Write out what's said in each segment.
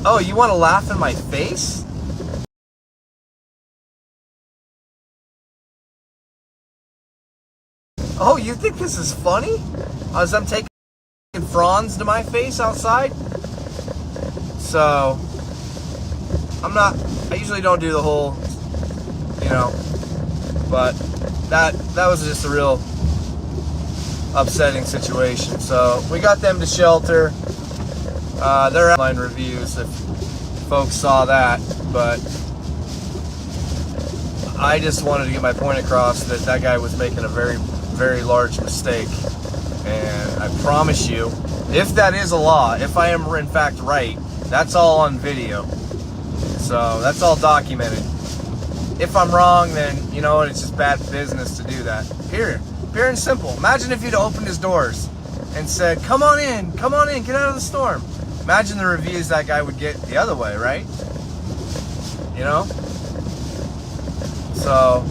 Oh, you want to laugh in my face? Oh, you think this is funny? As I'm taking fronds to my face outside? So, I usually don't do the whole, but that was just a real upsetting situation. So, we got them to shelter. Their online reviews, if folks saw that, but I just wanted to get my point across that guy was making a very, very large mistake. And I promise you, if that is a law, if I am in fact right, that's all on video. So that's all documented. If I'm wrong, then you know what, it's just bad business to do that. Pure and simple. Imagine if you'd opened his doors and said, come on in, get out of the storm. Imagine the reviews that guy would get the other way, right? So,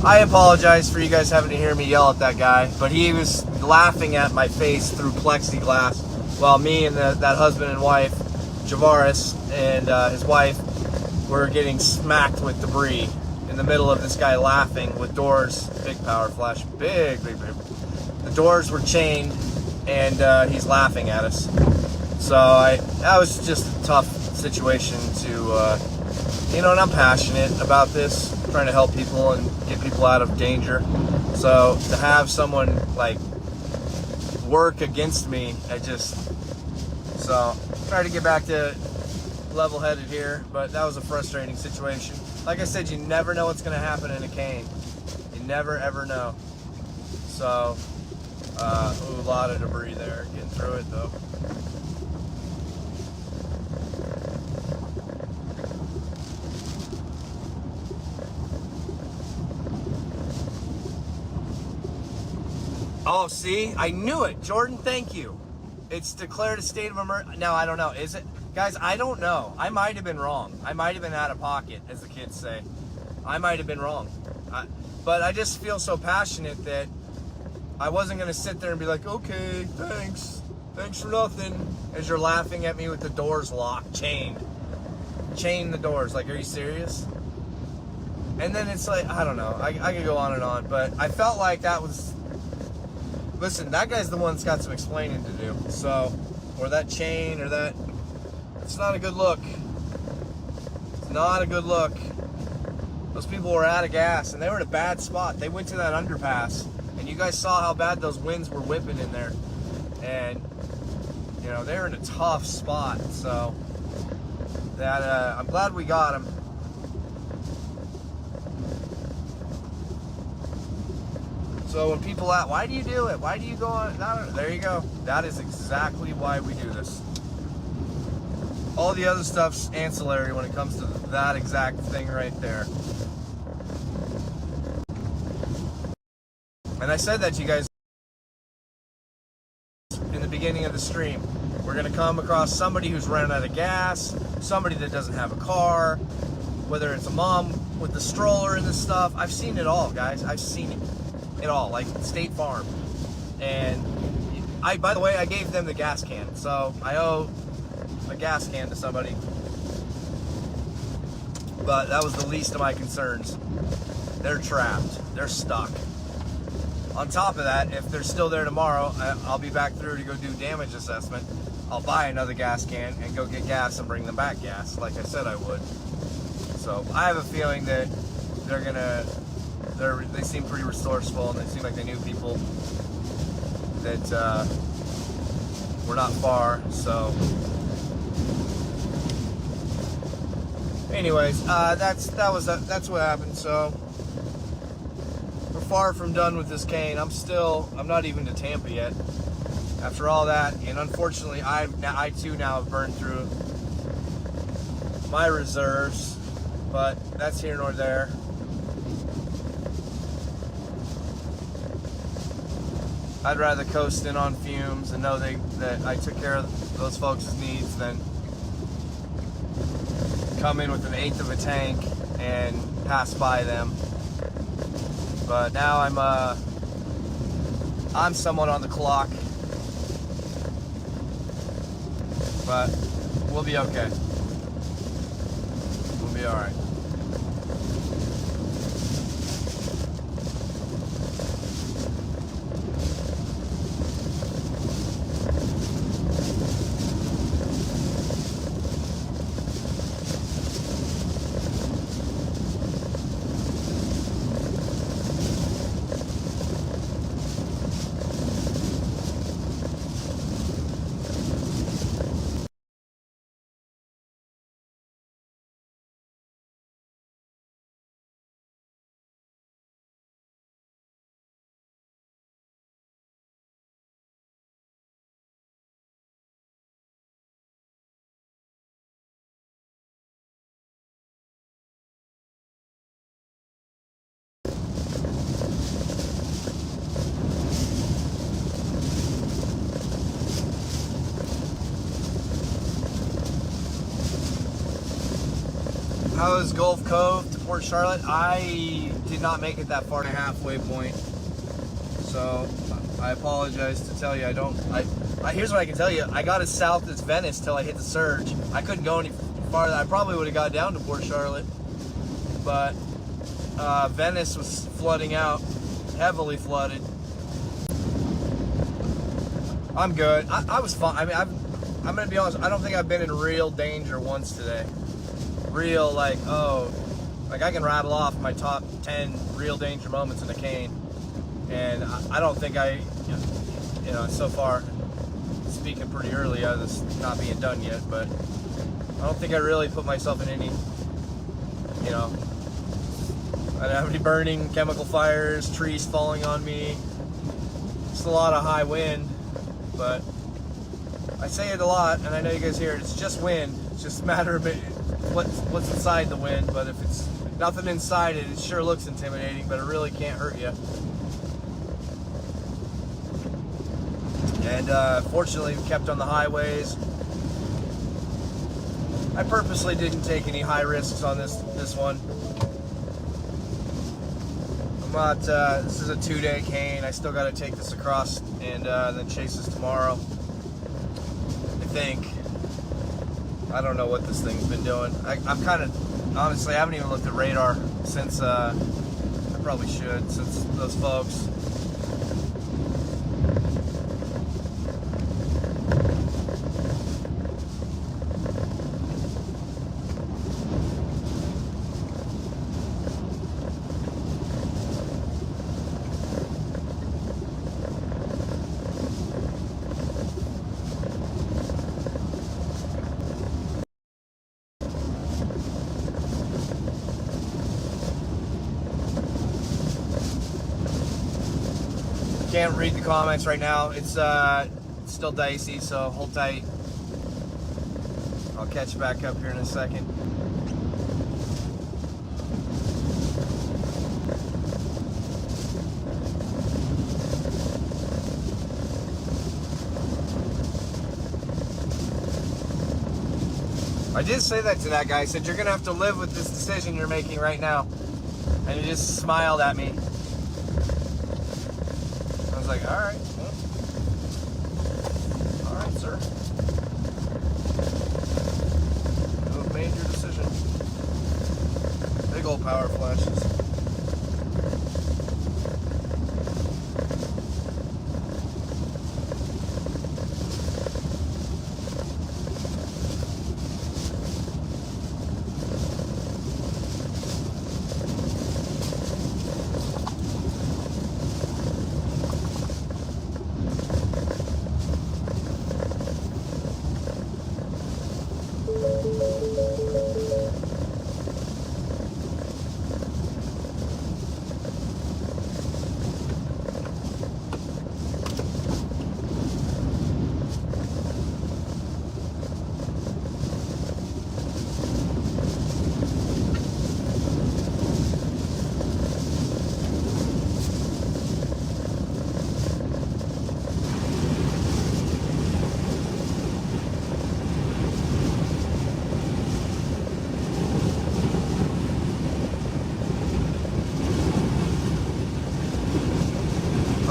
I apologize for you guys having to hear me yell at that guy, but he was laughing at my face through plexiglass while me and that husband and wife, Javaris, and his wife were getting smacked with debris in the middle of this guy laughing with doors, big power flash, big. The doors were chained, and he's laughing at us. So that was just a tough situation to, and I'm passionate about this, trying to help people and get people out of danger. So to have someone like work against me, so try to get back to level-headed here, but that was a frustrating situation. Like I said, you never know what's going to happen in a cane. You never ever know. So, a lot of debris there, getting through it though. Oh, see? I knew it. Jordan, thank you. It's declared a state of emergency. No, I don't know. Is it? Guys, I don't know. I might have been wrong. I might have been out of pocket, as the kids say. I might have been wrong. But I just feel so passionate that I wasn't going to sit there and be like, okay, thanks. Thanks for nothing. As you're laughing at me with the doors locked, chained. Chain the doors. Like, are you serious? And then it's like, I don't know. I could go on and on. But I felt like that was... Listen, that guy's the one that's got some explaining to do. So, or that chain, or that... It's not a good look. It's not a good look. Those people were out of gas, and they were in a bad spot. They went to that underpass, and you guys saw how bad those winds were whipping in there. And, they're in a tough spot. So, that I'm glad we got them. So when people ask, why do you do it? Why do you go on? There you go. That is exactly why we do this. All the other stuff's ancillary when it comes to that exact thing right there. And I said that to you guys in the beginning of the stream. We're going to come across somebody who's running out of gas, somebody that doesn't have a car, whether it's a mom with the stroller and this stuff. I've seen it all, guys. I've seen it all, like State Farm. And by the way, I gave them the gas can, so I owe a gas can to somebody. But that was the least of my concerns. They're trapped. They're stuck. On top of that, if they're still there tomorrow, I'll be back through to go do damage assessment. I'll buy another gas can and go get gas and bring them back gas, like I said I would. So I have a feeling that they seem pretty resourceful, and they seem like they knew people that were not far. So anyways, that's what happened. So we're far from done with this cane. I'm not even to Tampa yet after all that, and unfortunately I too now have burned through my reserves, but that's here nor there. I'd rather coast in on fumes and know that I took care of those folks' needs than come in with an eighth of a tank and pass by them. But now I'm somewhat on the clock, but we'll be okay. be all right. How is Gulf Cove to Port Charlotte? I did not make it that far to halfway point, so I apologize to tell you. Here's what I can tell you. I got as south as Venice till I hit the surge. I couldn't go any farther. I probably would have got down to Port Charlotte, but Venice was flooding out, heavily flooded. I'm good. I was fine. I mean, I'm gonna be honest. I don't think I've been in real danger once today. Real, like I can rattle off my top 10 real danger moments in a cane, and I don't think so far, speaking pretty early, this not being done yet, but I don't think I really put myself in any, I don't have any burning chemical fires, trees falling on me. Just a lot of high wind, but I say it a lot, and I know you guys hear it. It's just wind. It's just a matter of what's inside the wind. But if it's nothing inside it, it sure looks intimidating, but it really can't hurt you. And fortunately, we kept on the highways. I purposely didn't take any high risks on this one. I'm not. This is a 2-day cane. I still got to take this across and then chase this tomorrow. I think. I don't know what this thing's been doing. I'm kind of, honestly, I haven't even looked at radar since, I probably should, since those folks. Can't read the comments right now. It's still dicey, so hold tight. I'll catch you back up here in a second. I did say that to that guy. I said, you're going to have to live with this decision you're making right now. And he just smiled at me. I was like, all right. Well, all right, sir. You have made your decision. Big old power flashes.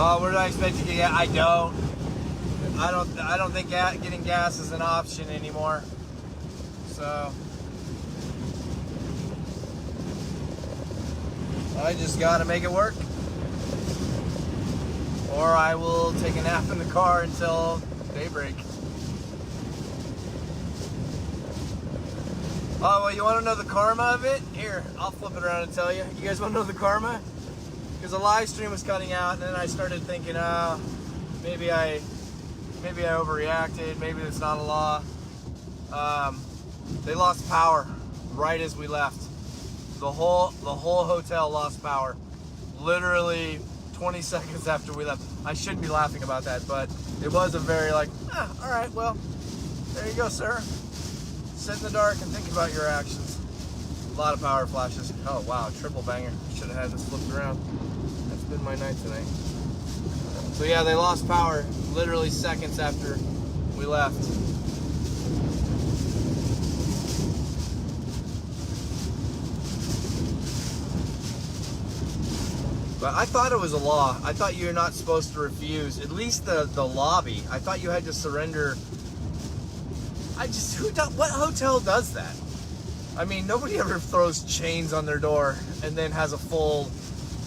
Oh, where do I expect to get? I don't think getting gas is an option anymore. So I just gotta make it work. Or I will take a nap in the car until daybreak. Oh, well, you want to know the karma of it? Here, I'll flip it around and tell you. You guys want to know the karma? Because the live stream was cutting out, and then I started thinking, maybe I overreacted. Maybe it's not a law. They lost power right as we left. The whole hotel lost power. Literally 20 seconds after we left. I shouldn't be laughing about that, but it was a very all right, well, there you go, sir. Sit in the dark and think about your actions. A lot of power flashes. Oh, wow, triple banger. Should have had this flipped around. That's been my night tonight. So yeah, they lost power literally seconds after we left. But I thought it was a law. I thought you're not supposed to refuse, at least the lobby. I thought you had to surrender. What hotel does that? I mean, nobody ever throws chains on their door and then has a full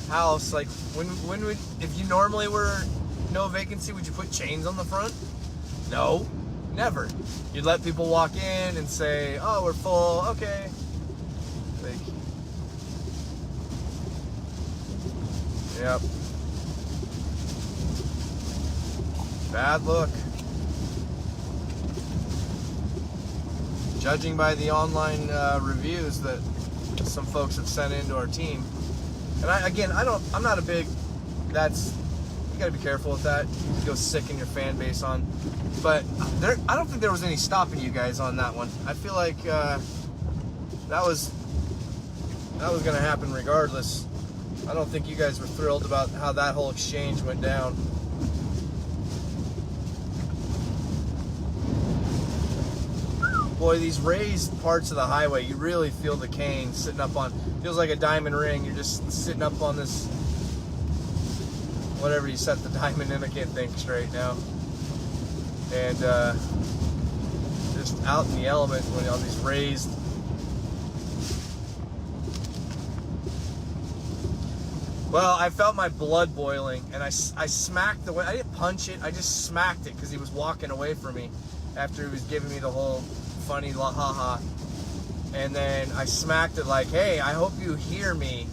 house. Like, if you normally were no vacancy, would you put chains on the front? No, never. You'd let people walk in and say, oh, we're full, okay. Like, yep. Bad look. Judging by the online reviews that some folks have sent into our team, and I'm not a big. You got to be careful with that. You go sick in your fan base on, but I don't think there was any stopping you guys on that one. I feel like that was going to happen regardless. I don't think you guys were thrilled about how that whole exchange went down. Boy, these raised parts of the highway, you really feel the cane sitting up on, feels like a diamond ring. You're just sitting up on this, whatever you set the diamond in, I can't think straight now. And just out in the element when on these raised. Well, I felt my blood boiling, and I smacked the way, I didn't punch it, I just smacked it because he was walking away from me after he was giving me the whole funny la ha ha, and then I smacked it like, hey, I hope you hear me.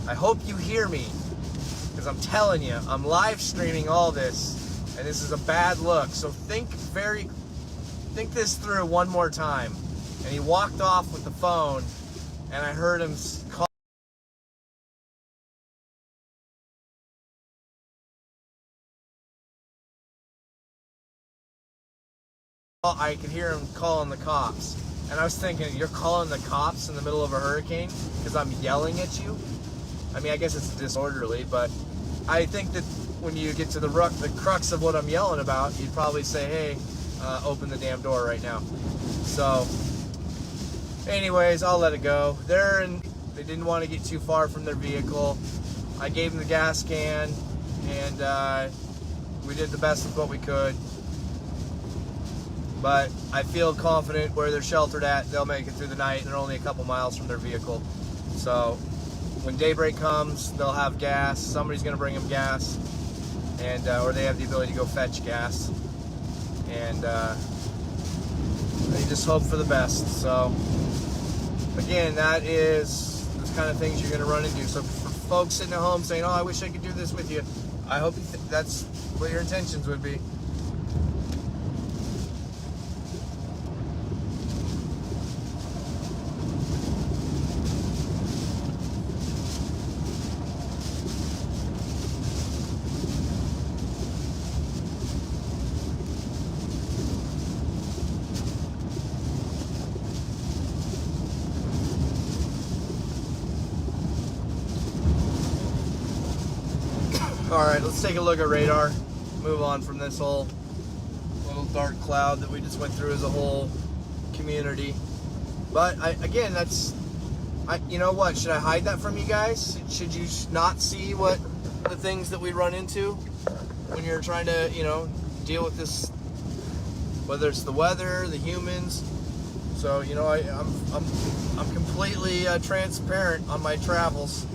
I hope you hear me, because I'm telling you, I'm live streaming all this, and this is a bad look. So think this through one more time. And he walked off with the phone, and I heard him call. I could hear him calling the cops. And I was thinking, you're calling the cops in the middle of a hurricane because I'm yelling at you? I mean, I guess it's disorderly, but I think that when you get to the crux of what I'm yelling about, you'd probably say, hey, open the damn door right now. So, anyways, I'll let it go. They didn't want to get too far from their vehicle. I gave them the gas can, and we did the best with what we could. But I feel confident where they're sheltered at, they'll make it through the night. They're only a couple miles from their vehicle. So when daybreak comes, they'll have gas. Somebody's going to bring them gas, and or they have the ability to go fetch gas. And they just hope for the best. So again, that is the kind of things you're going to run into. So for folks sitting at home saying, oh, I wish I could do this with you, I hope that's what your intentions would be. Alright, let's take a look at radar. Move on from this whole little dark cloud that we just went through as a whole community. But again, you know what? Should I hide that from you guys? Should you not see what the things that we run into when you're trying to, deal with this, whether it's the weather, the humans? So I'm completely transparent on my travels.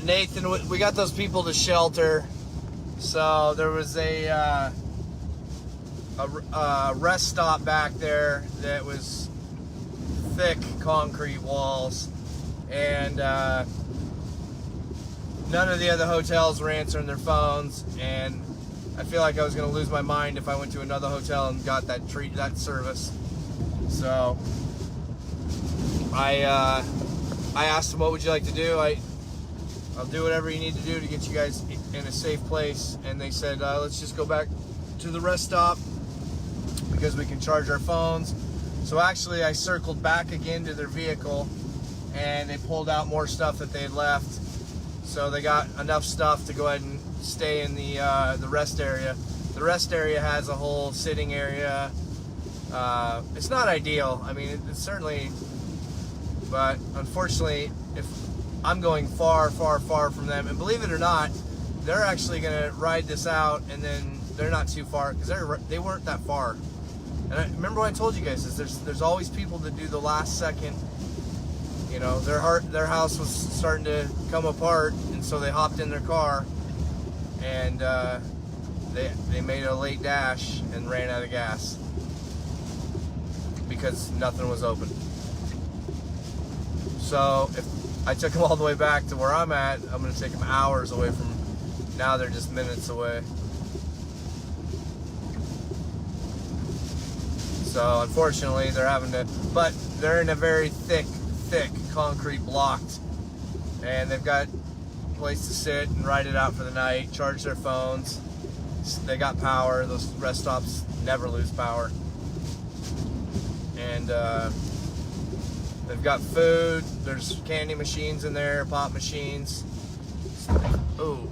Nathan, we got those people to shelter. So there was a rest stop back there that was thick concrete walls, and none of the other hotels were answering their phones. And I feel like I was going to lose my mind if I went to another hotel and got that service. So I asked them, what would you like to do? I'll do whatever you need to do to get you guys in a safe place. And they said, let's just go back to the rest stop because we can charge our phones. So actually I circled back again to their vehicle, and they pulled out more stuff that they had left. So they got enough stuff to go ahead and stay in the rest area. The rest area has a whole sitting area. It's not ideal. I mean, it's certainly, but unfortunately, if I'm going far, far, far from them, and believe it or not, they're actually going to ride this out, and then they're not too far because they weren't that far. And I remember what I told you guys is there's always people that do the last second. You know, their house was starting to come apart, and so they hopped in their car, and they made a late dash and ran out of gas because nothing was open. So if I took them all the way back to where I'm at, I'm going to take them hours away from, now they're just minutes away. So unfortunately they're having to, but they're in a very thick concrete blocked, and they've got a place to sit and ride it out for the night, charge their phones. They got power. Those rest stops never lose power. And they've got food. There's candy machines in there, pop machines. Oh,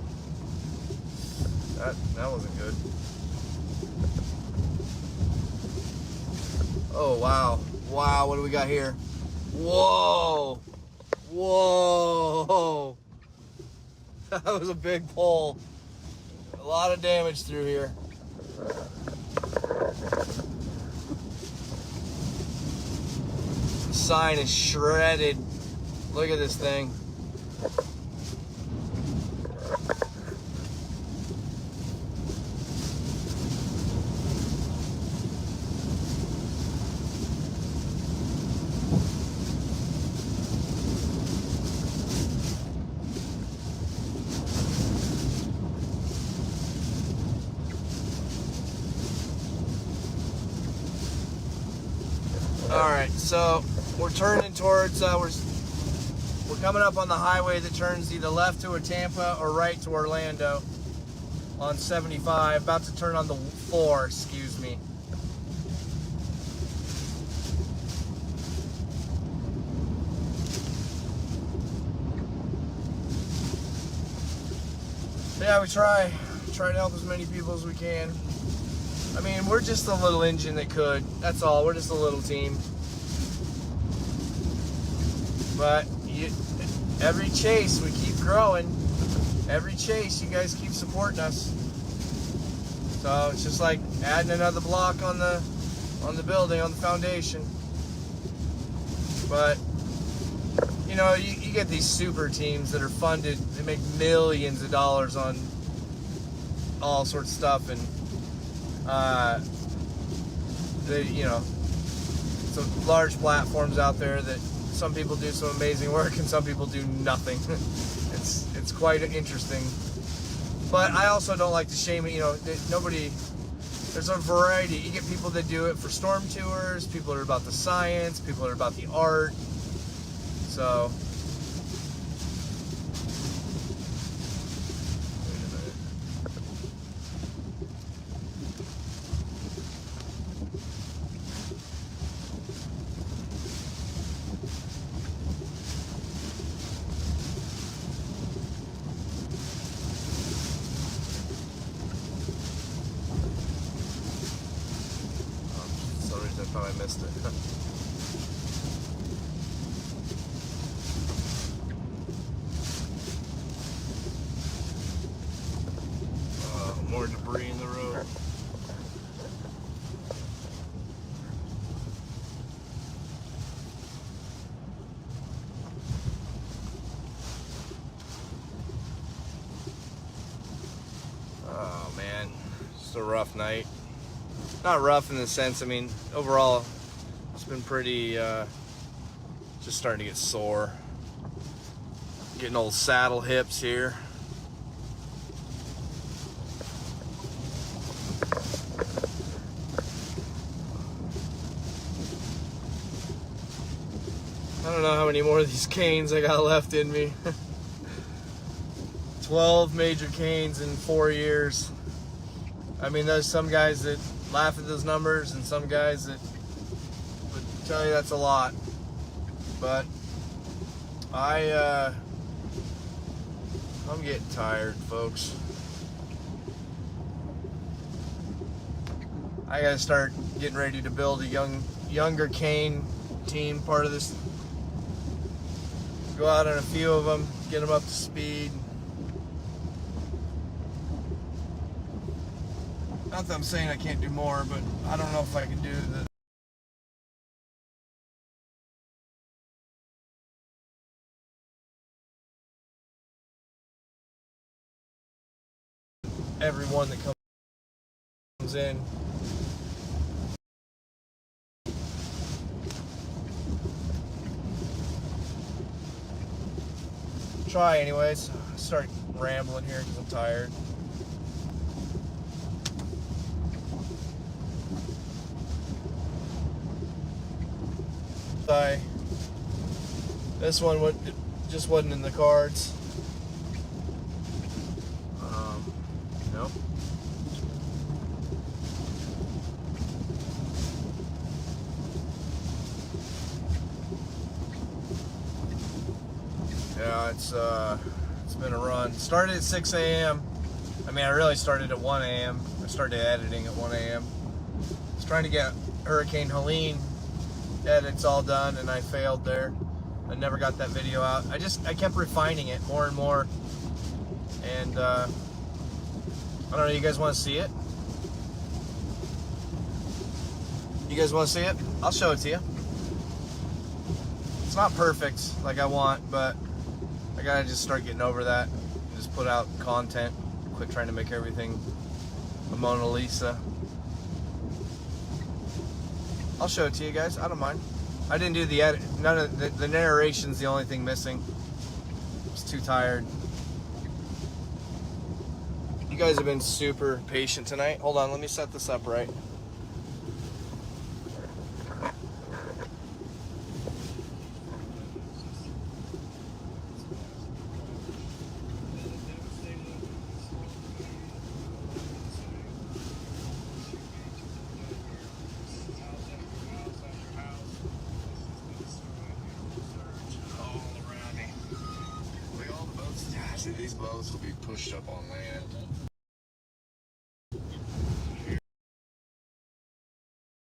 that wasn't good. Oh, wow. Wow, what do we got here? Whoa. Whoa. That was a big pull. A lot of damage through here. The sign is shredded. Look at this thing. All right, so we're turning towards, we're coming up on the highway that turns either left to Tampa or right to Orlando on 75. About to turn on the 4, excuse me. Yeah, we try to help as many people as we can. I mean, we're just a little engine that could. That's all. We're just a little team. But every chase, we keep growing. Every chase, you guys keep supporting us. So it's just like adding another block on the building, on the foundation. But you know, you get these super teams that are funded. They make millions of dollars on all sorts of stuff, and they, you know, some large platforms out there that some people do some amazing work and some people do nothing. It's quite interesting. But I also don't like to shame it. You know, nobody There's a variety. You get people that do it for storm tours, people that are about the science, people that are about the art. So, wait a minute. For some reason I thought I missed it. More debris in the road. Oh man, just a rough night. Not rough in the sense, I mean, overall, it's been pretty, just starting to get sore. Getting old saddle hips here. I don't know how many more of these canes I got left in me. 12 major canes in 4 years. I mean, there's some guys that laugh at those numbers and some guys that would tell you that's a lot. But I'm getting tired, folks. I gotta start getting ready to build a younger cane team, part of this. Go out on a few of them, get them up to speed. Not that I'm saying I can't do more, but I don't know if I can do everyone that comes in. Try anyways. Start rambling here because I'm tired. This one just wasn't in the cards. Nope. Yeah, it's been a run. Started at 6 a.m. I mean, I really started at 1 a.m. I started editing at 1 a.m. I was trying to get Hurricane Helene edits all done, and I failed there. I never got that video out. I kept refining it more and more, and I don't know. You guys want to see it? You guys want to see it? I'll show it to you. It's not perfect like I want, but I gotta just start getting over that and just put out content. Quit trying to make everything a Mona Lisa. I'll show it to you guys. I don't mind. I didn't do the edit. None of the narration's the only thing missing. I was too tired. You guys have been super patient tonight. Hold on, let me set this up right. These boats will be pushed up on land.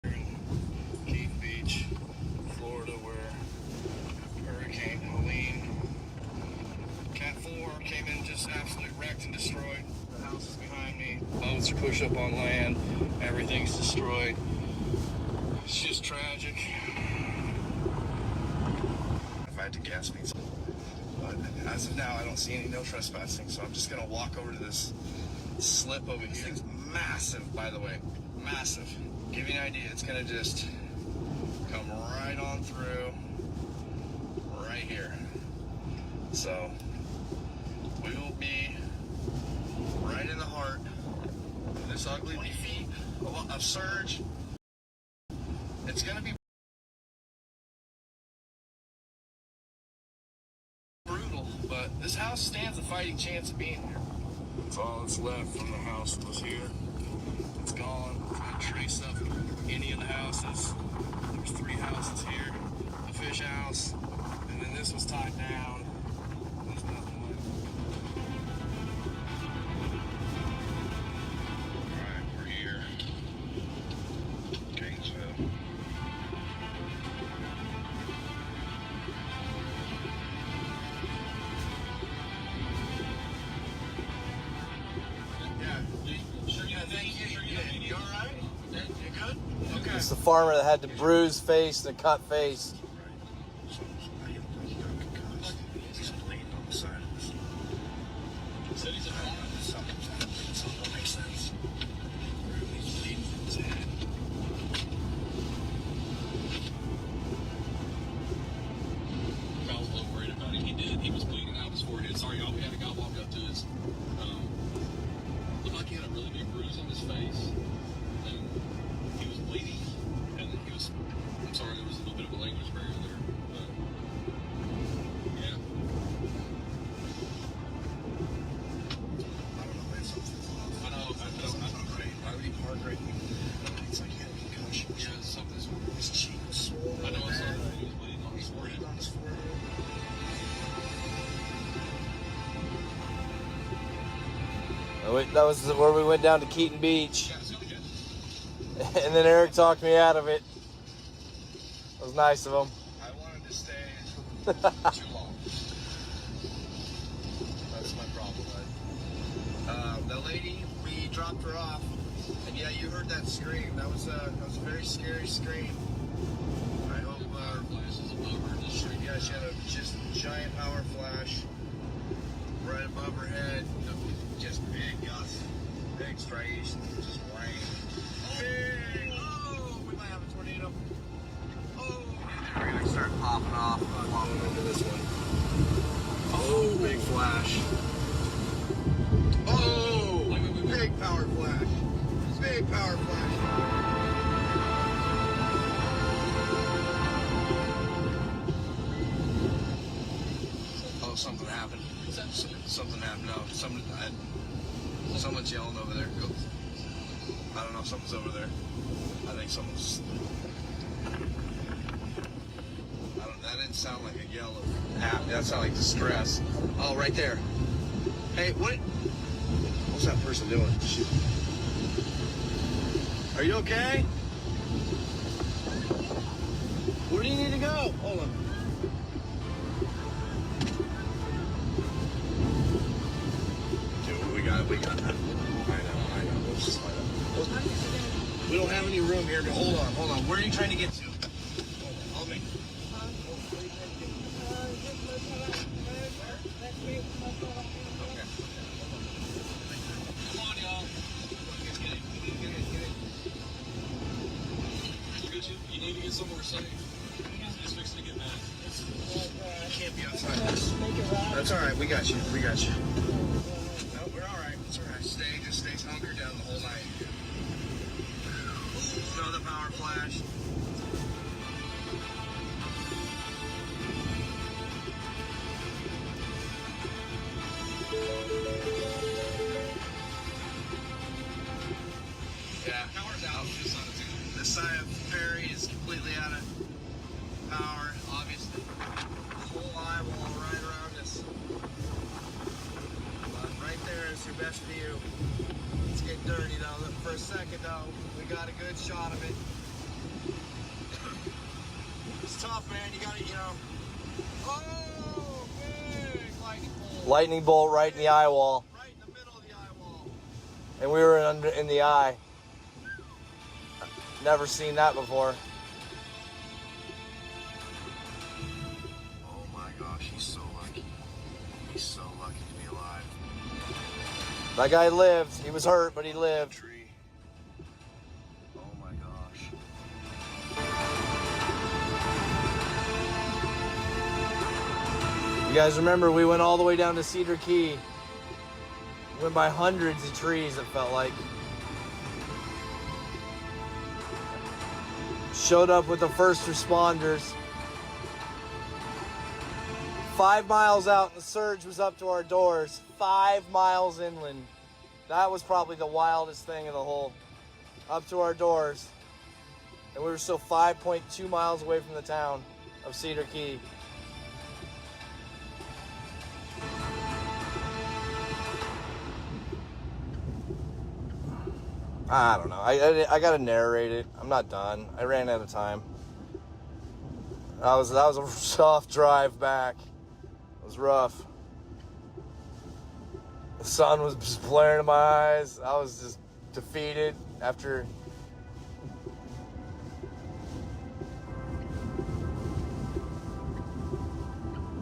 Here in Keith Beach, Florida, where Hurricane Helene, Cat 4 came in, just absolutely wrecked and destroyed. The house is behind me. Boats are pushed up on land. Everything's destroyed. It's just tragic. If I had to guess, means. But as of now, I don't see any no trespassing, so I'm just gonna walk over to this slip over here. This thing's massive, by the way, massive. Give you an idea, it's gonna just come right on through, right here. So we will be right in the heart of this ugly 20 feet of surge. It's going to be brutal, but this house stands a fighting chance of being here. It's all that's left from the house that was here. It's gone. Can't trace up any of the houses. There's 3 houses here. The fish house, and then this was tied down. There's nothing left. Alright, we're here. Gainesville. You alright? You good? Okay. It's the farmer that had the bruised face and the cut face. He's bleeding on the side of this. Said he's a something don't make sense. He's bleeding from his head. I was a little worried about him. He was bleeding out of his forehead. Sorry, y'all. We had a guy walk up to us. Looked like he had a really big bruise on his face. And he was bleeding. And I'm sorry, there was a little bit of a language barrier there. But, yeah. I don't know, man. Something's off. I know. Right. Why would he park right here? It's like he had a concussion. Yeah, something's. His cheek was swollen. I know. I saw bad. that. He was bleeding on his forehead. Bleeding on his forehead. That was where we went down to Keaton Beach. Yeah, it's really good. And then Eric talked me out of it. It was nice of him. I wanted to stay too long. That's my problem. The lady, we dropped her off, and yeah, you heard that scream. That was a very scary scream. I hope. Flashes above her. Yeah, she had a just giant power flash right above her head. Just big gusts, big striations, just rain. Big! Oh, we might have a tornado. Oh, we're gonna start popping off. Popping into this one. Oh, big flash. Oh, big power flash. Big power flash. Oh, something happened. Something happened. No, someone's yelling over there. I don't know. Something's over there. I think someone's. That didn't sound like a yell of happy. That sounded like distress. Oh, right there. Hey, what's that person doing? Shoot. Are you okay? Where do you need to go? Hold on. We got that. I know. We'll just slide up. We don't have any room here, but hold on. Where are you trying to get to? Hold on, I'll make it. Okay. Come on, y'all. Get it. You need to get somewhere safe. It's fixing to get bad. You can't be outside this. That's all right. We got you. No, we're all right. It's all right. Just stay hunkered down the whole night. Another power flash. Yeah, power's out. This side of Perry is completely out of power. Obviously, the whole eyewall right around us. Right there is your best view. It's getting dirty though. For a second though, we got a good shot of it. It's tough, man. You gotta, Oh, big lightning bolt. Lightning bolt right in the eye wall. Right in the middle of the eye wall. And we were in the eye. Never seen that before. Oh my gosh, he's so lucky. He's so lucky to be alive. That guy lived. He was hurt, but he lived. Tree. Oh my gosh. You guys remember we went all the way down to Cedar Key. Went by hundreds of trees, it felt like. Showed up with the first responders. 5 miles out and the surge was up to our doors. 5 miles inland. That was probably the wildest thing of the whole. Up to our doors. And we were still 5.2 miles away from the town of Cedar Key. I don't know. I gotta narrate it. I'm not done. I ran out of time. That was a tough drive back. It was rough. The sun was just blaring in my eyes. I was just defeated after.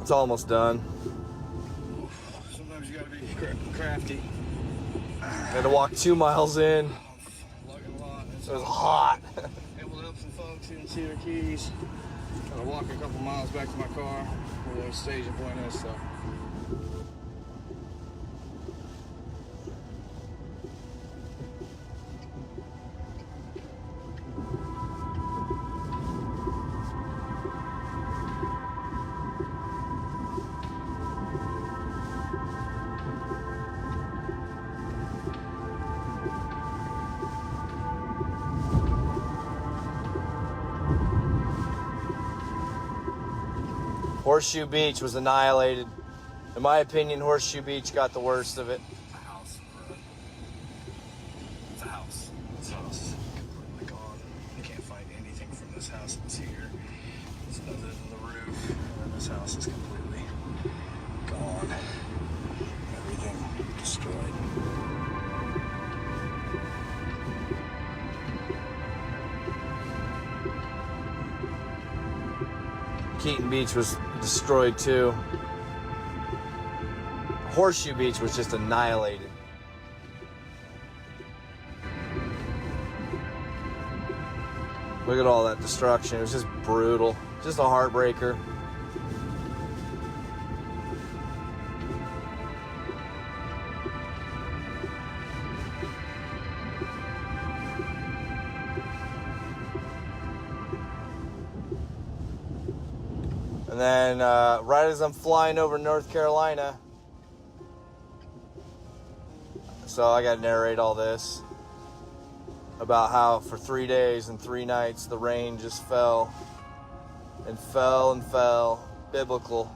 It's almost done. Sometimes you gotta be crafty. I had to walk 2 miles in. Lugging a lot. It was hot. Able to help some folks in Cedar Keys. Gotta walk a couple miles back to my car where the staging point is, so. Horseshoe Beach was annihilated. In my opinion, Horseshoe Beach got the worst of it. A house, bro. It's a house. This house is completely gone. You can't find anything from this house that's here. It's other than the roof. And this house is completely gone. Everything destroyed. Keaton Beach was destroyed too. Horseshoe Beach was just annihilated. Look at all that destruction. It was just brutal. Just a heartbreaker. And then right as I'm flying over North Carolina, so I got to narrate all this about how for 3 days and 3 nights the rain just fell and fell and fell. Biblical.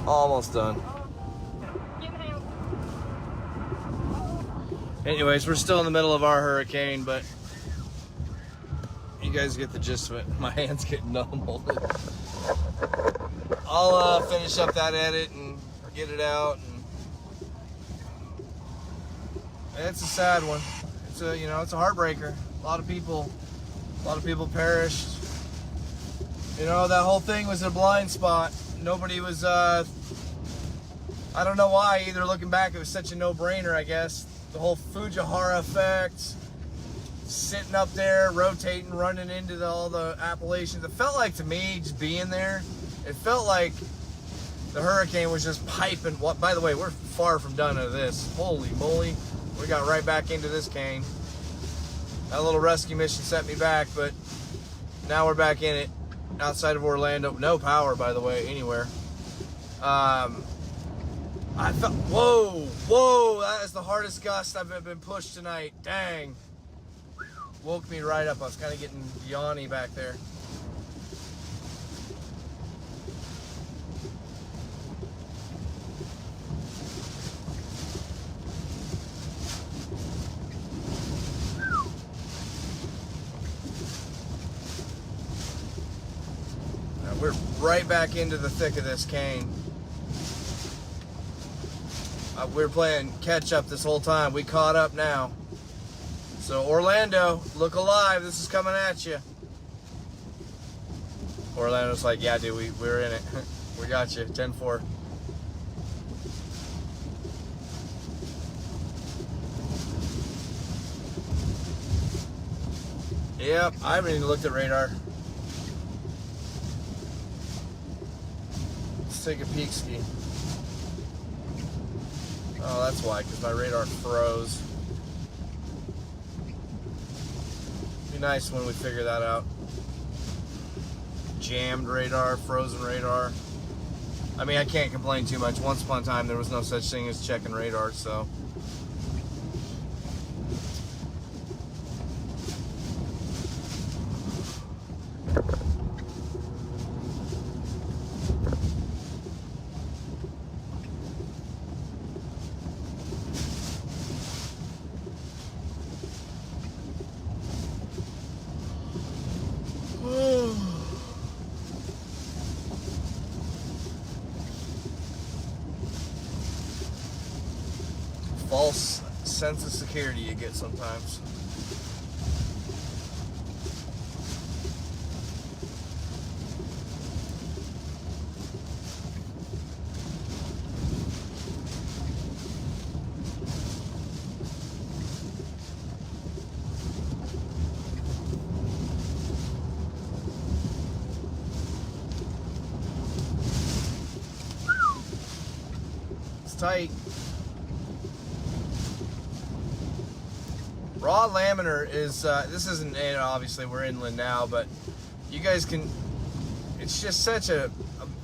Almost done. Anyways, we're still in the middle of our hurricane, but you guys get the gist of it. My hand's getting numb. I'll finish up that edit and get it out. And it's a sad one. It's a it's a heartbreaker. A lot of people perished. That whole thing was a blind spot. Nobody was. I don't know why either. Looking back, it was such a no-brainer. I guess the whole Fujiwara effect, sitting up there, rotating, running into all the Appalachians. It felt like to me, just being there, it felt like the hurricane was just piping. What? By the way, we're far from done of this. Holy moly, we got right back into this cane. That little rescue mission set me back, but now we're back in it. Outside of Orlando, no power, by the way, anywhere. I felt, whoa, that is the hardest gust I've been pushed tonight. Dang. Woke me right up. I was kind of getting yawny back there. We're right back into the thick of this cane. We were playing catch up this whole time. We caught up now. So Orlando, look alive. This is coming at you. Orlando's like, yeah, dude, we're in it. We got you. 10-4. Yep, I haven't even looked at radar. take a peek ski. Oh, that's why, because my radar froze. Be nice when we figure that out. Jammed radar, frozen radar. I mean, I can't complain too much. Once upon a time, there was no such thing as checking radar, so. False sense of security you get sometimes. It's tight. Raw laminar is, this isn't, obviously we're inland now, but you guys can, it's just such an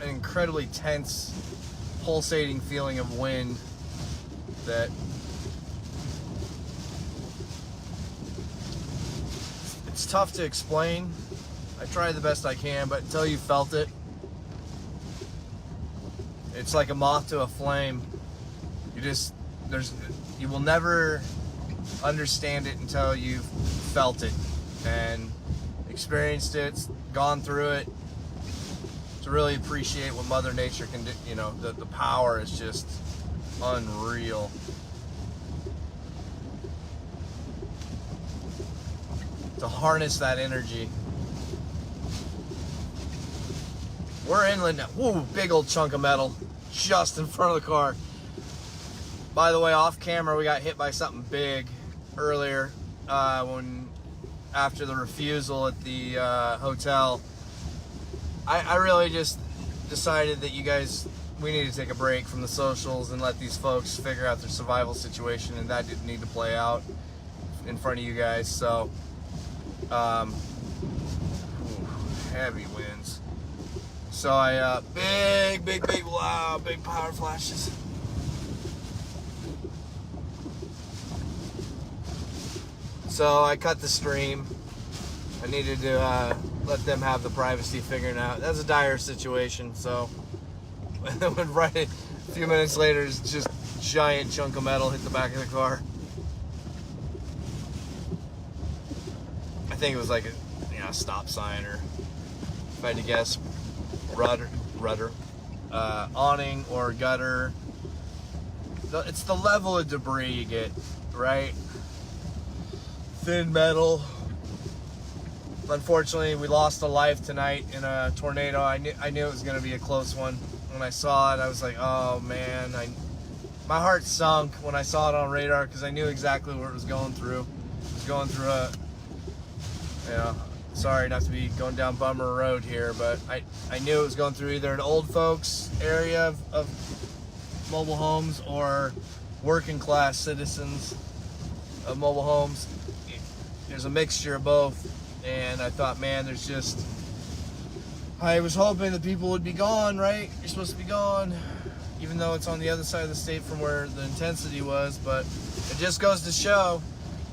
incredibly tense, pulsating feeling of wind that it's tough to explain. I try the best I can, but until you felt it, it's like a moth to a flame. You will never understand it until you've felt it and experienced it, gone through it, to really appreciate what Mother Nature can do. You know, the power is just unreal. To harness that energy. We're inland now. Whoa, big old chunk of metal just in front of the car. By the way, off camera, we got hit by something big earlier after the refusal at the hotel. I really just decided that we need to take a break from the socials and let these folks figure out their survival situation, and that didn't need to play out in front of you guys. So heavy winds. So I big loud, big power flashes. So I cut the stream. I needed to let them have the privacy figured out. That's a dire situation. So right a few minutes later, it's just a giant chunk of metal hit the back of the car. I think it was like a stop sign, or if I had to guess, rudder, awning or gutter. It's the level of debris you get, right? Thin metal. Unfortunately, we lost a life tonight in a tornado. I knew it was going to be a close one. When I saw it, I was like, oh man. My heart sunk when I saw it on radar, because I knew exactly what it was going through. It was going through sorry not to be going down Bummer Road here, but I knew it was going through either an old folks area of mobile homes or working class citizens of mobile homes. There's a mixture of both, and I thought, man, I was hoping that people would be gone, right? You're supposed to be gone, even though it's on the other side of the state from where the intensity was. But it just goes to show,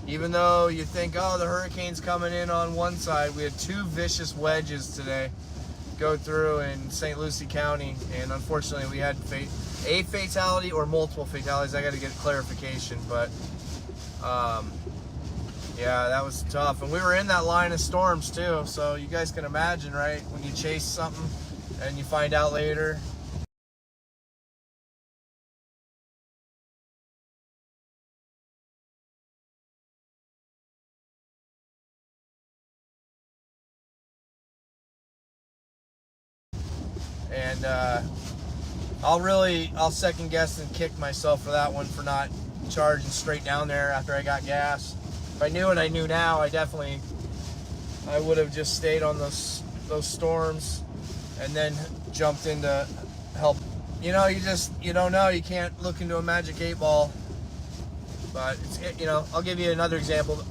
even though you think, oh, the hurricane's coming in on one side, we had two vicious wedges today go through in St. Lucie County, and unfortunately we had a fatality or multiple fatalities. I got to get clarification, but yeah, that was tough. And we were in that line of storms too, so you guys can imagine, right? When you chase something and you find out later. And I'll second guess and kick myself for that one, for not charging straight down there after I got gas. If I knew what I knew now, I would have just stayed on those storms and then jumped into help. You know, you don't know. You can't look into a magic 8-ball. But it's, you know, I'll give you another example.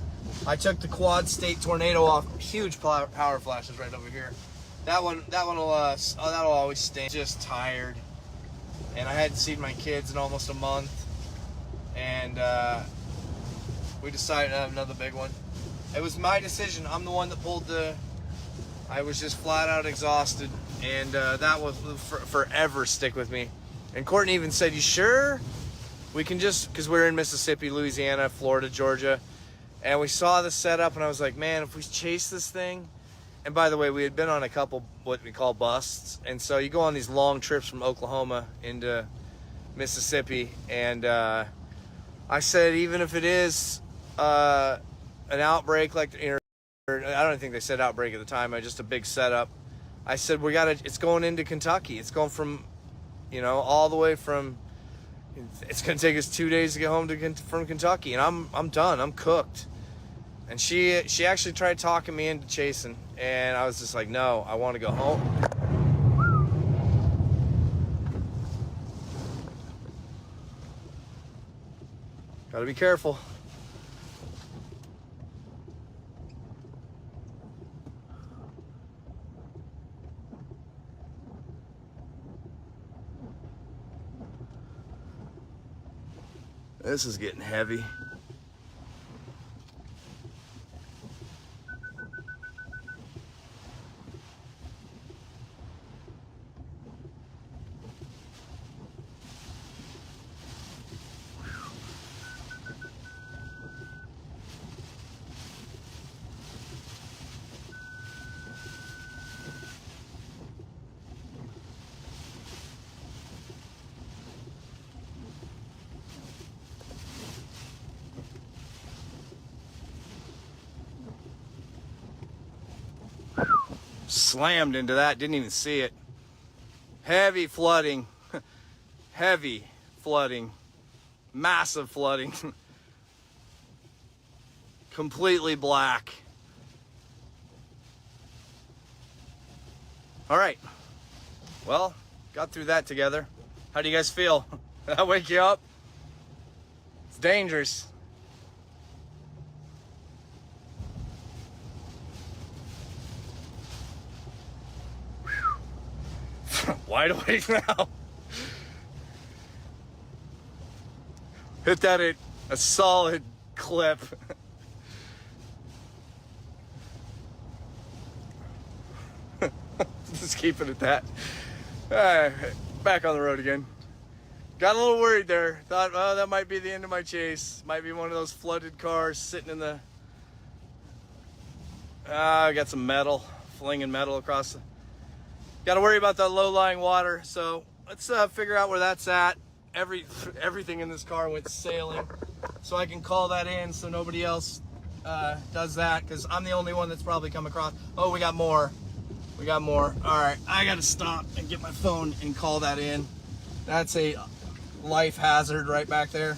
I took the quad state tornado off. Huge power flashes right over here. That one will that'll always stay. Just tired, and I hadn't seen my kids in almost a month, and we decided to have another big one. It was my decision. I'm the one that pulled the. I was just flat out exhausted, and that will forever stick with me. And Courtney even said, "You sure? We can just," because we're in Mississippi, Louisiana, Florida, Georgia, and we saw the setup, and I was like, man, if we chase this thing. And by the way, we had been on a couple what we call busts, and so you go on these long trips from Oklahoma into Mississippi, and I said, even if it is an outbreak, like, or I don't think they said outbreak at the time, just a big setup. I said, it's going into Kentucky. It's going from, you know, all the way from. It's gonna take us 2 days to get home from Kentucky, and I'm done. I'm cooked. And she actually tried talking me into chasing, and I was just like, no, I want to go home. Gotta be careful. This is getting heavy. Slammed into that, didn't even see it. Heavy flooding. Heavy flooding. Massive flooding. Completely black. All right. Well, got through that together. How do you guys feel? Did that wake you up? It's dangerous. Wide awake now. Hit that at a solid clip. Just keep it at that. Back on the road again. Got a little worried there. Thought, oh, that might be the end of my chase. Might be one of those flooded cars sitting in the... I got some metal, flinging metal across the... Got to worry about that low-lying water, so let's figure out where that's at. Everything in this car went sailing, so I can call that in so nobody else does that, because I'm the only one that's probably come across. Oh, we got more. We got more. All right, I got to stop and get my phone and call that in. That's a life hazard right back there.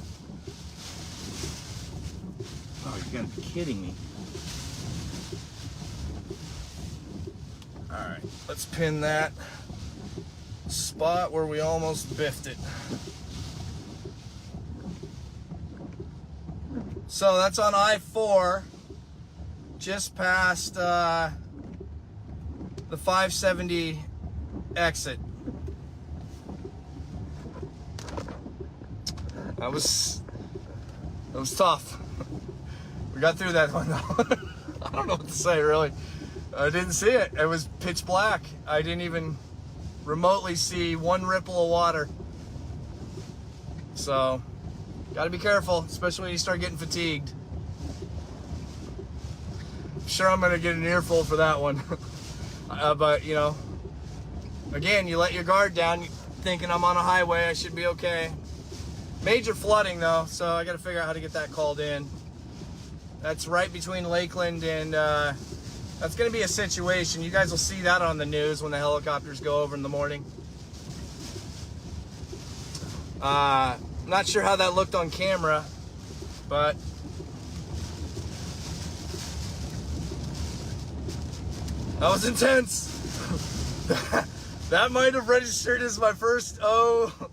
Oh, you got to be kidding me. All right, let's pin that spot where we almost biffed it. So that's on I-4, just past the 570 exit. That was tough. We got through that one though. I don't know what to say really. I didn't see it. It was pitch black. I didn't even remotely see one ripple of water. So, gotta be careful, especially when you start getting fatigued. I'm sure I'm gonna get an earful for that one. But, you know, again, you let your guard down thinking I'm on a highway, I should be okay. Major flooding though, so I gotta figure out how to get that called in. That's right between Lakeland and, that's going to be a situation. You guys will see that on the news when the helicopters go over in the morning. I'm not sure how that looked on camera, but that was intense. That might have registered as my first oh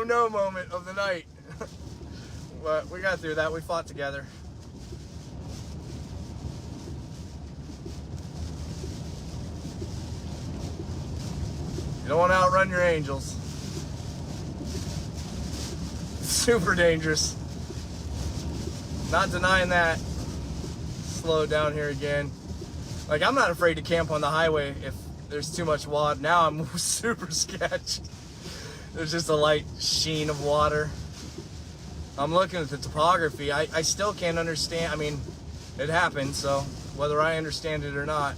no moment of the night. But we got through that. We fought together. You don't want to outrun your angels. It's super dangerous. Not denying that. Slow down here again. Like, I'm not afraid to camp on the highway if there's too much water. Now I'm super sketched. There's just a light sheen of water. I'm looking at the topography. I still can't understand. I mean, it happened, so whether I understand it or not.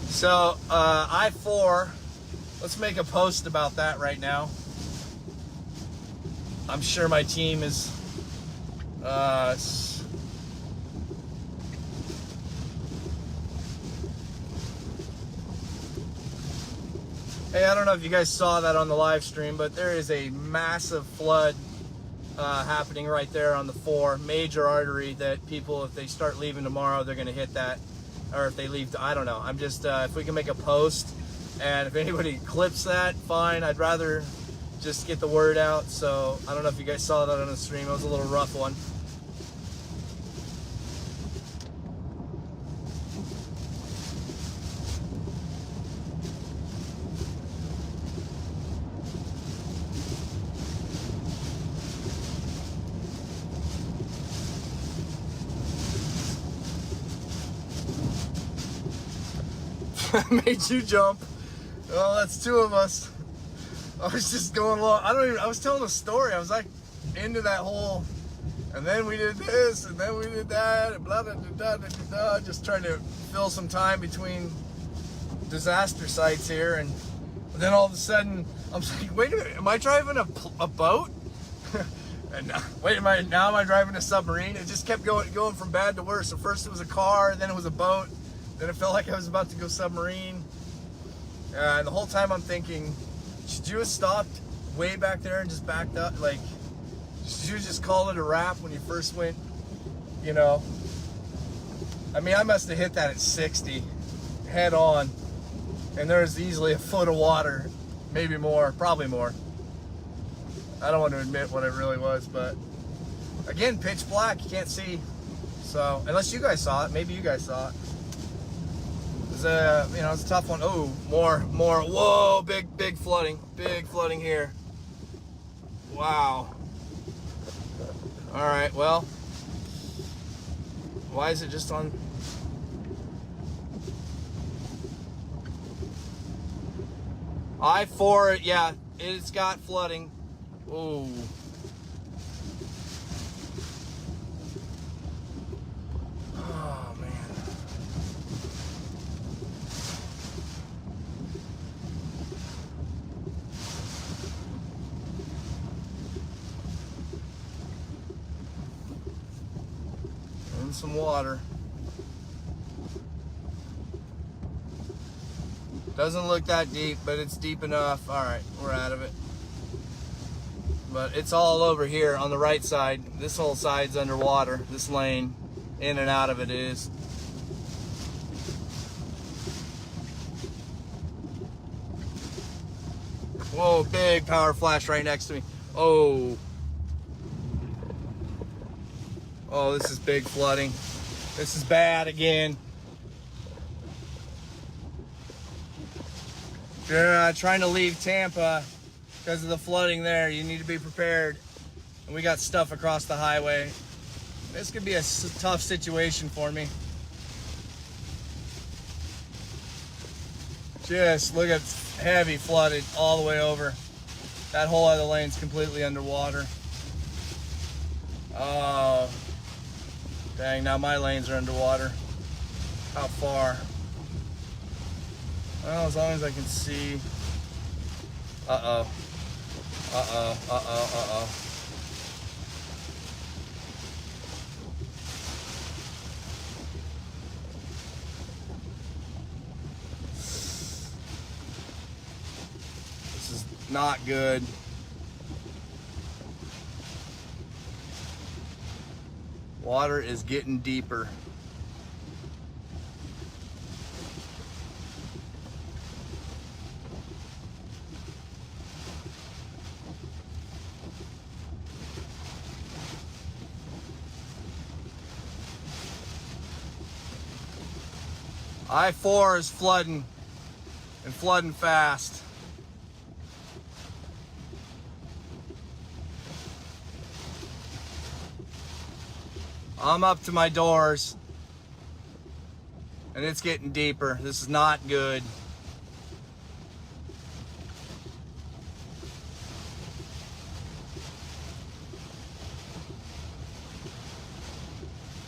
So, I-4, let's make a post about that right now. I'm sure my team is hey, I don't know if you guys saw that on the live stream, but there is a massive flood happening right there on the 4 major artery that people, if they start leaving tomorrow, they're going to hit that. Or if they leave, I don't know. I'm just, if we can make a post, and if anybody clips that, fine. I'd rather just get the word out. So I don't know if you guys saw that on the stream. It was a little rough one. Made you jump. Oh, that's 2 of us. I was just going along. I was telling a story. I was like into that whole, and then we did this, and then we did that, and blah, blah, blah, blah, blah, blah, just trying to fill some time between disaster sites here. And then all of a sudden, I'm like, wait a minute, am I driving a boat? And wait a minute, now am I driving a submarine? It just kept going from bad to worse. So first it was a car, then it was a boat. Then it felt like I was about to go submarine. And the whole time I'm thinking, should you have stopped way back there and just backed up? Like, should you just call it a wrap when you first went, you know? I mean, I must have hit that at 60, head on. And there was easily a foot of water, maybe more, probably more. I don't want to admit what it really was, but again, pitch black, you can't see. So, unless you guys saw it, maybe you guys saw it. You know, it's a tough one. Oh, more. Whoa, big flooding here. Wow. All right, well, why is it just on? I-4, yeah, it's got flooding. Oh. Some water. Doesn't look that deep, but it's deep enough. All right, we're out of it. But it's all over here on the right side. This whole side's underwater. This lane, in and out of it is. Whoa, big power flash right next to me. Oh. Oh, this is big flooding. This is bad again. If you're trying to leave Tampa because of the flooding there, you need to be prepared. And we got stuff across the highway. This could be a tough situation for me. Just look at heavy flooded all the way over. That whole other lane's completely underwater. Oh. Dang, now my lanes are underwater. How far? Well, as long as I can see. Uh-oh. Uh-oh, uh-oh, uh-oh. This is not good. Water is getting deeper. I-4 is flooding, and flooding fast. I'm up to my doors, and it's getting deeper. This is not good.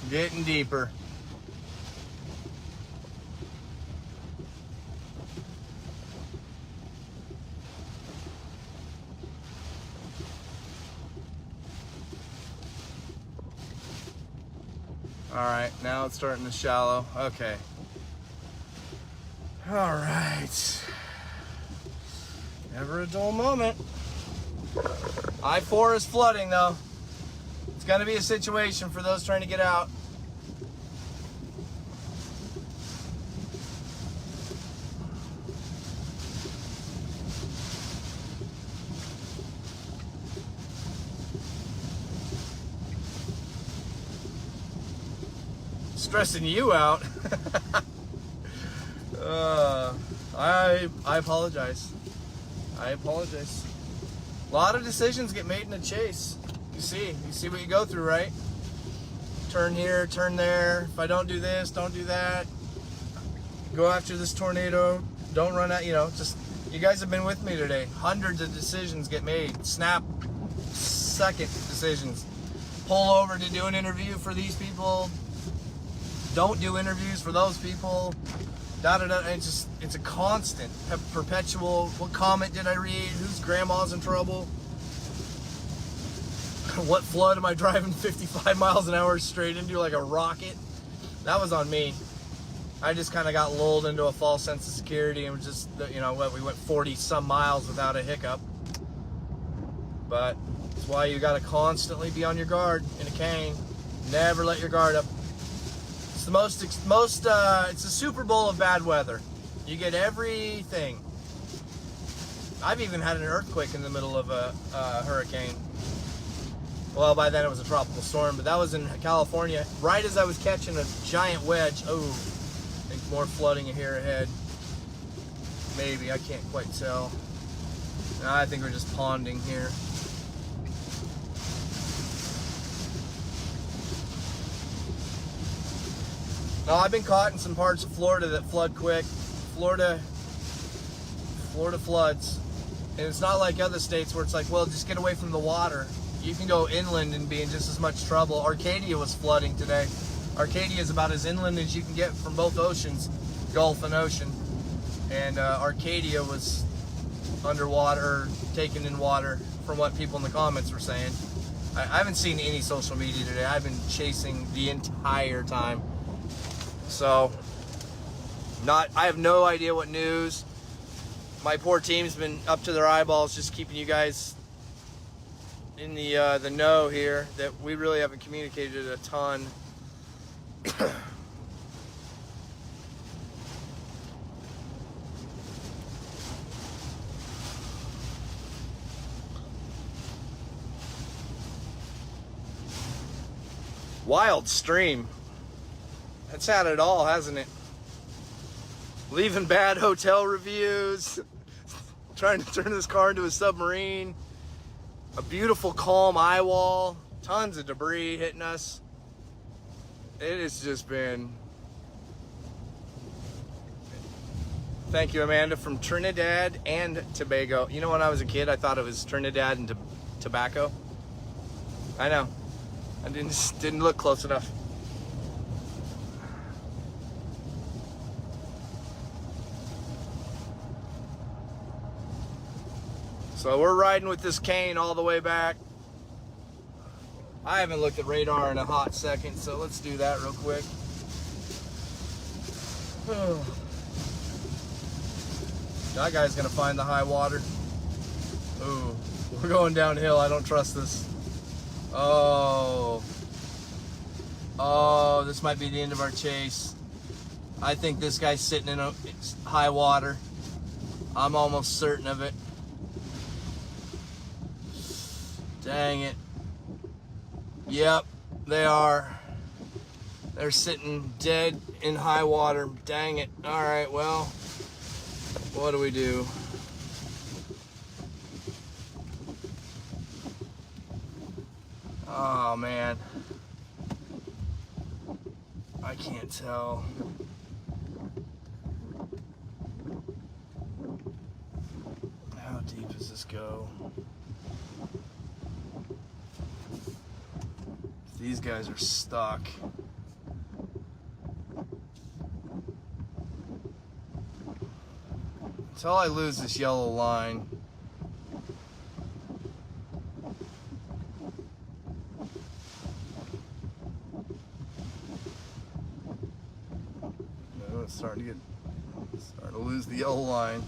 Getting deeper. All right, now it's starting to shallow. Okay. All right. Never a dull moment. I-4 is flooding though. It's gonna be a situation for those trying to get out. Stressing you out. I apologize. I apologize. A lot of decisions get made in a chase. You see what you go through, right? Turn here, turn there. If I don't do this, don't do that. Go after this tornado. Don't run out, just, you guys have been with me today. Hundreds of decisions get made. Snap second decisions. Pull over to do an interview for these people. Don't do interviews for those people. It's a constant, perpetual. What comment did I read? Whose grandma's in trouble? What flood am I driving 55 miles an hour straight into like a rocket? That was on me. I just kind of got lulled into a false sense of security and was just, we went 40 some miles without a hiccup. But that's why you got to constantly be on your guard in a cane. Never let your guard up. It's the it's a Super Bowl of bad weather. You get everything. I've even had an earthquake in the middle of a hurricane. Well, by then it was a tropical storm, but that was in California. Right as I was catching a giant wedge. Oh, I think more flooding here ahead. Maybe, I can't quite tell. No, I think we're just ponding here. No, I've been caught in some parts of Florida that flood quick. Florida floods. And it's not like other states where it's like, well, just get away from the water. You can go inland and be in just as much trouble. Arcadia was flooding today. Arcadia is about as inland as you can get from both oceans, Gulf and ocean. And Arcadia was underwater, taken in water, from what people in the comments were saying. I haven't seen any social media today. I've been chasing the entire time. So, I have no idea what news. My poor team's been up to their eyeballs just keeping you guys in the know here, that we really haven't communicated a ton. Wild stream. That's had it all, hasn't it? Leaving bad hotel reviews, trying to turn this car into a submarine, a beautiful calm eyewall, tons of debris hitting us. It has just been... Thank you, Amanda, from Trinidad and Tobago. You know, when I was a kid, I thought it was Trinidad and Tobacco. I know. I didn't look close enough. So we're riding with this cane all the way back. I haven't looked at radar in a hot second, so let's do that real quick. That guy's gonna find the high water. Ooh, we're going downhill. I don't trust this. Oh, this might be the end of our chase. I think this guy's sitting in a high water. I'm almost certain of it. Dang it. Yep, they are. They're sitting dead in high water. Dang it. All right, well, what do we do? Oh, man. I can't tell. How deep does this go? These guys are stuck. Until I lose this yellow line. No, it's starting to lose the yellow line.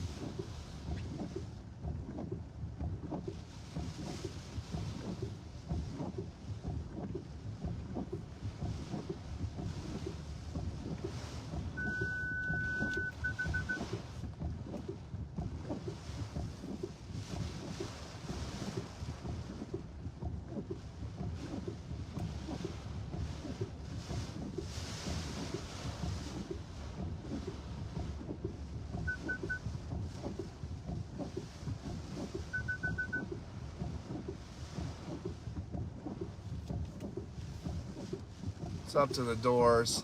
It's up to the doors.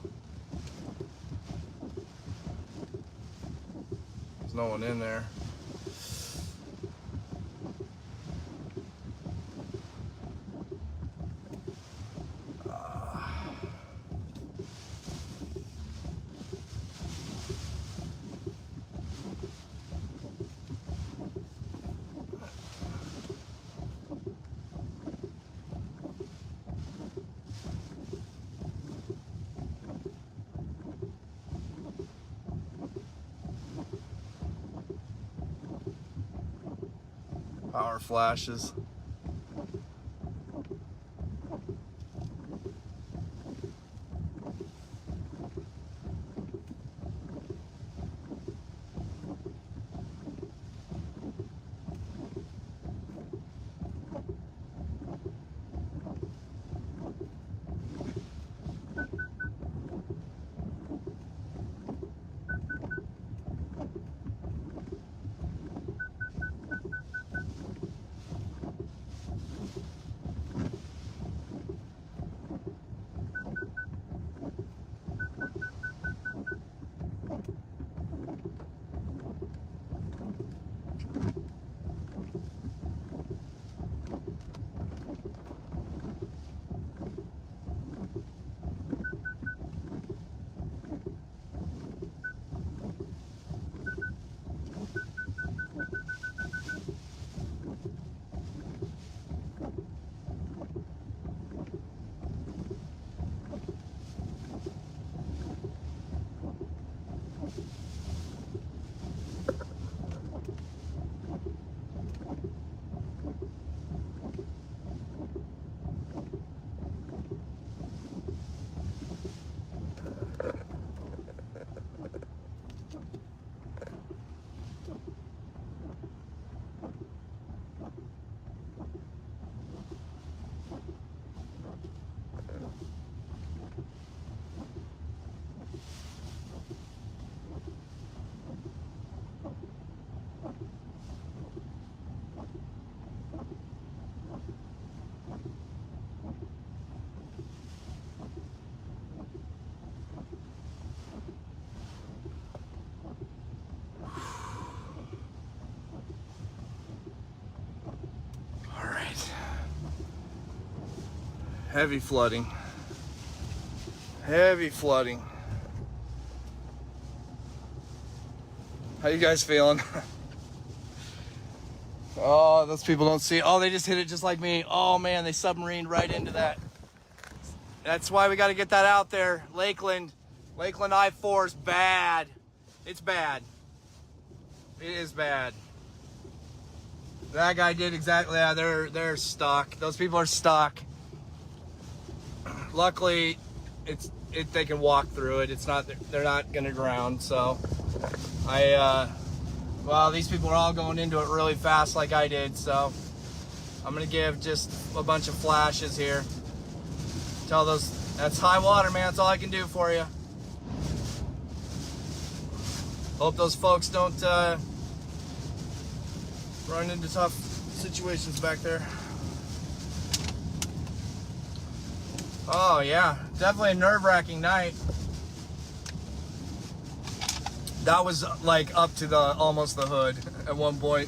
There's no one in there. Power flashes. Heavy flooding. Heavy flooding. How you guys feeling? Oh, those people don't see. Oh, they just hit it just like me. Oh man, they submarined right into that. That's why we got to get that out there. Lakeland I-4 is bad. It's bad. It is bad. That guy did exactly. Yeah, they're stuck. Those people are stuck. Luckily, they can walk through it. It's not. They're not gonna drown. So, well, these people are all going into it really fast, like I did. So, I'm gonna give just a bunch of flashes here. Tell those That's high water, man. That's all I can do for you. Hope those folks don't run into tough situations back there. Oh yeah, definitely a nerve-wracking night. That was like up to the almost the hood at one point.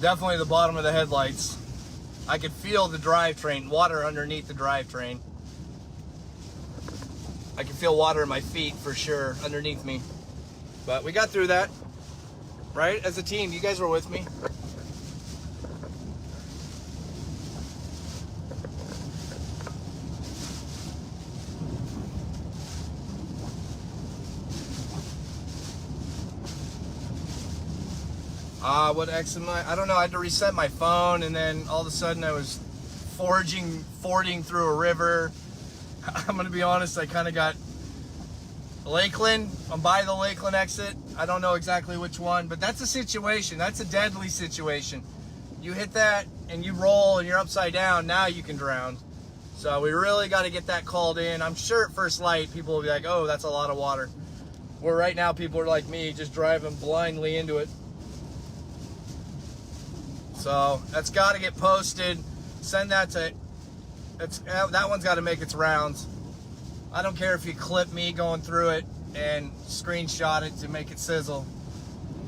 Definitely the bottom of the headlights. I could feel the drivetrain, water underneath the drivetrain. I can feel water in my feet for sure underneath me. But we got through that, right? As a team, you guys were with me. What X am I don't know, I had to reset my phone, and then all of a sudden I was fording through a river. I'm gonna be honest, I kind of got Lakeland. I'm by the Lakeland exit. I don't know exactly which one, but that's a situation. That's a deadly situation. You hit that and you roll and you're upside down, now you can drown. So we really got to get that called in. I'm sure at first light people will be like, oh, that's a lot of water. Where right now people are like me, just driving blindly into it. So that's got to get posted. Send that to, that one's got to make its rounds. I don't care if you clip me going through it and screenshot it to make it sizzle.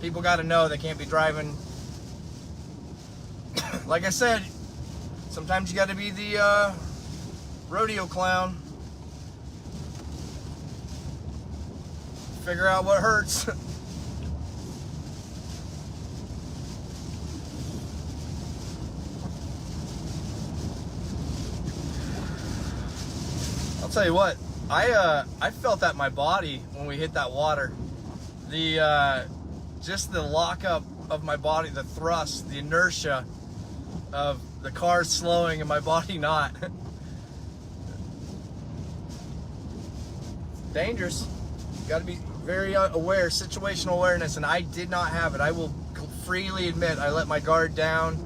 People got to know they can't be driving. Like I said, sometimes you got to be the rodeo clown. Figure out what hurts. I'll tell you what, I felt that in my body when we hit that water. The just the lockup of my body, the thrust, the inertia of the car slowing and my body not. Dangerous. Got to be very aware, situational awareness, and I did not have it. I will freely admit I let my guard down,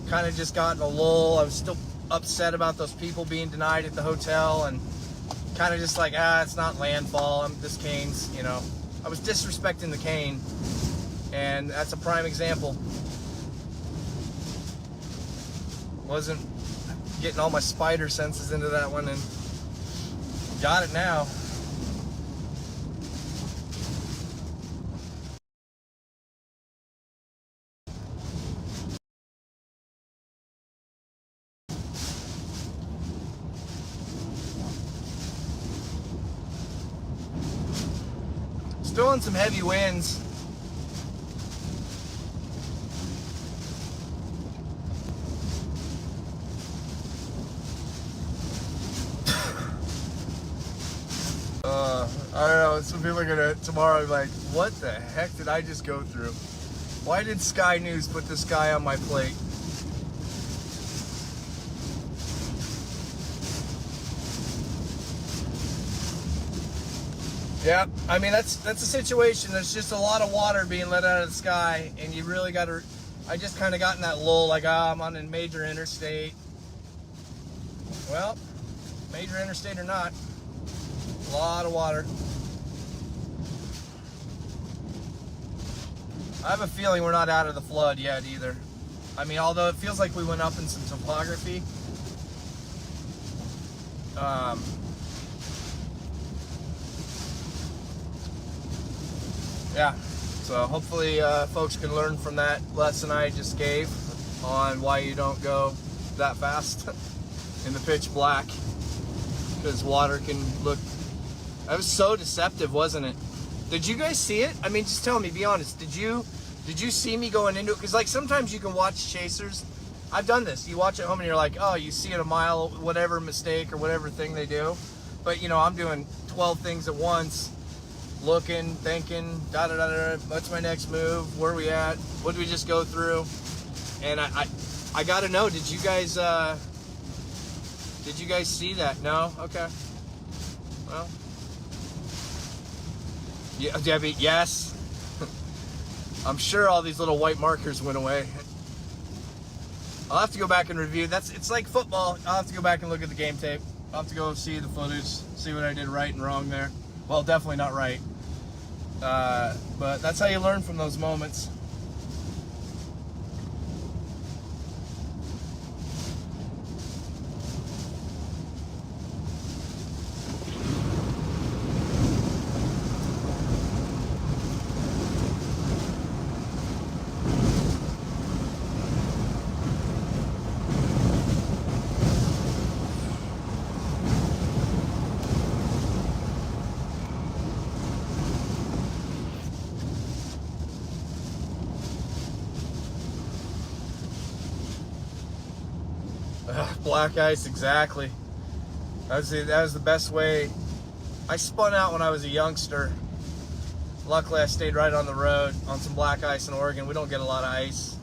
kind of just got in a lull. I was still upset about those people being denied at the hotel, and kind of just like, it's not landfall, this cane's, you know. I was disrespecting the cane, and that's a prime example. Wasn't getting all my spider senses into that one, and got it now. Still in some heavy winds. I don't know, some people are gonna tomorrow be like, what the heck did I just go through? Why did Sky News put this guy on my plate? Yeah, I mean, that's a situation. There's just a lot of water being let out of the sky, and you really got to, I just kind of got in that lull, like, I'm on a major interstate. Well, major interstate or not, a lot of water. I have a feeling we're not out of the flood yet either. I mean, although it feels like we went up in some topography. Yeah, so hopefully folks can learn from that lesson I just gave on why you don't go that fast in the pitch black, because water can look, that was so deceptive, wasn't it? Did you guys see it? I mean, just tell me, be honest, did you see me going into it? Because like sometimes you can watch chasers, I've done this, you watch at home and you're like, oh, you see it a mile, whatever mistake or whatever thing they do, but you know, I'm doing 12 things at once, looking, thinking, what's my next move? Where are we at? What did we just go through? And I got to know, did you guys see that? No? Okay. Well, yeah, Debbie, yes. I'm sure all these little white markers went away. I'll have to go back and review. It's like football. I'll have to go back and look at the game tape. I'll have to go see the footage, see what I did right and wrong there. Well, definitely not right. But that's how you learn from those moments. Black ice, exactly. That was the best way. I spun out when I was a youngster. Luckily, I stayed right on the road on some black ice in Oregon. We don't get a lot of ice,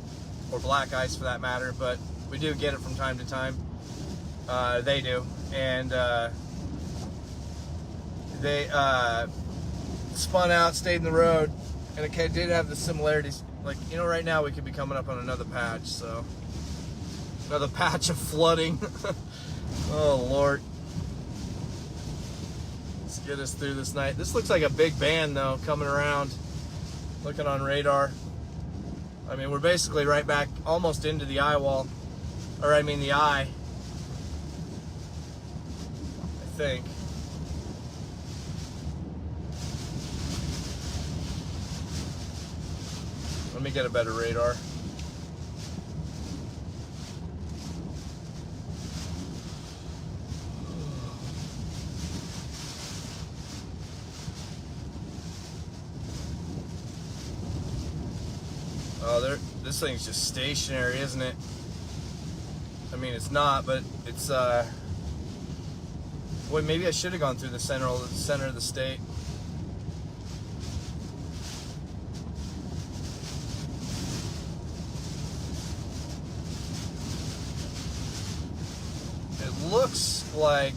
or black ice for that matter, but we do get it from time to time. They do. And they spun out, stayed in the road, and it did have the similarities. Like, you know, right now we could be coming up on another patch, so. Another patch of flooding. Oh, Lord. Let's get us through this night. This looks like a big band, though, coming around. Looking on radar. I mean, we're basically right back almost into the eyewall. Or, I mean, the eye. I think. Let me get a better radar. Oh, this thing's just stationary, isn't it? I mean, it's not, but it's, boy, maybe I should have gone through the center of the state. It looks like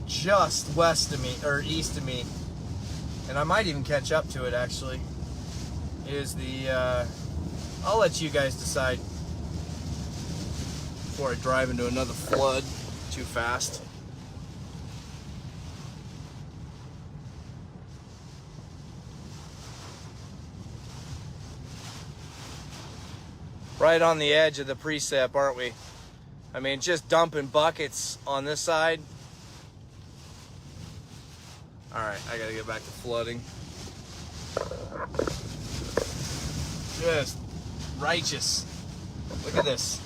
just west of me, or east of me, and I might even catch up to it, actually. Is the, I'll let you guys decide before I drive into another flood too fast. Right on the edge of the precip, aren't we? I mean, just dumping buckets on this side. All right, I gotta get back to flooding. Just righteous. Look at this.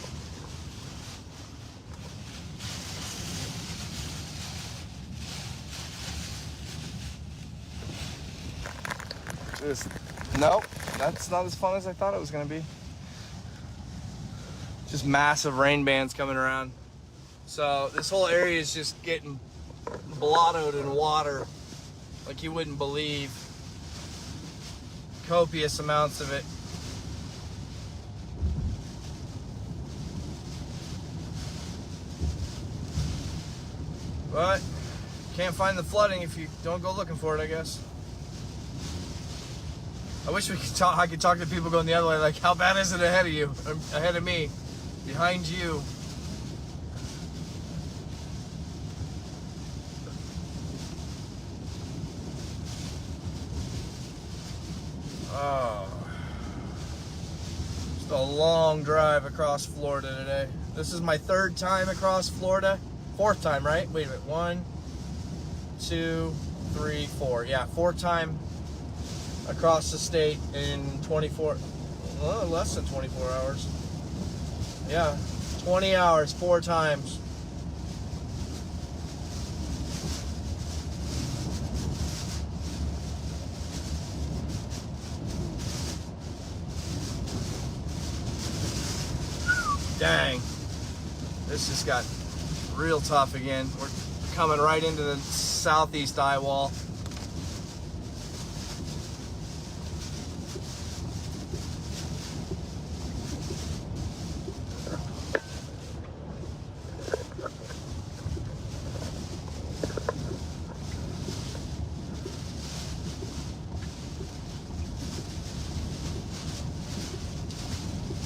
Nope, that's not as fun as I thought it was going to be. Just massive rain bands coming around. So this whole area is just getting blottoed in water like you wouldn't believe. Copious amounts of it. But can't find the flooding if you don't go looking for it, I guess. I wish we could talk. I could talk to people going the other way, like, how bad is it ahead of you, or ahead of me, behind you? Oh, just a long drive across Florida today. This is my third time across Florida. Fourth time, right? Wait a minute. 1, 2, 3, 4. Yeah, fourth time across the state in 24, well, less than 24 hours. Yeah, 20 hours, 4 times. Dang, this just got real tough again. We're coming right into the southeast eyewall.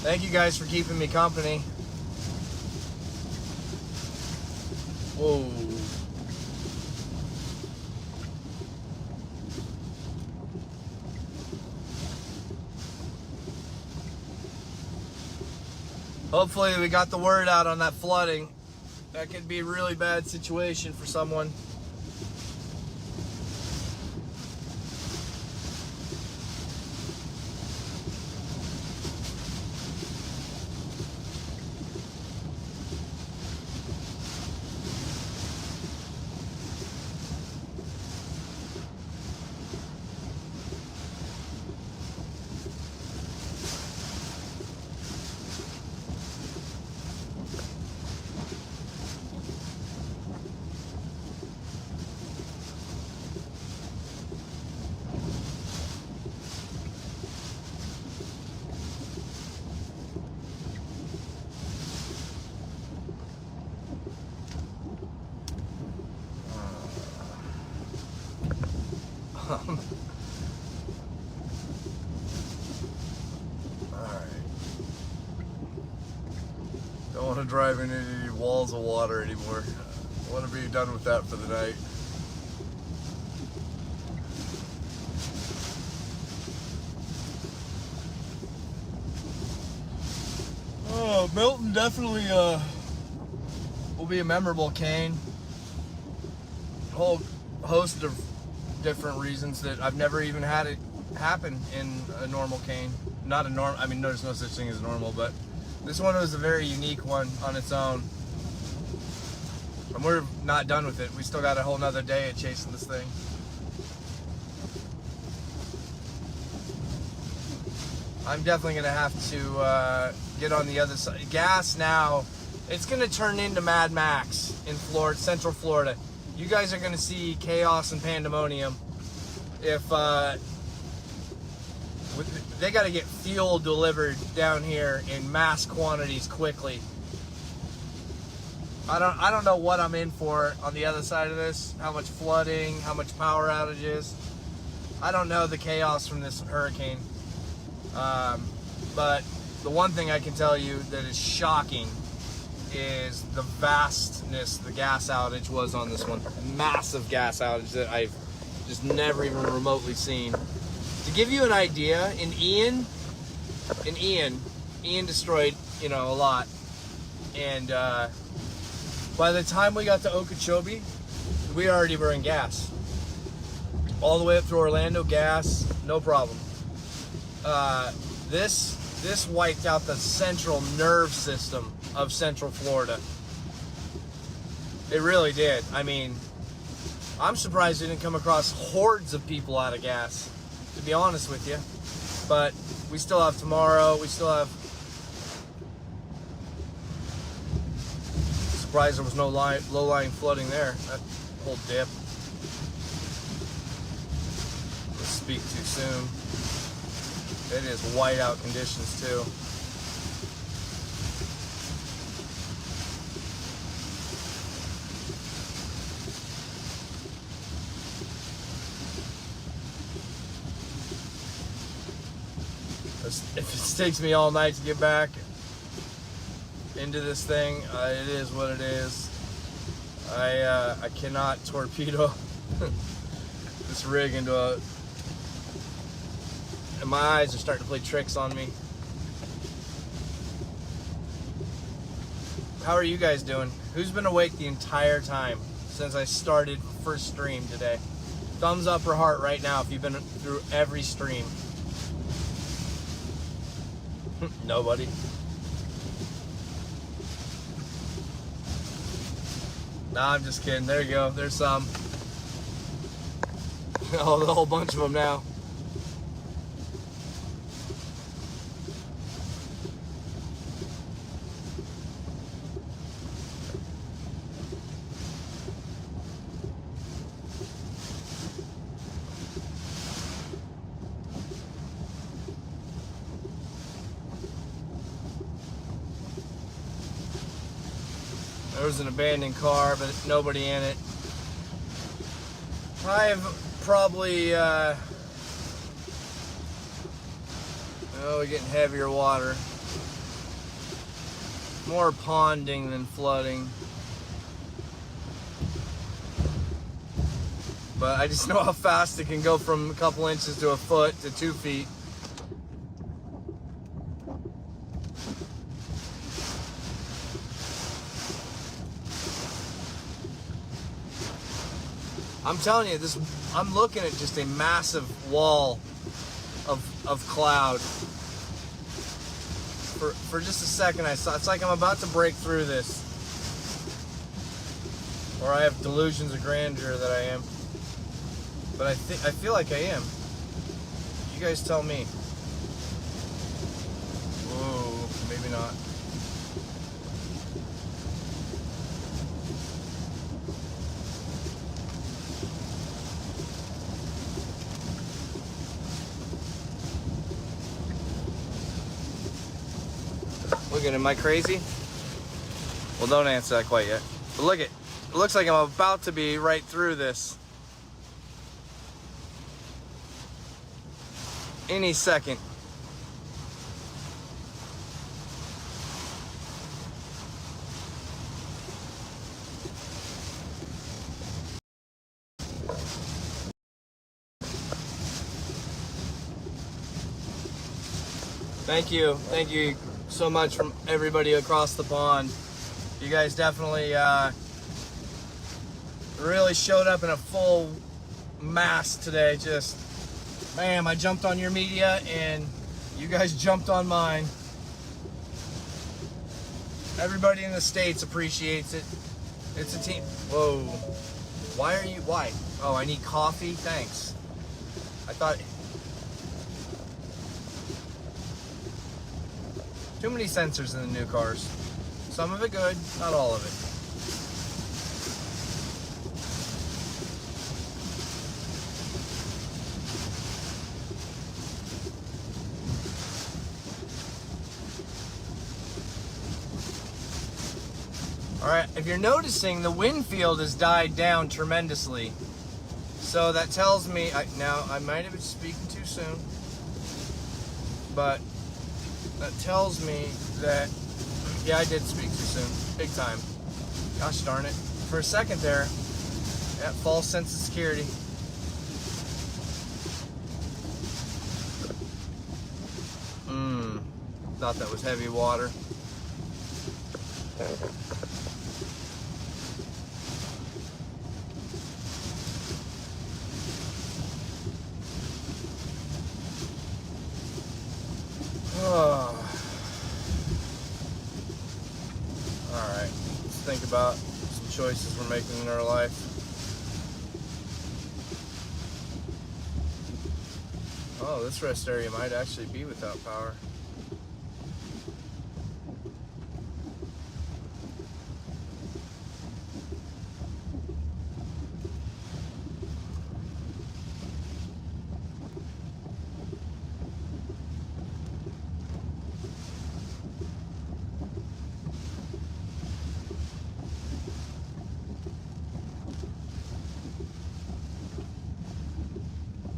Thank you guys for keeping me company. Whoa. Hopefully we got the word out on that flooding. That could be a really bad situation for someone. Alright. Don't want to drive into any walls of water anymore. I want to be done with that for the night. Oh, Milton definitely will be a memorable cane. A whole host of different reasons that I've never even had it happen in a normal cane. Not a normal, I mean, there's no such thing as normal, but this one was a very unique one on its own. And we're not done with it. We still got a whole nother day of chasing this thing. I'm definitely gonna have to get on the other side. Gas now, it's gonna turn into Mad Max in Florida, Central Florida. You guys are gonna see chaos and pandemonium if they got to get fuel delivered down here in mass quantities quickly. I don't know what I'm in for on the other side of this. How much flooding, how much power outages. I don't know the chaos from this hurricane. But the one thing I can tell you that is shocking is the vastness the gas outage was on this one. Massive gas outage that I've just never even remotely seen. To give you an idea, in Ian destroyed, a lot. And by the time we got to Okeechobee, we already were in gas. All the way up through Orlando, gas, no problem. This wiped out the central nerve system of Central Florida. It really did. I mean, I'm surprised we didn't come across hordes of people out of gas, to be honest with you. But we still have tomorrow. We still have... Surprised there was no low-lying flooding there. That whole dip. Let's speak too soon. It is whiteout conditions too. If it takes me all night to get back into this thing, it is what it is. I cannot torpedo this rig into a... And my eyes are starting to play tricks on me. How are you guys doing? Who's been awake the entire time since I started first stream today? Thumbs up or heart right now if you've been through every stream. Nobody. Nah, I'm just kidding. There you go. There's some. Oh, the whole bunch of them now. There was an abandoned car, but nobody in it. I've probably, we're getting heavier water. More ponding than flooding. But I just know how fast it can go from a couple inches to a foot to 2 feet. I'm telling you, I'm looking at just a massive wall of cloud. For just a second, it's like I'm about to break through this. Or I have delusions of grandeur that I am. But I feel like I am. You guys tell me. Whoa, maybe not. Look at, am I crazy? Well, don't answer that quite yet. But look it looks like I'm about to be right through this. Any second. Thank you so much from everybody across the pond. You guys definitely really showed up in a full mass today. Just, bam, I jumped on your media and you guys jumped on mine. Everybody in the States appreciates it. It's a team. Whoa. Why? Oh, I need coffee? Thanks. I thought... Too many sensors in the new cars. Some of it good, not all of it. All right, if you're noticing, the wind field has died down tremendously. So that tells me, now I might have been speaking too soon, but that tells me that, yeah, I did speak too soon, big time. Gosh darn it. For a second there, that false sense of security. Thought that was heavy water. Alright, let's think about some choices we're making in our life. Oh, this rest area might actually be without power.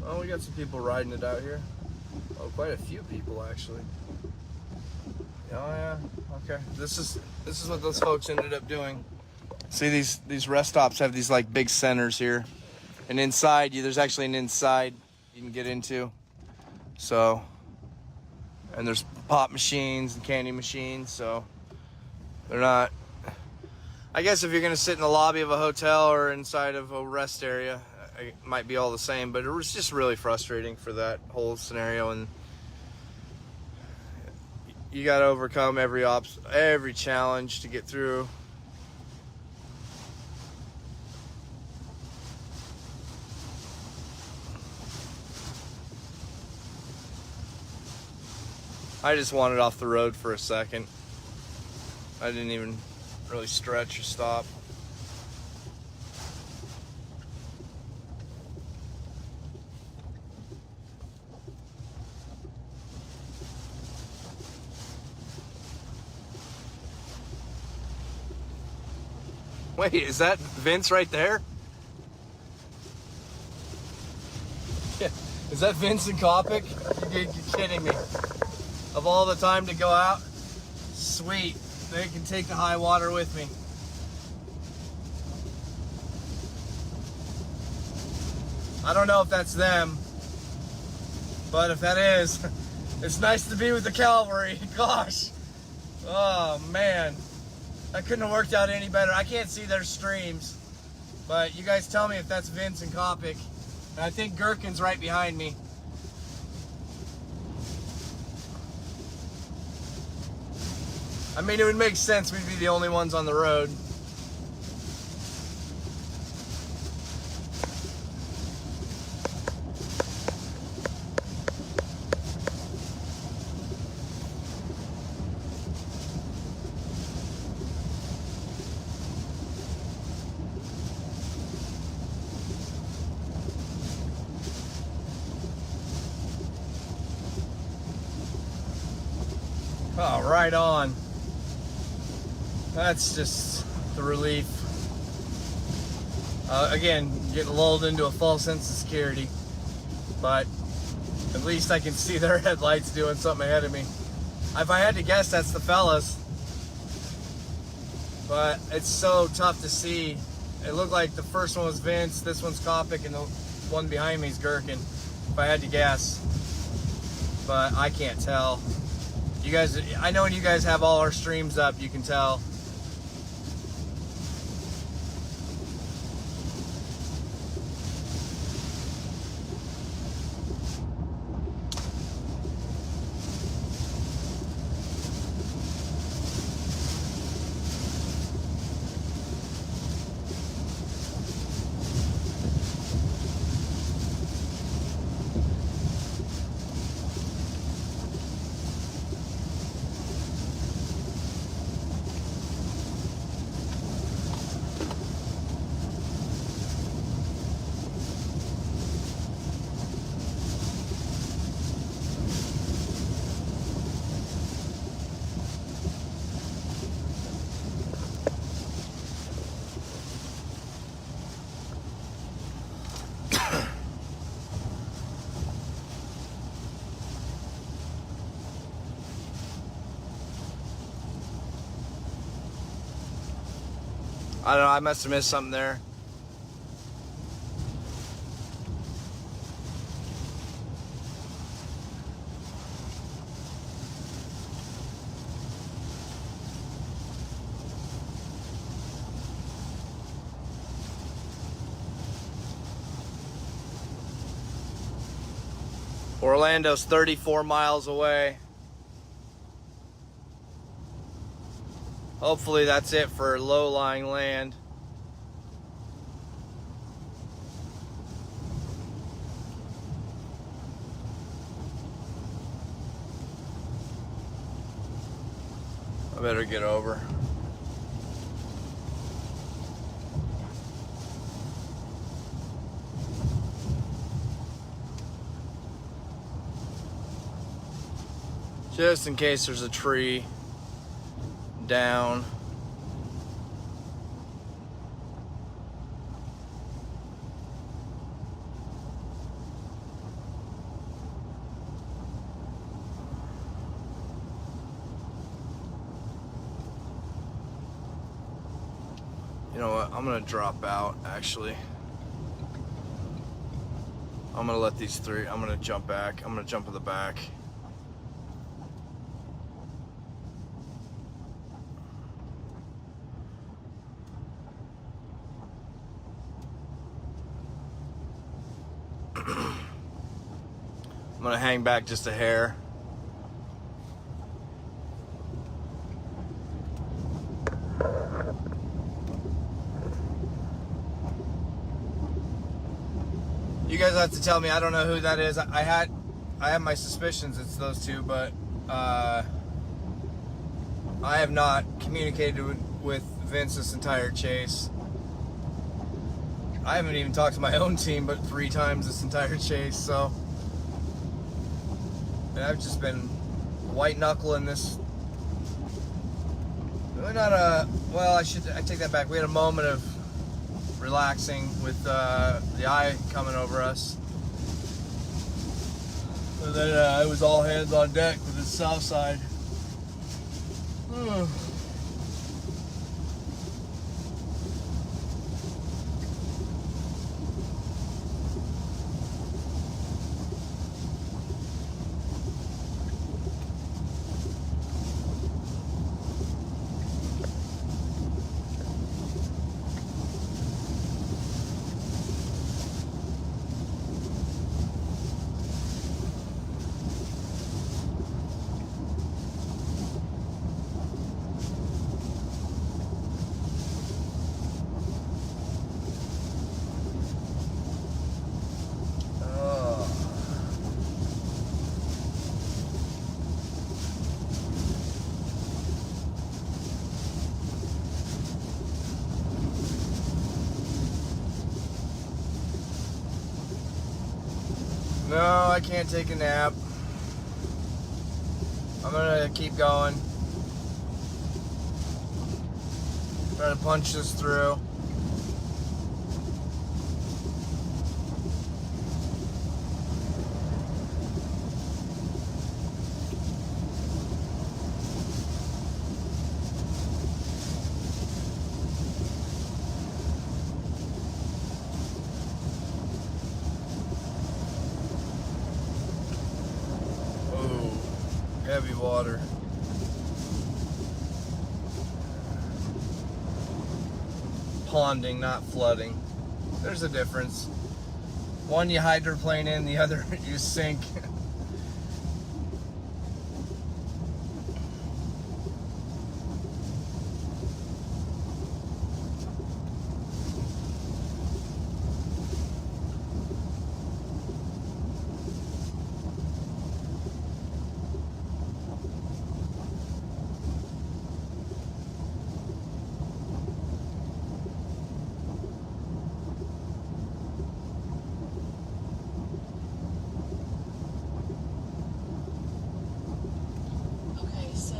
Oh, we got some people riding it out here. Oh, quite a few people actually. Oh yeah, okay. This is what those folks ended up doing. See, these rest stops have these like big centers here, and inside there's actually an inside you can get into. So, and there's pop machines and candy machines. So they're not. I guess if you're gonna sit in the lobby of a hotel or inside of a rest area, it might be all the same, but it was just really frustrating for that whole scenario, and you got to overcome every challenge to get through. I just wanted off the road for a second. I didn't even really stretch or stop. Wait, is that Vince right there? Yeah. Is that Vincent Kopic? You're kidding me. Of all the time to go out, sweet. They can take the high water with me. I don't know if that's them, but if that is, it's nice to be with the cavalry. Gosh. Oh, man. That couldn't have worked out any better. I can't see their streams, but you guys tell me if that's Vince and Kopic. And I think Gherkin's right behind me. I mean, it would make sense we'd be the only ones on the road. Oh, right on. That's just the relief. Again, getting lulled into a false sense of security. But at least I can see their headlights doing something ahead of me. If I had to guess, that's the fellas. But it's so tough to see. It looked like the first one was Vince, this one's Kopic, and the one behind me is Gherkin. If I had to guess. But I can't tell. You guys, I know when you guys have all our streams up, you can tell. I don't know, I must have missed something there. Orlando's 34 miles away. Hopefully that's it for low-lying land. I better get over. Just in case there's a tree down. You know what? I'm gonna drop out actually. I'm gonna let these three, I'm gonna jump back. I'm gonna jump in the back. I'm gonna hang back just a hair. You guys have to tell me. I don't know who that is. I have my suspicions it's those two, but I have not communicated with Vince this entire chase. I haven't even talked to my own team but 3 times this entire chase, so. And I've just been white knuckling this. Really not a, well, I take that back. We had a moment of relaxing with the eye coming over us. And then it was all hands on deck with the south side. No, I can't take a nap. I'm gonna keep going. Try to punch this through. Heavy water. Ponding, not flooding. There's a difference. One you hydroplane in, the other you sink. Okay, so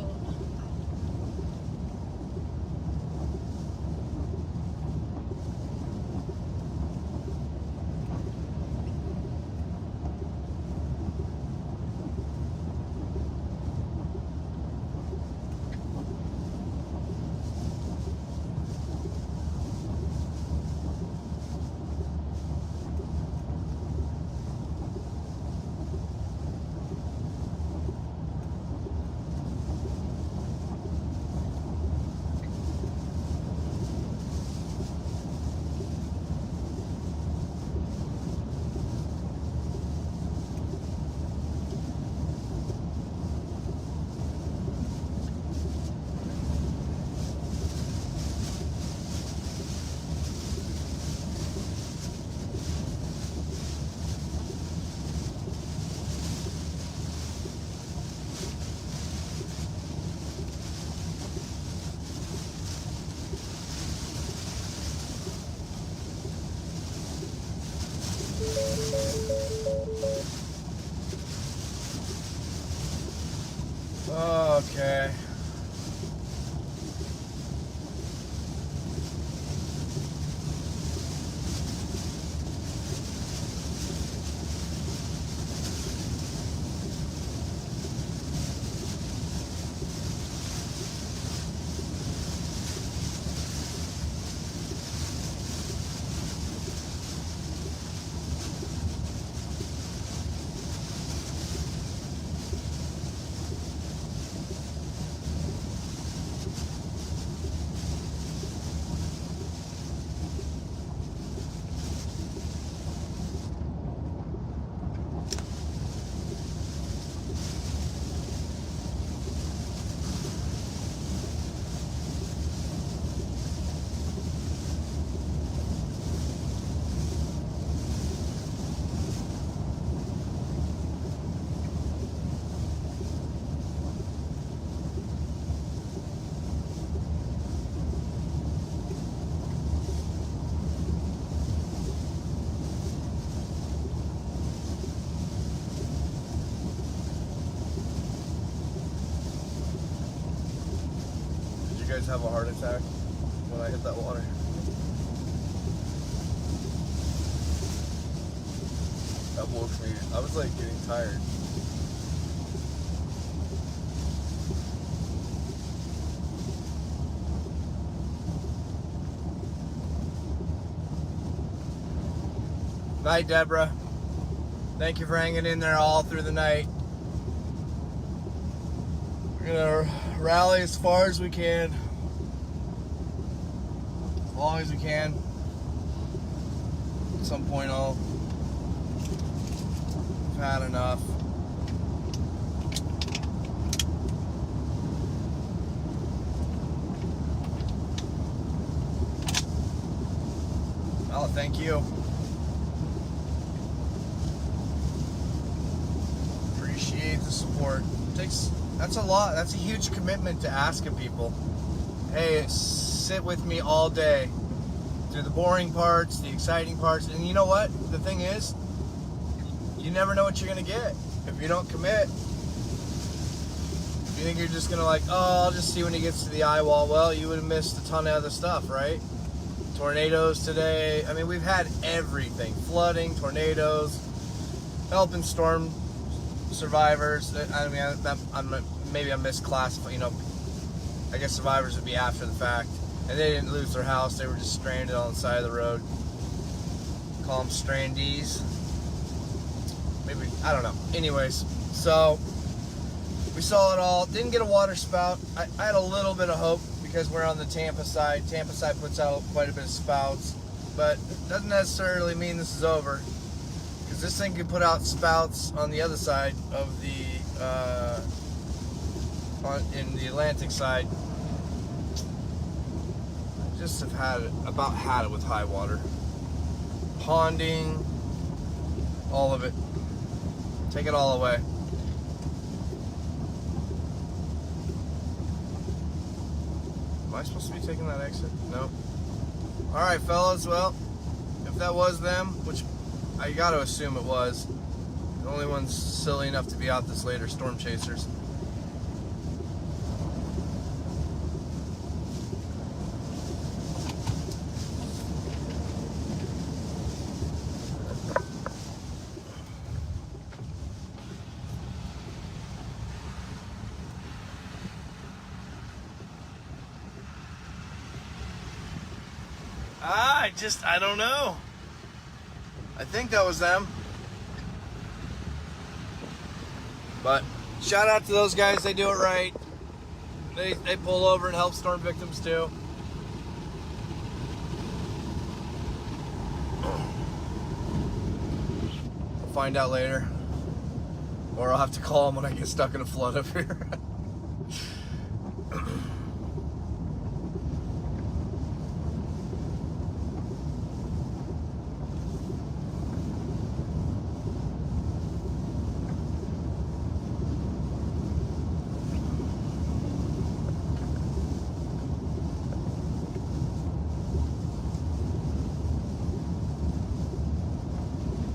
Okay. Did you guys have a heart attack when I hit that water? That woke me. I was like getting tired. Night, Deborah. Thank you for hanging in there all through the night. We're gonna rally as far as we can, as long as we can. At some point I've had enough. Well, thank you. Appreciate the support. That's a lot. That's a huge commitment to ask of people. Hey, sit with me all day through the boring parts, the exciting parts. And you know what? The thing is, you never know what you're gonna get if you don't commit. You think you're just gonna like, oh, I'll just see when he gets to the eyewall. Well, you would have missed a ton of other stuff, right? Tornadoes today. I mean, we've had everything: flooding, tornadoes, helping storm survivors. I mean, maybe I'm misclassifying. You know, I guess survivors would be after the fact, and they didn't lose their house; they were just stranded on the side of the road. Call them strandees. Maybe, I don't know. Anyways, so we saw it all. Didn't get a water spout. I had a little bit of hope because we're on the Tampa side. Tampa side puts out quite a bit of spouts, but doesn't necessarily mean this is over, because this thing could put out spouts on the other side of the in the Atlantic side. I just have had it with high water, ponding, all of it. Take it all away. Am I supposed to be taking that exit? No. Alright, fellas, well, if that was them, which I gotta assume it was, the only ones silly enough to be out this late are storm chasers. I don't know. I think that was them. But shout out to those guys, they do it right. They pull over and help storm victims too. We'll find out later. Or I'll have to call them when I get stuck in a flood up here.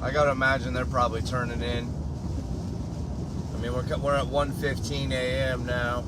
I gotta imagine they're probably turning in. I mean, we're at 1:15 a.m. now.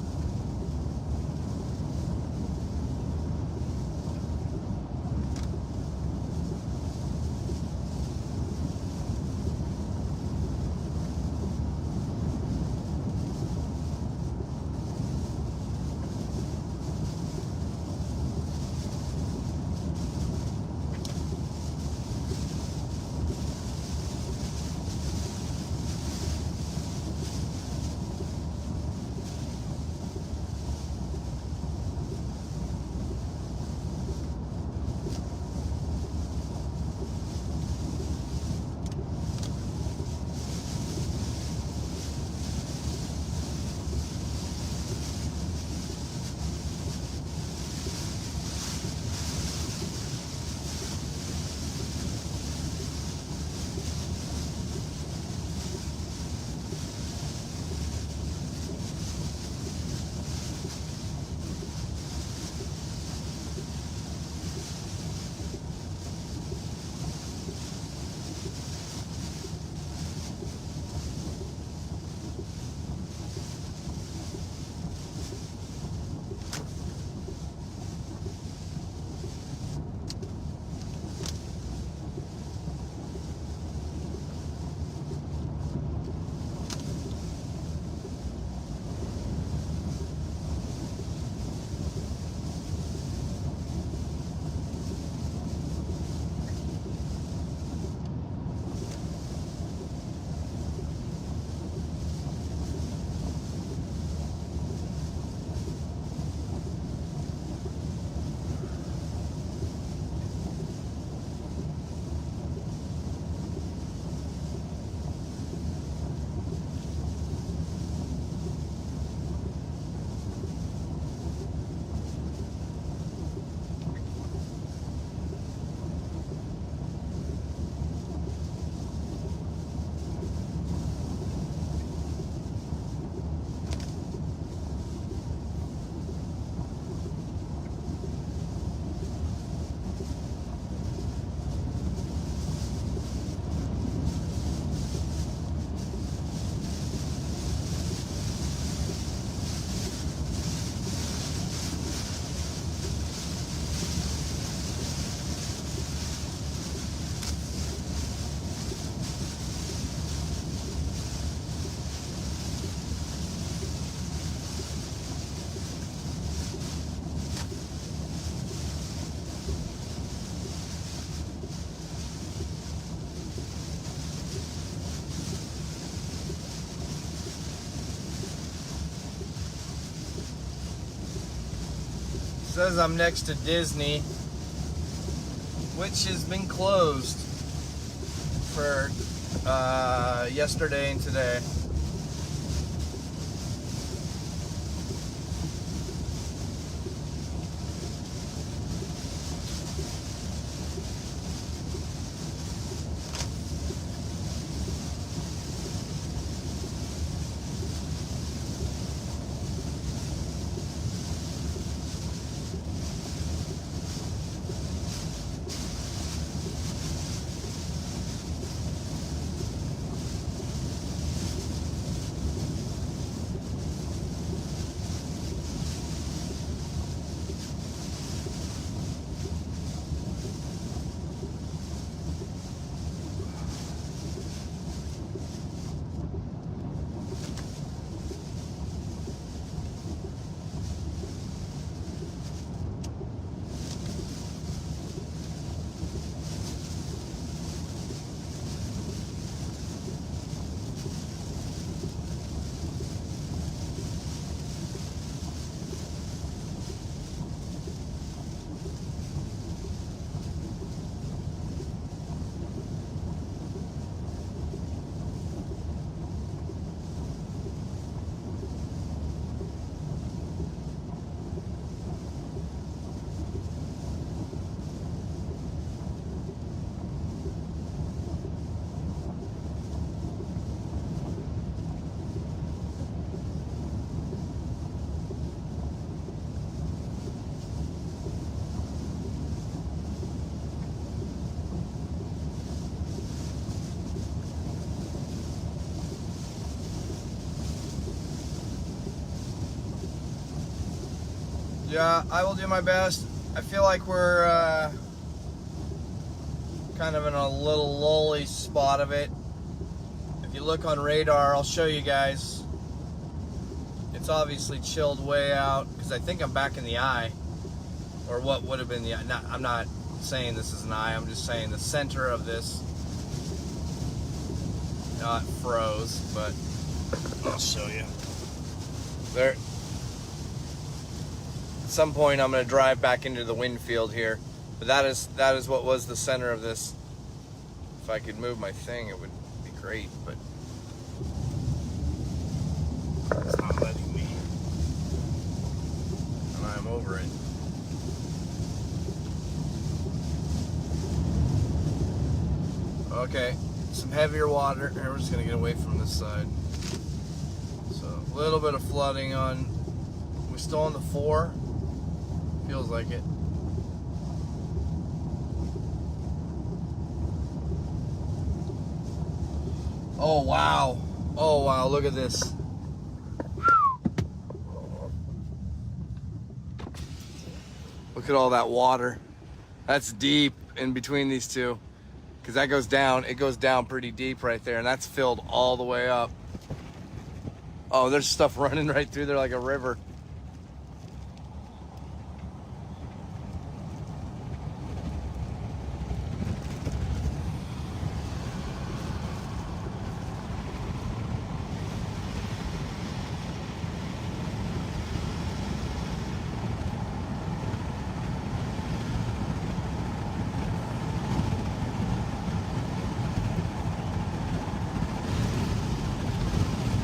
Says I'm next to Disney, which has been closed for yesterday and today. Yeah, I will do my best. I feel like we're kind of in a little lully spot of it. If you look on radar, I'll show you guys. It's obviously chilled way out because I think I'm back in the eye, or what would have been the eye. I'm not saying this is an eye. I'm just saying the center of this. Not froze, but I'll show you. There. At some point I'm going to drive back into the wind field here, but that is what was the center of this. If I could move my thing, it would be great, but it's not letting me, and I'm over it. Okay, some heavier water. Here, we're just going to get away from this side. So a little bit of flooding on. We're still on the 4. Feels like it. Oh wow. Oh wow, look at this. Look at all that water. That's deep in between these two. Because that goes down, it goes down pretty deep right there, and that's filled all the way up. Oh, there's stuff running right through there like a river.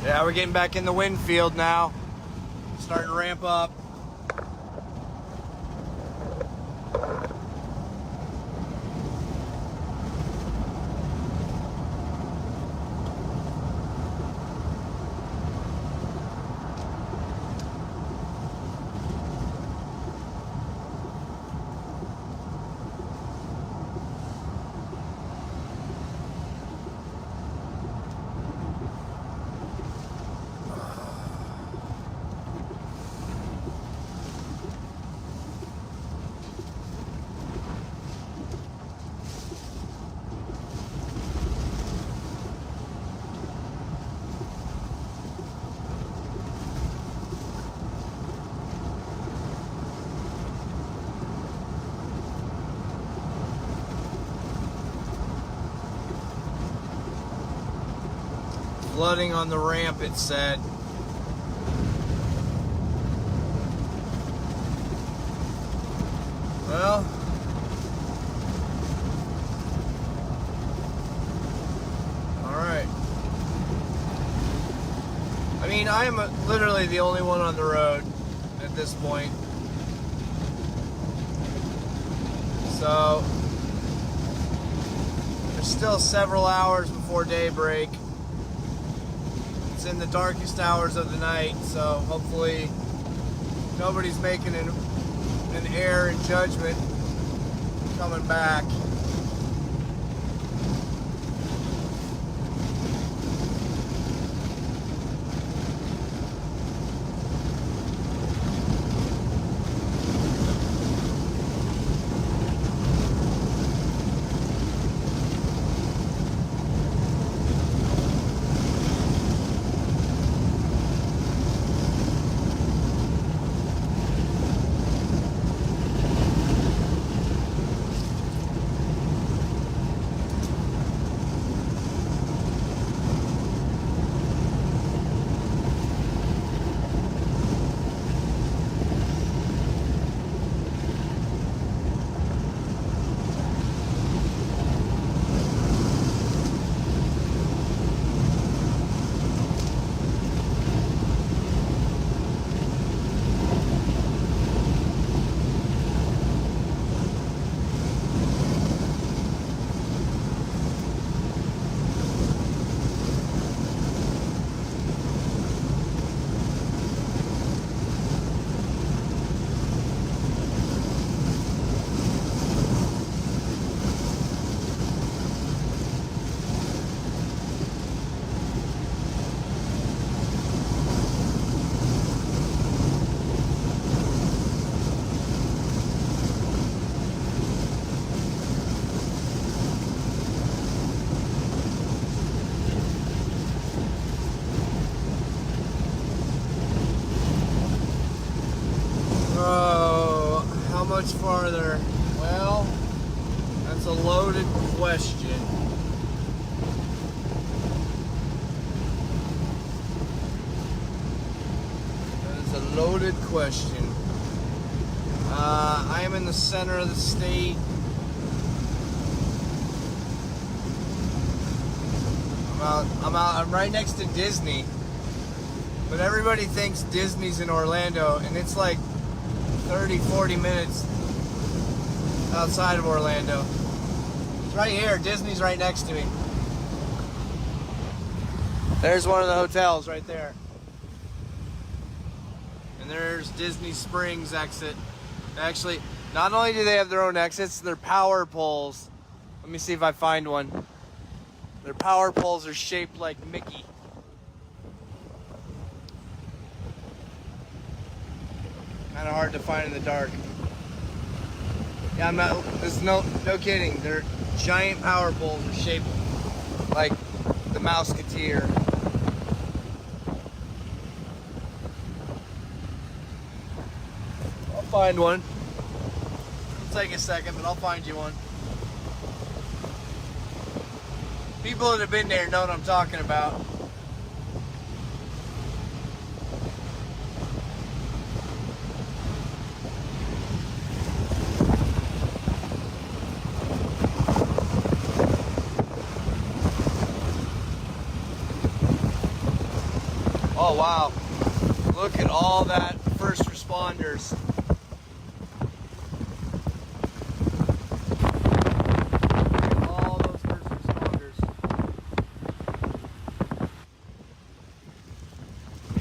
Yeah, we're getting back in the wind field now. Starting to ramp up. Flooding on the ramp, it said. mean, I am literally the only one on the road at this point. So, there's still several hours before daybreak. It's in the darkest hours of the night, so hopefully nobody's making an error in judgment coming back. How much farther? Well, that's a loaded question. That is a loaded question. I am in the center of the state. I'm right next to Disney. But everybody thinks Disney's in Orlando, and it's like 30, 40 minutes outside of Orlando. It's right here. Disney's right next to me. There's one of the hotels right there. And there's Disney Springs exit. Actually, not only do they have their own exits, their power poles. Let me see if I find one. Their power poles are shaped like Mickey. Kind of hard to find in the dark. Yeah, I'm not. There's no kidding. They're giant power poles are shaped like the Mouseketeer. I'll find one. It'll take a second, but I'll find you one. People that have been there know what I'm talking about. Oh wow, look at all that first responders. All those first responders.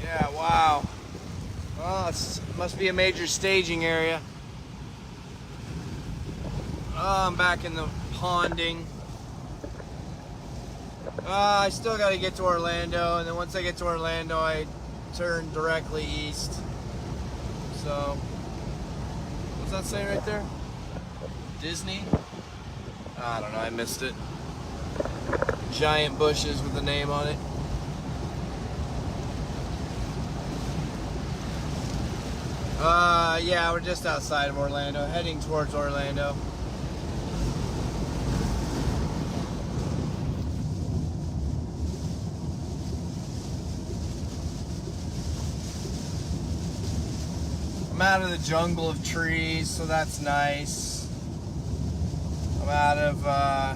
Yeah, wow. Oh, it must be a major staging area. Oh, I'm back in the ponding. I still got to get to Orlando, and then once I get to Orlando, I turn directly east. So, what's that say right there? Disney? I don't know, I missed it. Giant bushes with the name on it. Yeah, we're just outside of Orlando, heading towards Orlando. I'm out of the jungle of trees, so that's nice. I'm out of, I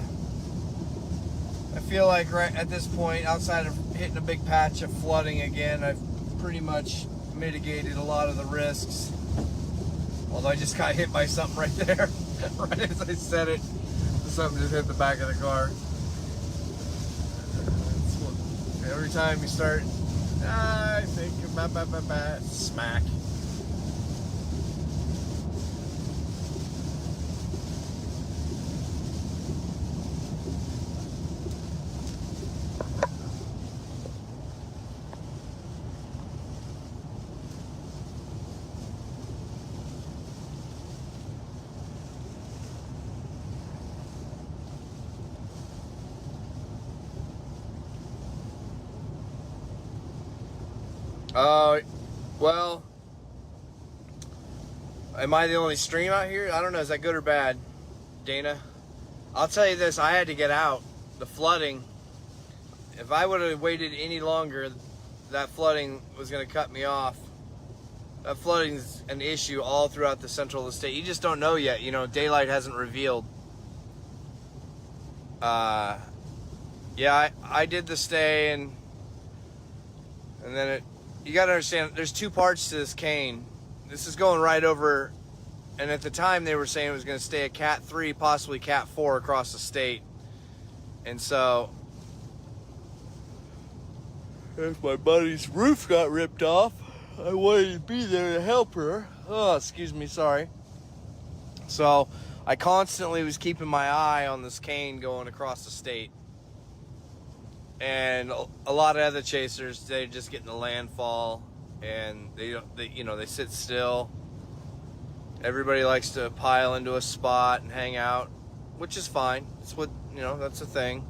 feel like right at this point, outside of hitting a big patch of flooding again, I've pretty much mitigated a lot of the risks. Although I just got hit by something right there. Right as I said it, something just hit the back of the car. Every time you start, I think, smack. Well, am I the only stream out here? I don't know. Is that good or bad, Dana? I'll tell you this. I had to get out. The flooding. If I would have waited any longer, that flooding was going to cut me off. That flooding's an issue all throughout the central of the state. You just don't know yet. You know, daylight hasn't revealed. Yeah, I did the stay, and then you got to understand, there's two parts to this cane. This is going right over, and at the time they were saying it was going to stay at Cat 3, possibly Cat 4 across the state. And so, if my buddy's roof got ripped off, I wanted to be there to help her. Oh, excuse me, sorry. So, I constantly was keeping my eye on this cane going across the state. And a lot of other chasers, they're just getting the landfall, and they sit still. Everybody likes to pile into a spot and hang out, which is fine. It's what, that's a thing.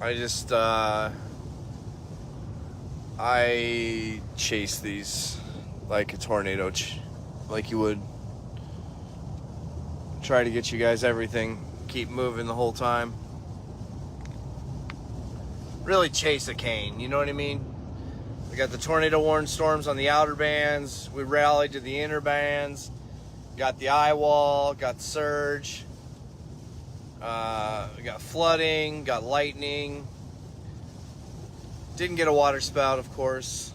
I just, I chase these like a tornado, like you would. Try to get you guys everything, keep moving the whole time. Really chase a cane, you know what I mean? We got the tornado warning storms on the outer bands. We rallied to the inner bands. Got the eyewall, got surge. We got flooding, got lightning. Didn't get a water spout, of course.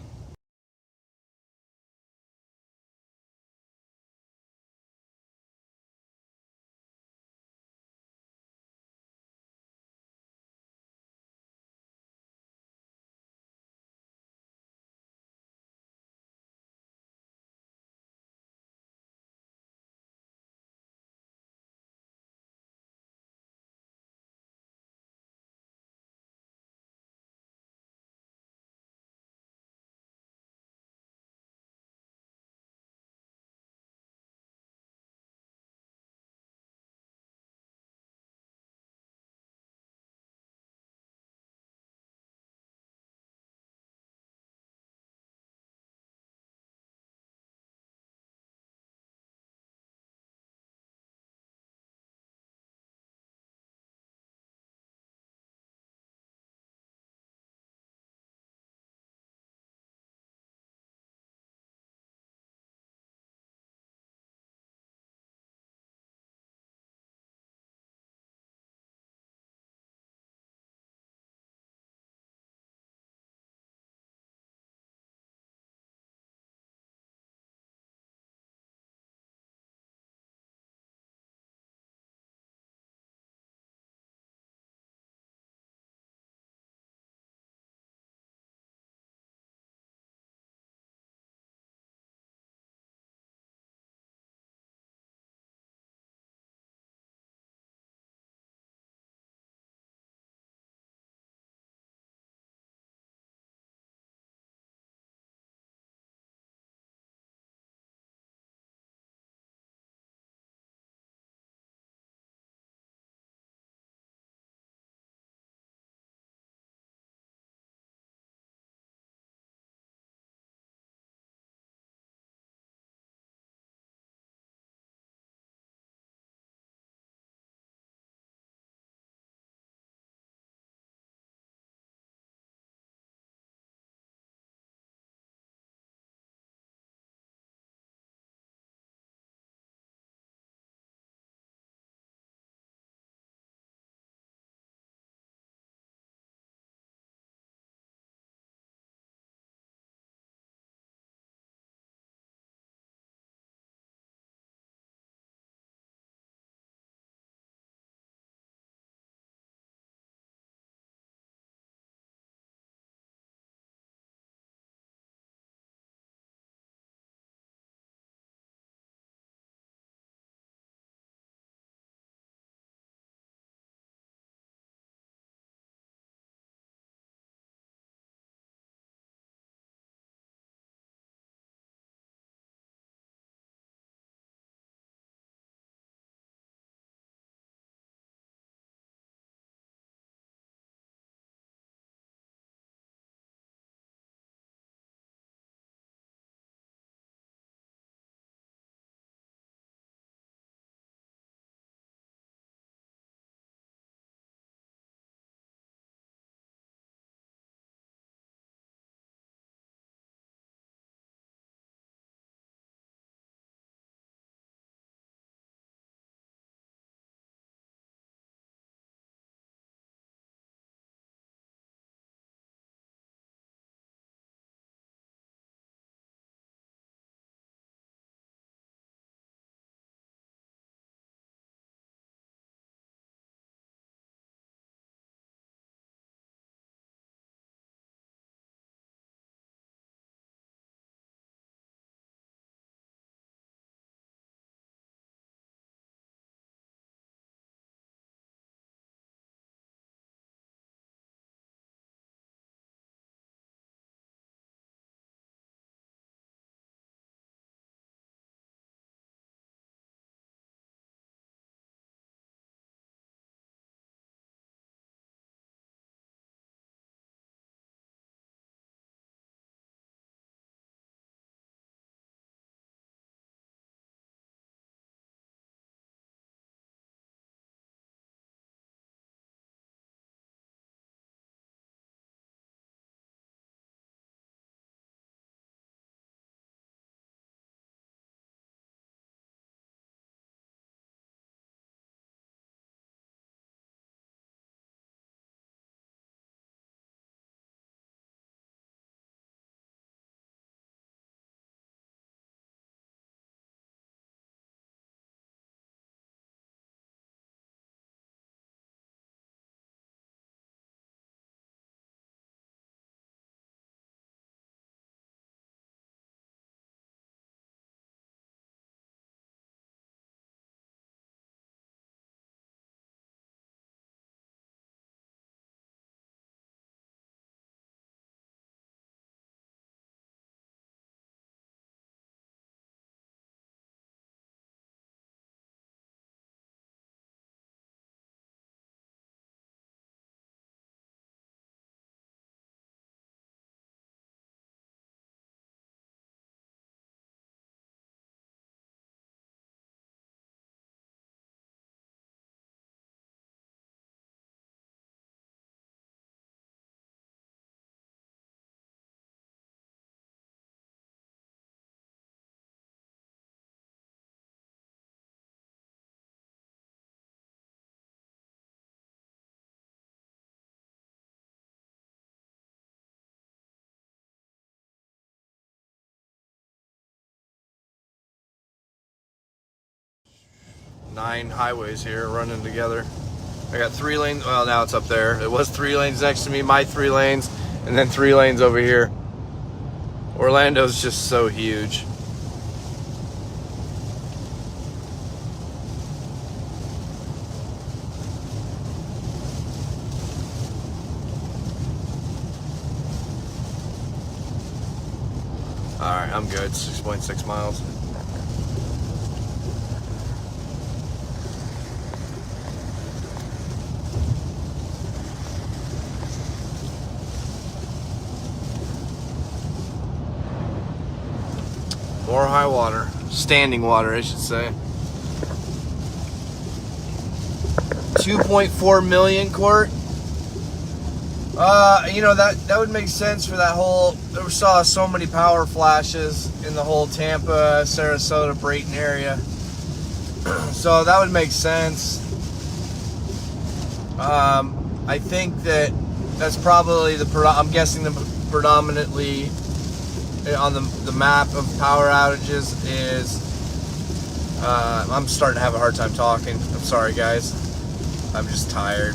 9 highways here running together. I got 3 lanes. Well, now it's up there. It was 3 lanes next to me, my 3 lanes, and then 3 lanes over here. Orlando's just so huge. All right, I'm good. 6.6 miles. More high water, standing water, I should say. 2.4 million quart. You know, that would make sense for that whole. We saw so many power flashes in the whole Tampa, Sarasota, Brayton area, so that would make sense. I think that's probably I'm guessing the predominantly on the map of power outages is. I'm starting to have a hard time talking. I'm sorry, guys. I'm just tired.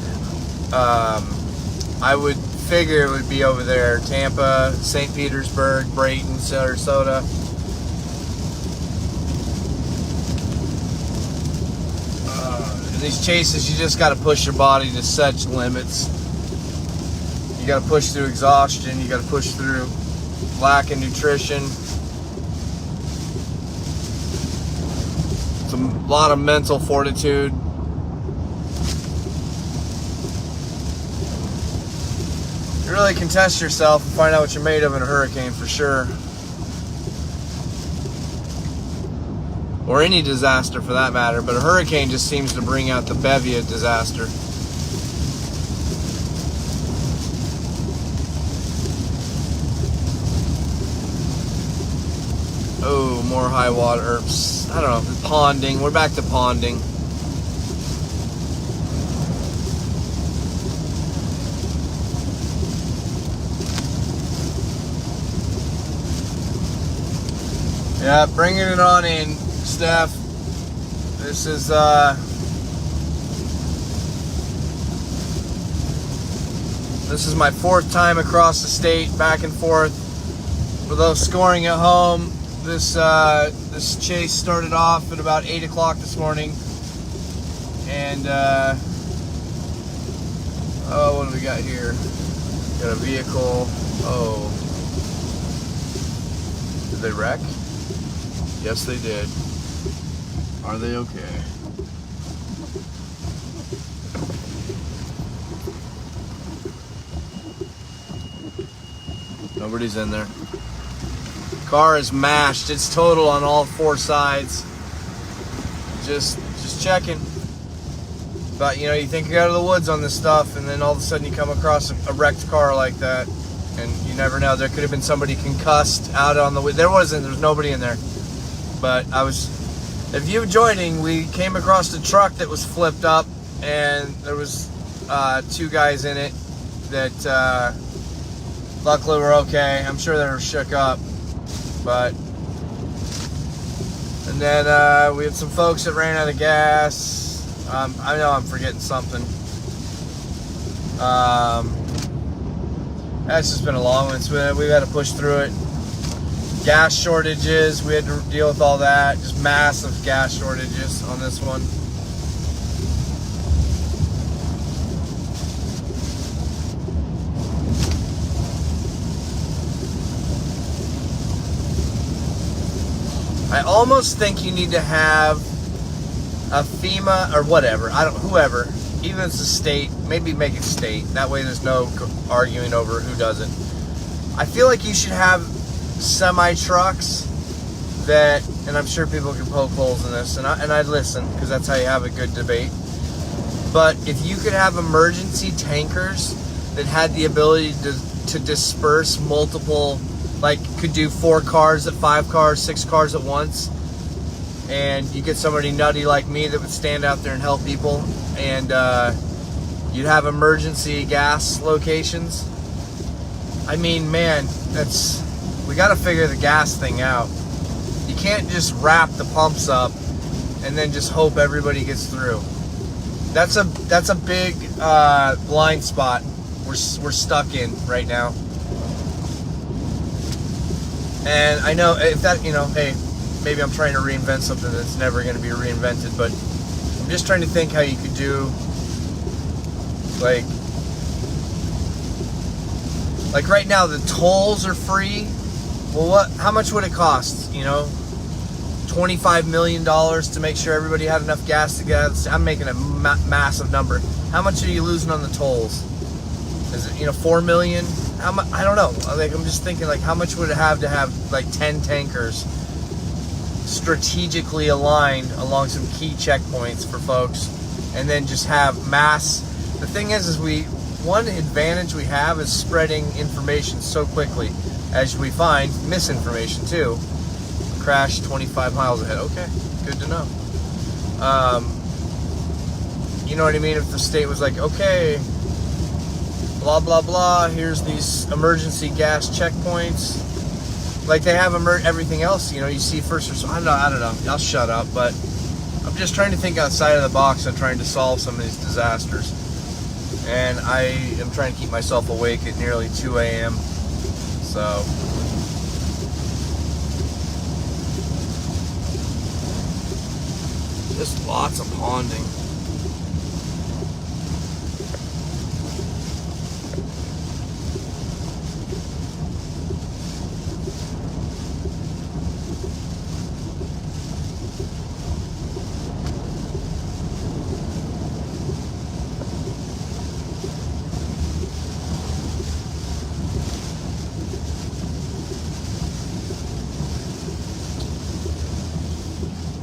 I would figure it would be over there. Tampa, St. Petersburg, Brayton, Sarasota. In these chases, you just got to push your body to such limits. You got to push through exhaustion. You got to push through lack of nutrition. It's a lot of mental fortitude. You really can test yourself and find out what you're made of in a hurricane for sure. Or any disaster for that matter, but a hurricane just seems to bring out the bevy of disaster. Oh, more high water. I don't know, ponding. We're back to ponding. Yeah, bringing it on in, Steph. This is my 4th time across the state, back and forth. For those scoring at home, this chase started off at about 8 o'clock this morning, and oh, what do we got here? Got a vehicle. Oh, did they wreck? Yes, they did. Are they okay? Nobody's in there. Car is mashed. It's total on all 4 sides. Just checking. But you know, you think you're out of the woods on this stuff, and then all of a sudden you come across a wrecked car like that, and you never know. There could have been somebody concussed out on the way. There was nobody in there. But if you're joining, we came across a truck that was flipped up, and there was 2 guys in it that luckily were okay. I'm sure they were shook up, but and then we had some folks that ran out of gas. I know I'm forgetting something. That's just been a long one. So we've had to push through it. Gas shortages, we had to deal with all that. Just massive gas shortages on this one. I almost think you need to have a FEMA or whatever, whoever, even if it's a state, maybe make it state. That way there's no arguing over who does it. I feel like you should have semi-trucks that, and I'm sure people can poke holes in this, and I'd listen, because that's how you have a good debate. But if you could have emergency tankers that had the ability to disperse multiple, like could do 4 cars at 5 cars, 6 cars at once, and you get somebody nutty like me that would stand out there and help people, and you'd have emergency gas locations. I mean, man, we got to figure the gas thing out. You can't just wrap the pumps up and then just hope everybody gets through. That's a big blind spot we're stuck in right now. And I know if that, you know, hey, maybe I'm trying to reinvent something that's never going to be reinvented, but I'm just trying to think how you could do, like right now the tolls are free. Well, how much would it cost? You know, $25 million to make sure everybody had enough gas to get out. I'm making a massive number. How much are you losing on the tolls? Is it, you know, 4 million? How much? I don't know. Like, I'm just thinking, like, how much would it have to have like 10 tankers strategically aligned along some key checkpoints for folks, and then just have mass. The thing is one advantage we have is spreading information so quickly, as we find misinformation too. Crash 25 miles ahead. Okay, good to know. You know what I mean? If the state was like, okay, blah blah blah, here's these emergency gas checkpoints, like they have everything else. You know, you see first responders. I don't know. I'll shut up. But I'm just trying to think outside of the box and trying to solve some of these disasters. And I am trying to keep myself awake at nearly 2 a.m. So. Just lots of ponding.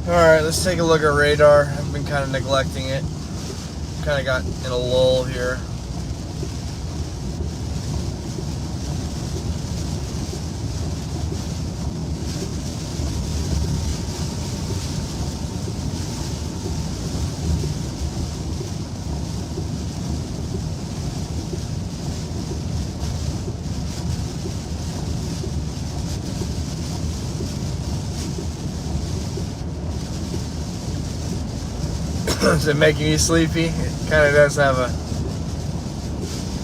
Alright, let's take a look at radar. I've been kind of neglecting it. Kind of got in a lull here. Is it making you sleepy? It kind of does have a...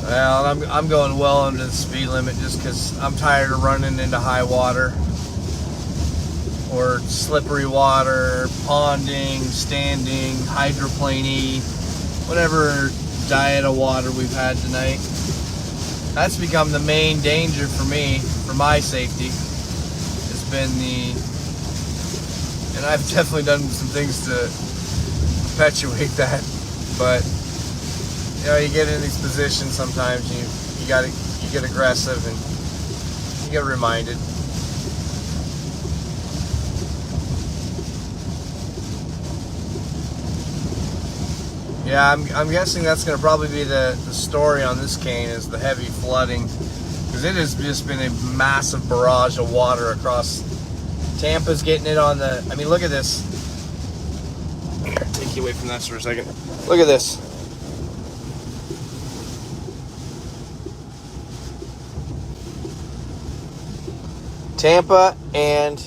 Well, I'm going well under the speed limit just because I'm tired of running into high water or slippery water, ponding, standing, hydroplaney, whatever diet of water we've had tonight. That's become the main danger for me, for my safety. It's been and I've definitely done some things to perpetuate that, but you know, you get in these positions sometimes, you get aggressive and you get reminded. Yeah, I'm guessing that's going to probably be the story on this cane, is the heavy flooding, because it has just been a massive barrage of water across. Tampa's getting it on the, I mean, look at this. Here, take you away from that for a second. Look at this. Tampa and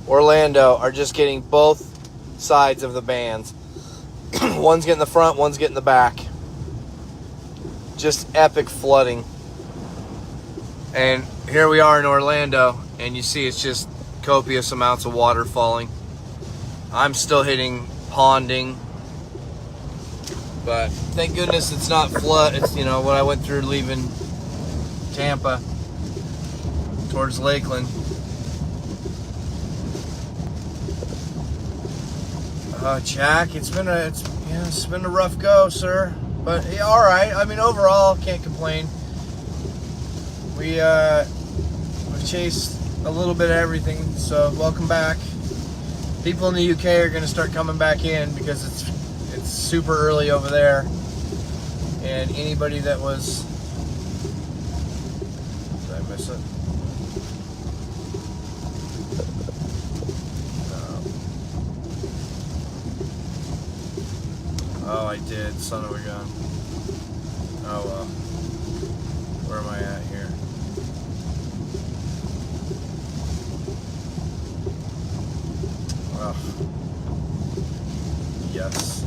Orlando are just getting both sides of the bands. One's getting the front, one's getting the back. Just epic flooding. And here we are in Orlando, and you see it's just copious amounts of water falling. I'm still hitting ponding, but thank goodness it's not flood. It's, you know, what I went through leaving Tampa towards Lakeland. Jack, it's been a rough go, sir. But yeah, all right. I mean, overall, can't complain. We've chased a little bit of everything. So welcome back. People in the UK are going to start coming back in because it's super early over there. And anybody that was, did I miss it? Oh, I did. Son of a gun. Oh, well. Where am I at here? Well, Yes.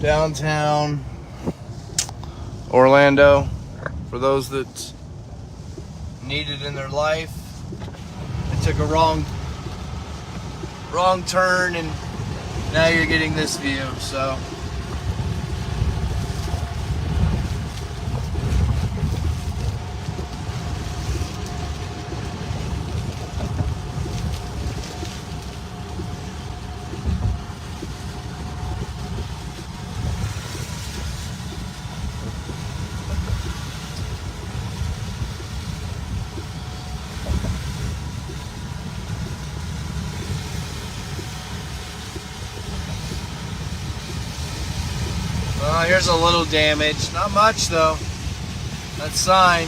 Downtown Orlando, for those that need it in their life. It took a wrong turn and now you're getting this view, so here's a little damage. Not much though. That sign.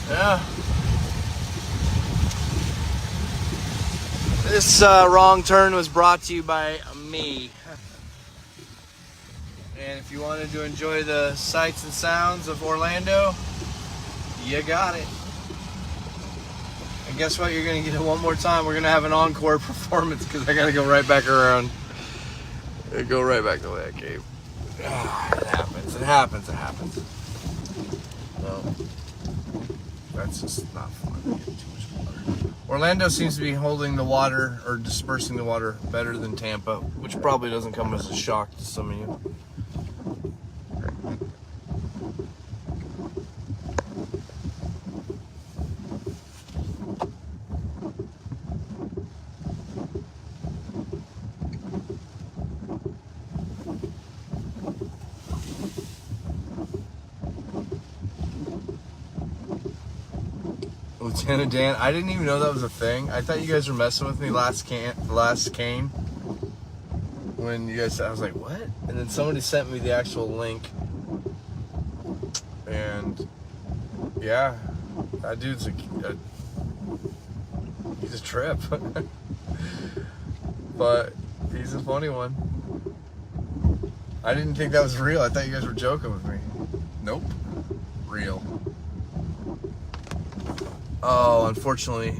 Yeah. This wrong turn was brought to you by me. And if you wanted to enjoy the sights and sounds of Orlando, you got it. And guess what? You're going to get it one more time. We're going to have an encore performance because I got to go right back around. Go right back the way I came. It happens. It happens. It happens. No. That's just not fun. Getting too much water. Orlando seems to be holding the water or dispersing the water better than Tampa, which probably doesn't come as a shock to some of you. Lieutenant Dan, I didn't even know that was a thing. I thought you guys were messing with me last cane when you guys said, I was like, what? And then somebody sent me the actual link, and yeah, that dude's he's a trip. But he's a funny one. I didn't think that was real. I thought you guys were joking with me. Nope, real. Oh, unfortunately.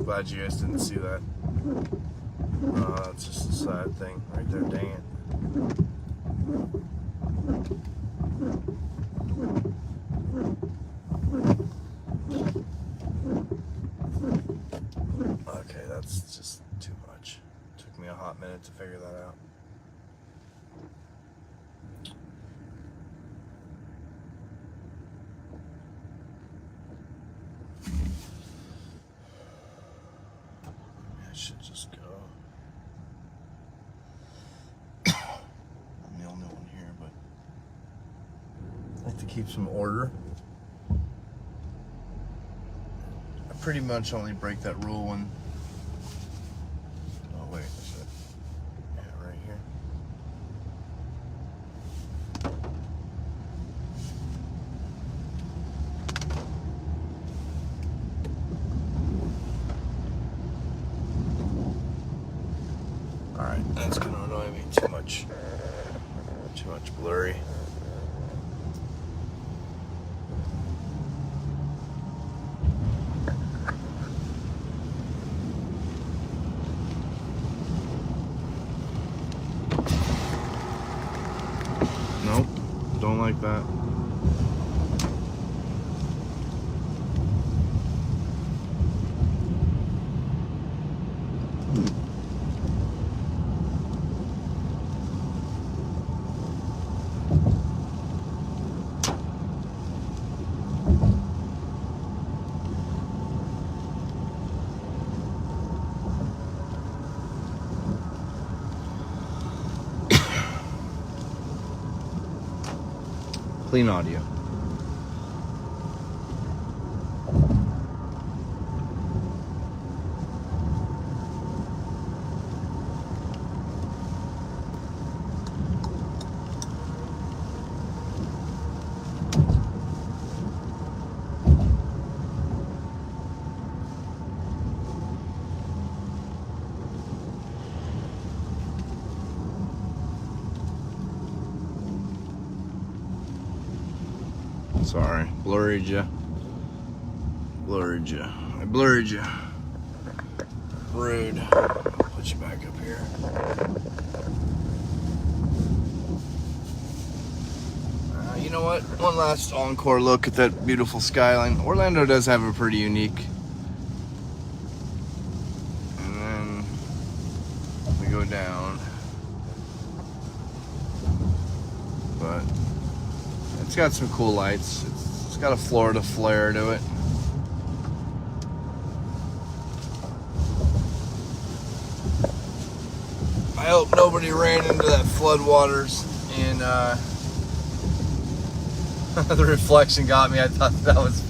Glad you guys didn't see that. Oh, that's just a sad thing right there. Dang it. Okay, that's just too much. Took me a hot minute to figure that out. I should just go. I'm the only one here, but I like to keep some order. I pretty much only break that rule when. Oh wait, is it? Yeah, right here. Alright, that's gonna annoy me too much. Too much blurry. Nope, don't like that. Clean audio. Sorry, blurred you. I blurred you. Rude. Put you back up here. You know what? One last encore look at that beautiful skyline. Orlando does have a pretty unique. And then we go down. But it's got some cool lights. It's got a Florida flair to it. I hope nobody ran into that floodwaters and the reflection got me. I thought that was,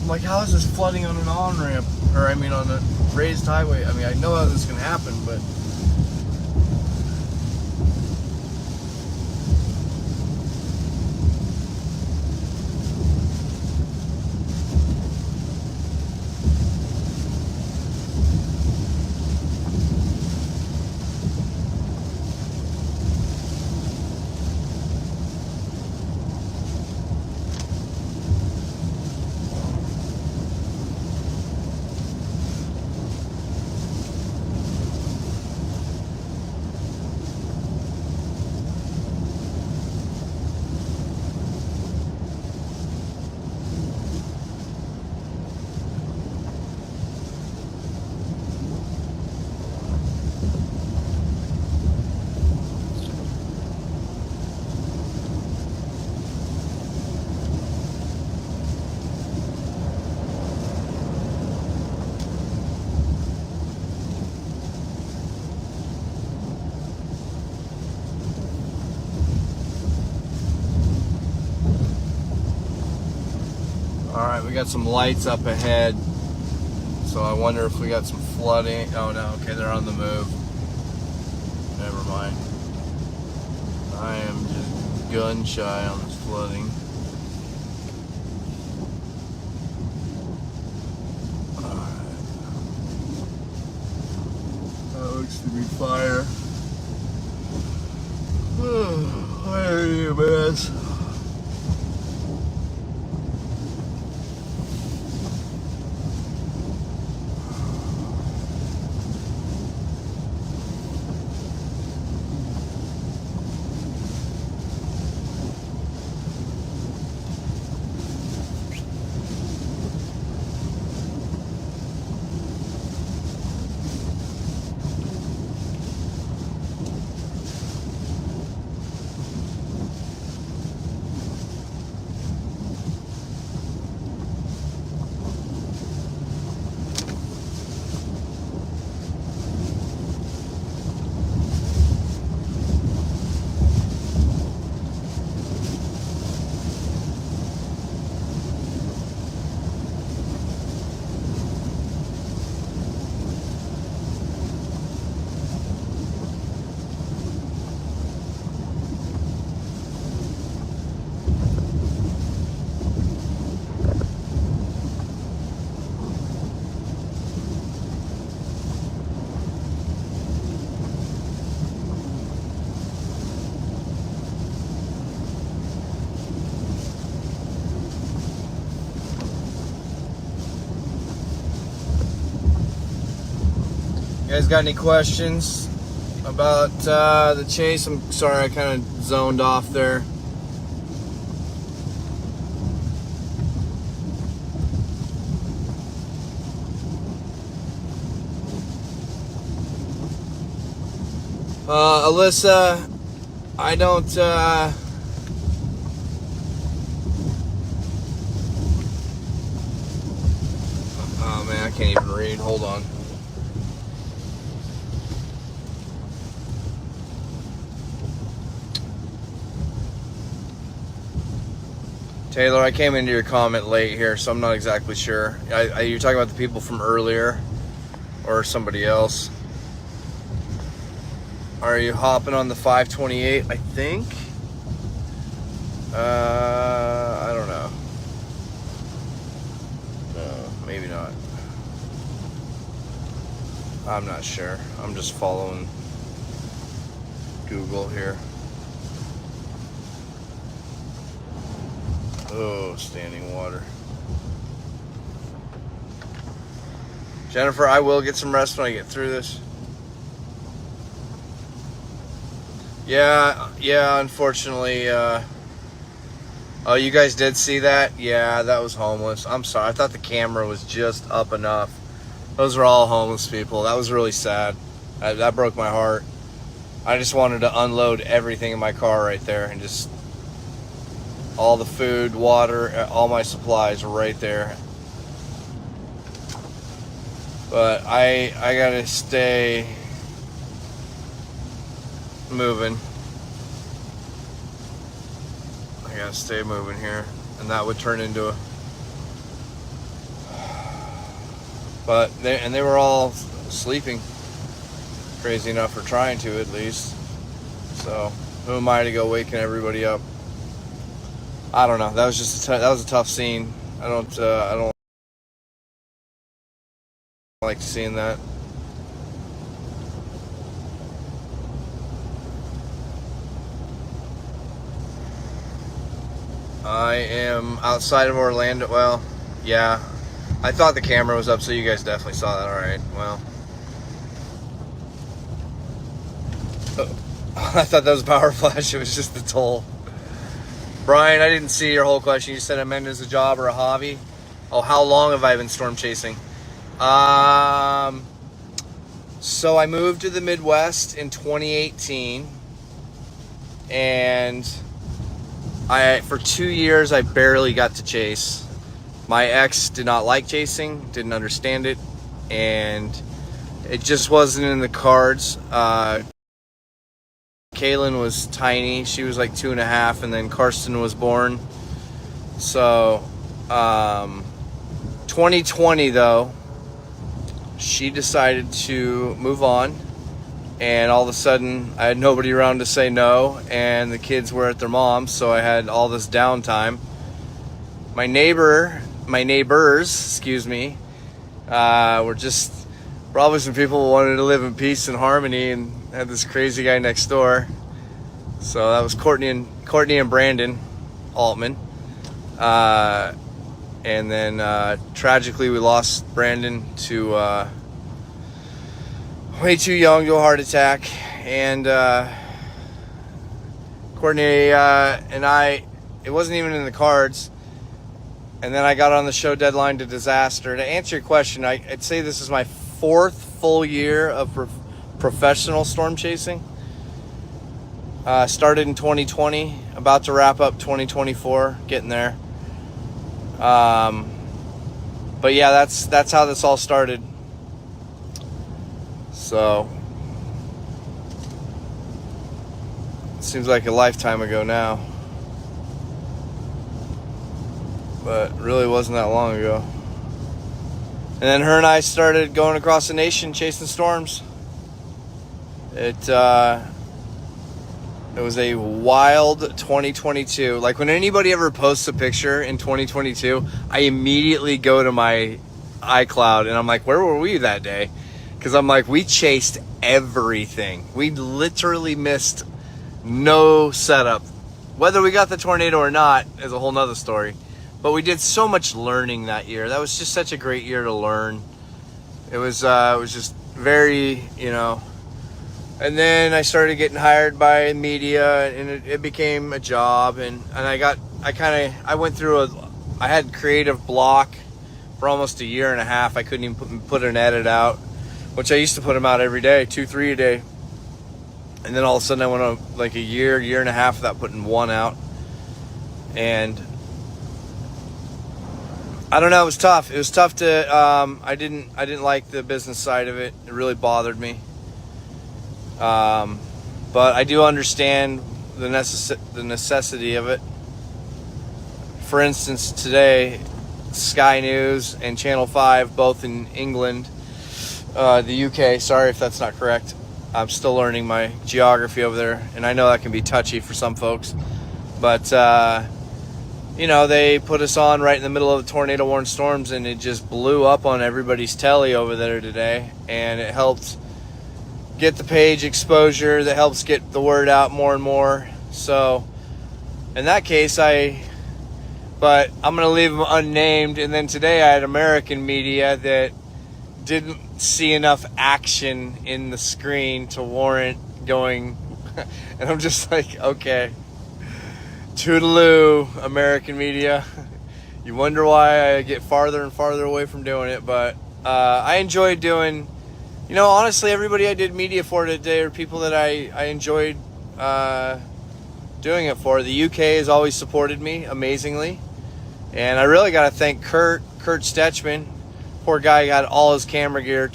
I'm like, how is this flooding on an on-ramp? Or I mean on a raised highway? I mean, I know how this can happen, but alright, we got some lights up ahead. So I wonder if we got some flooding. Oh no, okay, they're on the move. Never mind. I am just gun shy on this flooding. Alright. That looks to be fire. Where are you, man? You guys got any questions about the chase? I'm sorry, I kind of zoned off there. Alyssa, I don't, oh man, I can't even read. Hold on. Taylor, I came into your comment late here, so I'm not exactly sure. You're talking about the people from earlier or somebody else? Are you hopping on the 528, I think? I don't know. No, maybe not. I'm not sure. I'm just following Google here. Oh, standing water. Jennifer, I will get some rest when I get through this. Yeah, unfortunately, oh, you guys did see that? Yeah, that was homeless. I'm sorry. I thought the camera was just up enough. Those are all homeless people. That was really sad. That broke my heart. I just wanted to unload everything in my car right there and just all the food, water, all my supplies right there. But I gotta stay moving. I gotta stay moving here, and that would turn into a. But they were all sleeping. Crazy enough, or trying to at least. So who am I to go waking everybody up? I don't know. That was just that was a tough scene. I don't like seeing that. I am outside of Orlando. Well, yeah. I thought the camera was up, so you guys definitely saw that. All right. Well, I thought that was a power flash. It was just the toll. Brian, I didn't see your whole question. You said I meant as a job or a hobby. Oh, how long have I been storm chasing? So I moved to the Midwest in 2018, and for 2 years I barely got to chase. My ex did not like chasing, didn't understand it, and it just wasn't in the cards. Kaylin was tiny. She was like 2.5, and then Karsten was born. So 2020 though, she decided to move on, and all of a sudden I had nobody around to say no, and the kids were at their mom's, so I had all this downtime. My neighbors, excuse me, were just probably some people who wanted to live in peace and harmony, and had this crazy guy next door. So that was Courtney and Brandon Altman. And then tragically we lost Brandon to way too young to a heart attack. And Courtney and I, it wasn't even in the cards. And then I got on the show Deadline to Disaster. To answer your question, I'd say this is my 4th full year of professional storm chasing. Started in 2020, about to wrap up 2024, getting there. But yeah, that's how this all started. So it seems like a lifetime ago now, but really wasn't that long ago. And then her and I started going across the nation chasing storms. It was a wild 2022. Like, when anybody ever posts a picture in 2022, I immediately go to my iCloud and I'm like, where were we that day? Because I'm like, we chased everything. We literally missed no setup. Whether we got the tornado or not is a whole nother story. But we did so much learning that year. That was just such a great year to learn. It was just very, And then I started getting hired by media, and it became a job. And I had creative block for almost a year and a half. I couldn't even put an edit out, which I used to put them out every day, 2-3 a day. And then all of a sudden I went on like a year and a half without putting one out. And I don't know, it was tough. It was tough to, I didn't like the business side of it. It really bothered me. But I do understand the necessity of it for instance, today, Sky News and Channel 5, both in England, the UK, sorry if that's not correct. I'm still learning my geography over there, and I know that can be touchy for some folks. But, you know, they put us on right in the middle of the tornado-warned storms, and it just blew up on everybody's telly over there today. And it helped get the page exposure, that helps get the word out more and more. So, in that case, but I'm going to leave them unnamed. And then today I had American media that didn't see enough action in the screen to warrant going. And I'm just like, okay, toodaloo, American media. You wonder why I get farther and farther away from doing it. But I enjoyed doing, you know, honestly, everybody I did media for today are people that I enjoyed doing it for. The UK has always supported me amazingly. And I really got to thank Kurt Stetchman. Poor guy got all his camera gear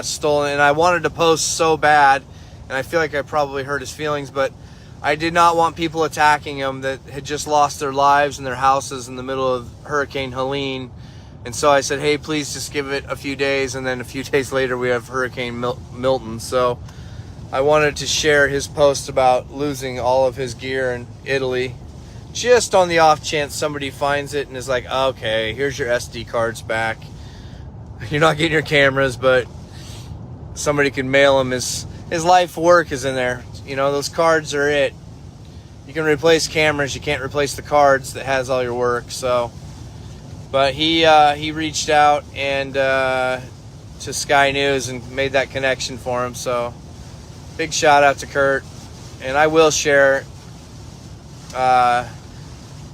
stolen, and I wanted to post so bad, and I feel like I probably hurt his feelings, but I did not want people attacking him that had just lost their lives and their houses in the middle of Hurricane Helene. And so I said, hey, please just give it a few days, and then a few days later we have Hurricane Milton. So I wanted to share his post about losing all of his gear in Italy, just on the off chance somebody finds it and is like, okay, here's your SD cards back. You're not getting your cameras, but somebody can mail him his life work is in there. You know, those cards are it. You can replace cameras, you can't replace the cards that has all your work. So, but he reached out and to Sky News and made that connection for him. So, big shout out to Kurt. And I will share.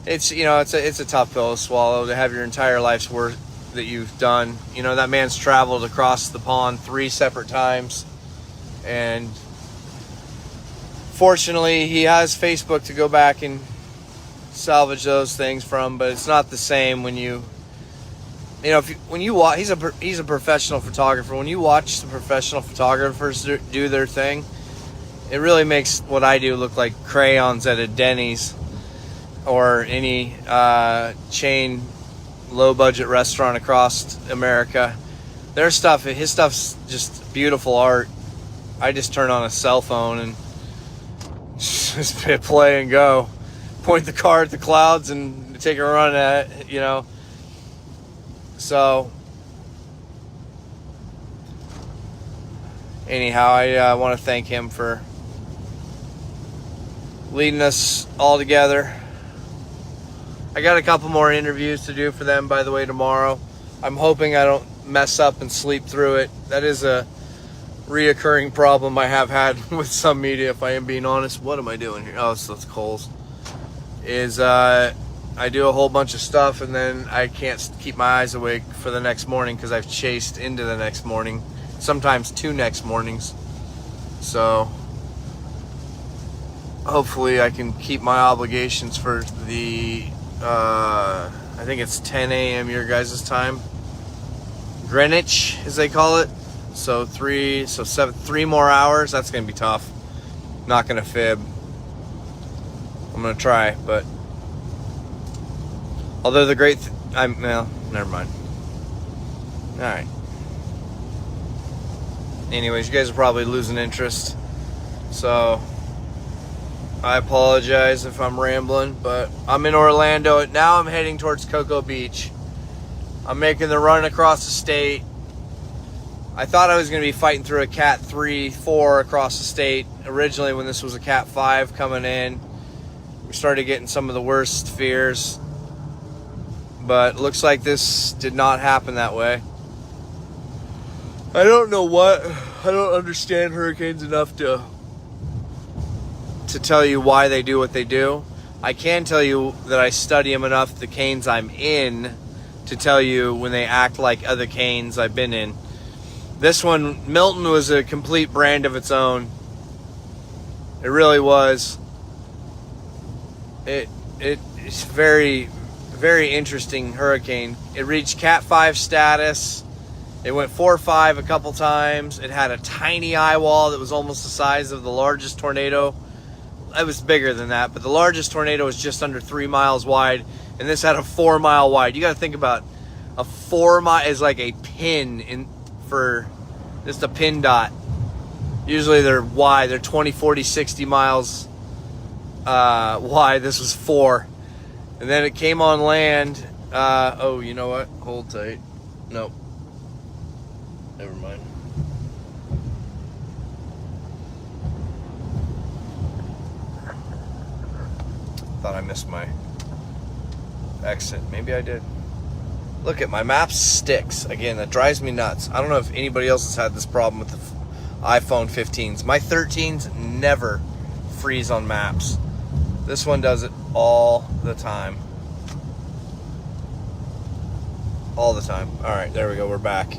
It's, you know, it's a tough pill to swallow to have your entire life's work that you've done. You know, that man's traveled across the pond 3 separate times, and fortunately he has Facebook to go back and salvage those things from, but it's not the same when you know, when you watch, he's a professional photographer. When you watch the professional photographers do their thing, it really makes what I do look like crayons at a Denny's or any chain low budget restaurant across America. His stuff's just beautiful art. I just turn on a cell phone and just hit play and go. Point the car at the clouds and take a run at it, you know. So anyhow, I want to thank him for leading us all together. I got a couple more interviews to do for them, by the way, tomorrow. I'm hoping I don't mess up and sleep through it. That is a reoccurring problem I have had with some media, if I am being honest. What am I doing here? Oh, so it's Coles. I do a whole bunch of stuff, and then I can't keep my eyes awake for the next morning because I've chased into the next morning, sometimes 2 next mornings. So hopefully I can keep my obligations for the I think it's 10 a.m. your guys' time, Greenwich as they call it. So 3 more hours. That's gonna be tough. Not gonna fib. I'm gonna try, but although the great well, never mind. All right. Anyways, you guys are probably losing interest, so I apologize if I'm rambling, but I'm in Orlando. Now I'm heading towards Cocoa Beach. I'm making the run across the state. I thought I was going to be fighting through a Cat 3, 4 across the state originally when this was a Cat 5 coming in. We started getting some of the worst fears, but it looks like this did not happen that way. I don't know what. I don't understand hurricanes enough to tell you why they do what they do. I can tell you that I study them enough, the canes I'm in, to tell you when they act like other canes I've been in. This one, Milton, was a complete brand of its own. It really was. It's very, very interesting hurricane. It reached Cat 5 status. It went 4-5 a couple times. It had a tiny eyewall that was almost the size of the largest tornado. It was bigger than that, but the largest tornado was just under 3 miles wide, and this had a 4 mile wide. You got to think about a 4 mile is like a pin in for just a pin dot. Usually they're wide. They're 20, 40, 60 miles wide. This was 4. And then it came on land. Oh, you know what? Hold tight. Nope. Never mind. Thought I missed my exit. Maybe I did. Look at my map sticks. Again, that drives me nuts. I don't know if anybody else has had this problem with the iPhone 15s. My 13s never freeze on maps. This one does it all the time. All the time. All right, there we go. We're back.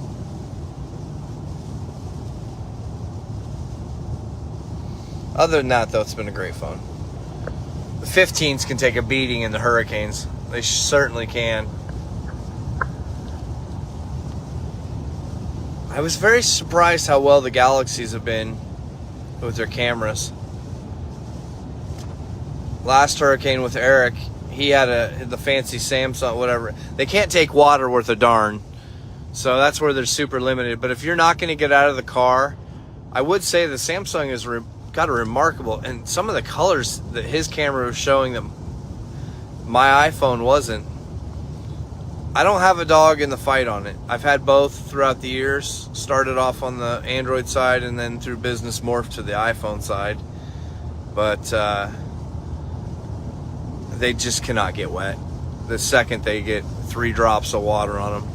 Other than that, though, it's been a great phone. The 15s can take a beating in the hurricanes. They certainly can. I was very surprised how well the Galaxies have been with their cameras. Last hurricane with Eric, he had the fancy Samsung, whatever. They can't take water worth a darn. So that's where they're super limited. But if you're not going to get out of the car, I would say the Samsung has got a remarkable, and some of the colors that his camera was showing that my iPhone wasn't. I don't have a dog in the fight on it. I've had both throughout the years. Started off on the Android side and then through business morphed to the iPhone side. But they just cannot get wet. The second they get 3 drops of water on them.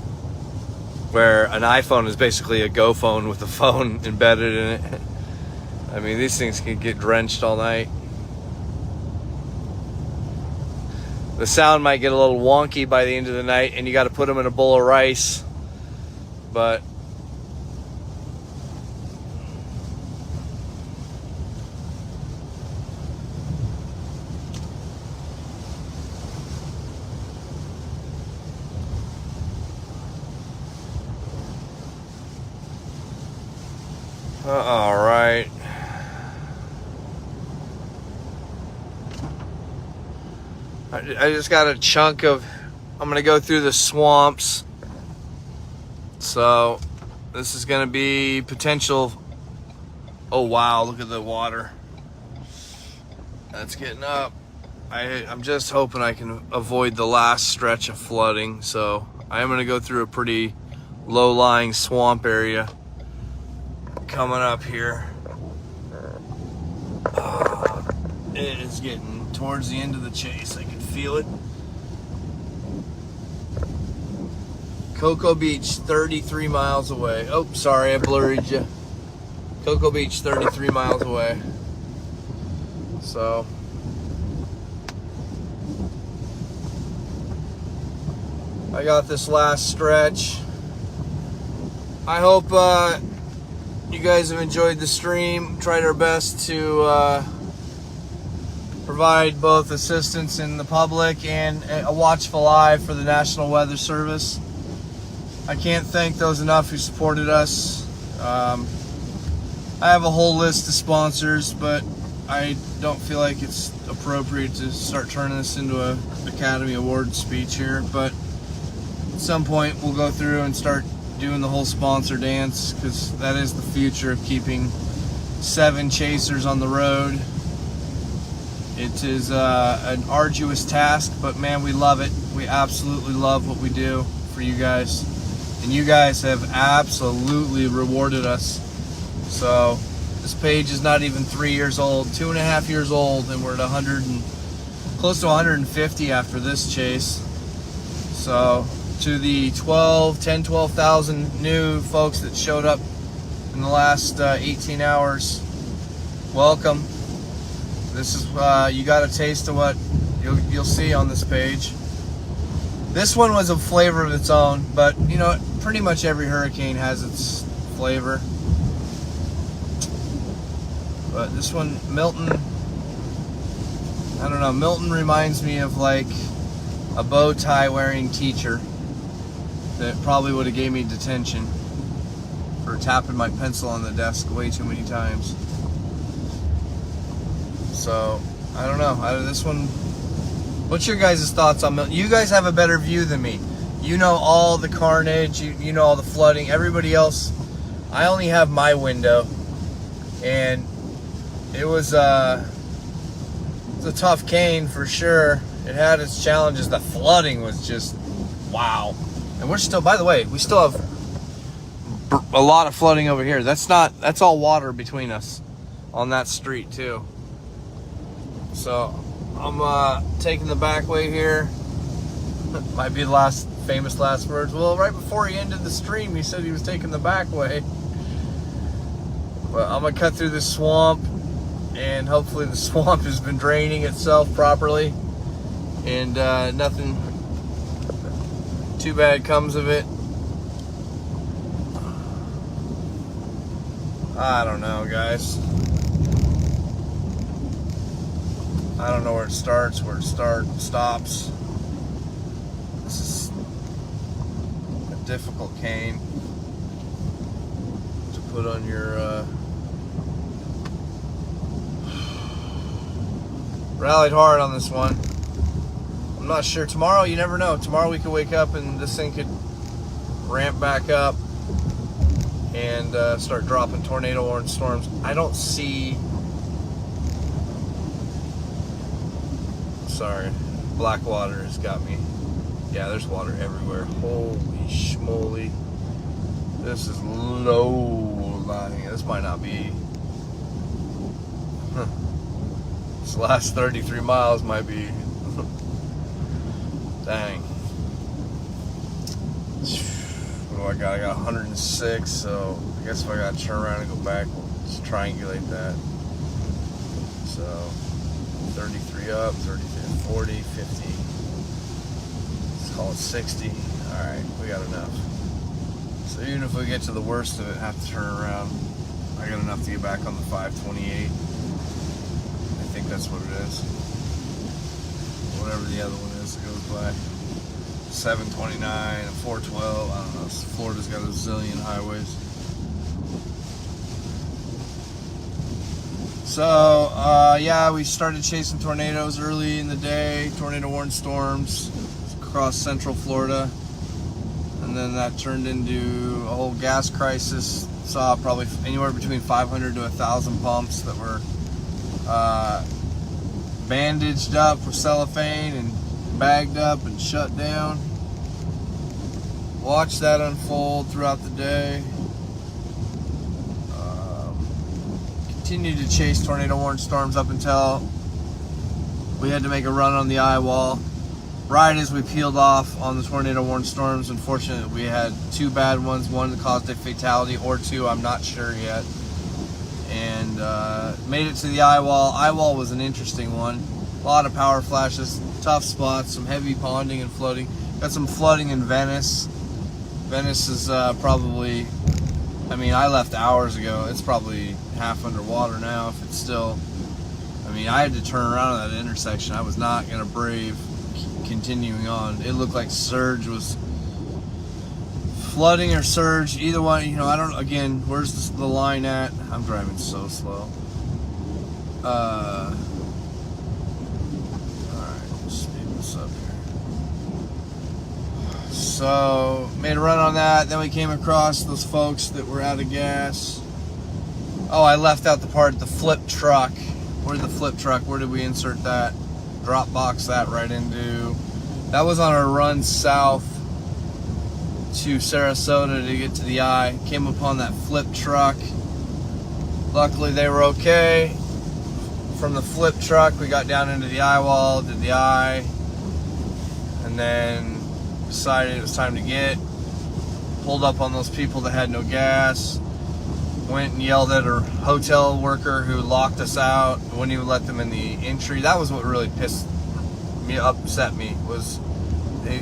Where an iPhone is basically a Go phone with a phone embedded in it. I mean, these things can get drenched all night. The sound might get a little wonky by the end of the night, and you got to put them in a bowl of rice. But all right. I just got a chunk of, I'm going to go through the swamps. So this is going to be potential. Oh, wow. Look at the water. That's getting up. I'm just hoping I can avoid the last stretch of flooding. So I am going to go through a pretty low-lying swamp area coming up here. It is getting towards the end of the chase. I can feel it. Cocoa Beach, 33 miles away. Oh, sorry, I blurred you. Cocoa Beach, 33 miles away. So I got this last stretch. I hope you guys have enjoyed the stream. Tried our best to provide both assistance in the public and a watchful eye for the National Weather Service. I can't thank those enough who supported us. I have a whole list of sponsors, but I don't feel like it's appropriate to start turning this into an Academy Award speech here. But at some point we'll go through and start doing the whole sponsor dance, because that is the future of keeping 7 chasers on the road. It is an arduous task, but man, we love it. We absolutely love what we do for you guys. And you guys have absolutely rewarded us. So this page is not even 3 years old, 2.5 years old, and we're at 100 and close to 150 after this chase. So to the 12,000 new folks that showed up in the last 18 hours, welcome. This is you got a taste of what you'll see on this page. This one was a flavor of its own, but you know, pretty much every hurricane has its flavor. But this one, Milton, I don't know, Milton reminds me of like a bow tie wearing teacher that probably would have gave me detention for tapping my pencil on the desk way too many times. So I don't know. This one What's your guys' thoughts on Milton? You guys have a better view than me. You know all the carnage. You know all the flooding. Everybody else, I only have my window, and it was a tough cane for sure. It had its challenges. The flooding was just wow. And we're still, by the way, we still have a lot of flooding over here. That's all water between us on that street too. So I'm taking the back way here. Might be the famous last words. Well, right before he ended the stream, he said he was taking the back way. But I'm gonna cut through this swamp, and hopefully the swamp has been draining itself properly, and nothing too bad comes of it. I don't know, guys. I don't know where it starts, where it stops. This is a difficult cane to put on your rallied hard on this one. I'm not sure. Tomorrow, you never know. Tomorrow we could wake up and this thing could ramp back up and start dropping tornado warning storms. I don't see. Sorry, black water has got me. Yeah, there's water everywhere. Holy schmoly. This is low lying. This might not be. This last 33 miles might be. Dang. What do I got? I got 106, so I guess if I gotta turn around and go back, we'll just triangulate that. So 33 up, 33, 40, 50. Let's call it 60. Alright, we got enough. So even if we get to the worst of it, have to turn around, I got enough to get back on the 528. I think that's what it is. Whatever the other one is that goes by. 729 and 412. I don't know. Florida's got a zillion highways. So, yeah, we started chasing tornadoes early in the day. Tornado warning storms across central Florida. And then that turned into a whole gas crisis. Saw probably anywhere between 500 to 1,000 pumps that were bandaged up with cellophane and bagged up and shut down. Watched that unfold throughout the day. Continued to chase tornado warning storms up until we had to make a run on the eyewall. Right as we peeled off on the tornado warning storms, unfortunately we had two bad ones, one that caused a fatality, or two, I'm not sure yet. And made it to the eyewall. Eyewall was an interesting one. A lot of power flashes, tough spots, some heavy ponding and flooding. Got some flooding in Venice. Venice is probably, I mean, I left hours ago. It's probably half underwater now if it's still, I mean, I had to turn around at that intersection. I was not going to brave continuing on. It looked like surge was flooding or surge, either one, you know. I don't, again, where's the line at? I'm driving so slow. Alright, let's speed this up here. So, made a run on that. Then we came across those folks that were out of gas. Oh, I left out the part, the flip truck. Where's the flip truck? Where did we insert that? Drop box that right into. That was on our run south to Sarasota to get to the eye. Came upon that flip truck. Luckily they were okay. From the flip truck we got down into the eye wall, did the eye, and then decided it was time to get. Pulled up on those people that had no gas. Went and yelled at a hotel worker who locked us out. Wouldn't even let them in the entry. That was what really upset me, was they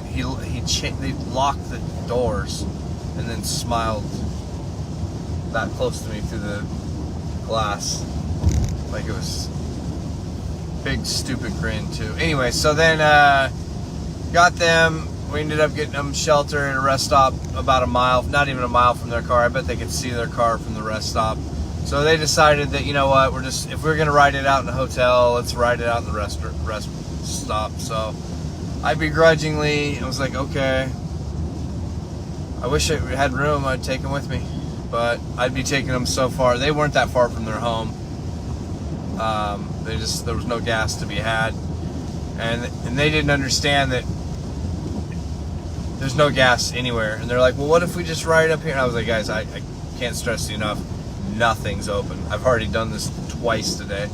locked the doors and then smiled that close to me through the glass, like it was big stupid grin too. Anyway, so then got them. We ended up getting them shelter at a rest stop about a mile, not even a mile from their car. I bet they could see their car from the rest stop. So they decided that, you know what, if we're gonna ride it out in a hotel, let's ride it out in the stop. So I begrudgingly, I was like, okay, I wish I had room, I'd take them with me, but I'd be taking them so far. They weren't that far from their home. There was no gas to be had, and they didn't understand that there's no gas anywhere. And they're like, well, what if we just ride up here? And I was like, guys, I can't stress you enough, nothing's open. I've already done this twice today,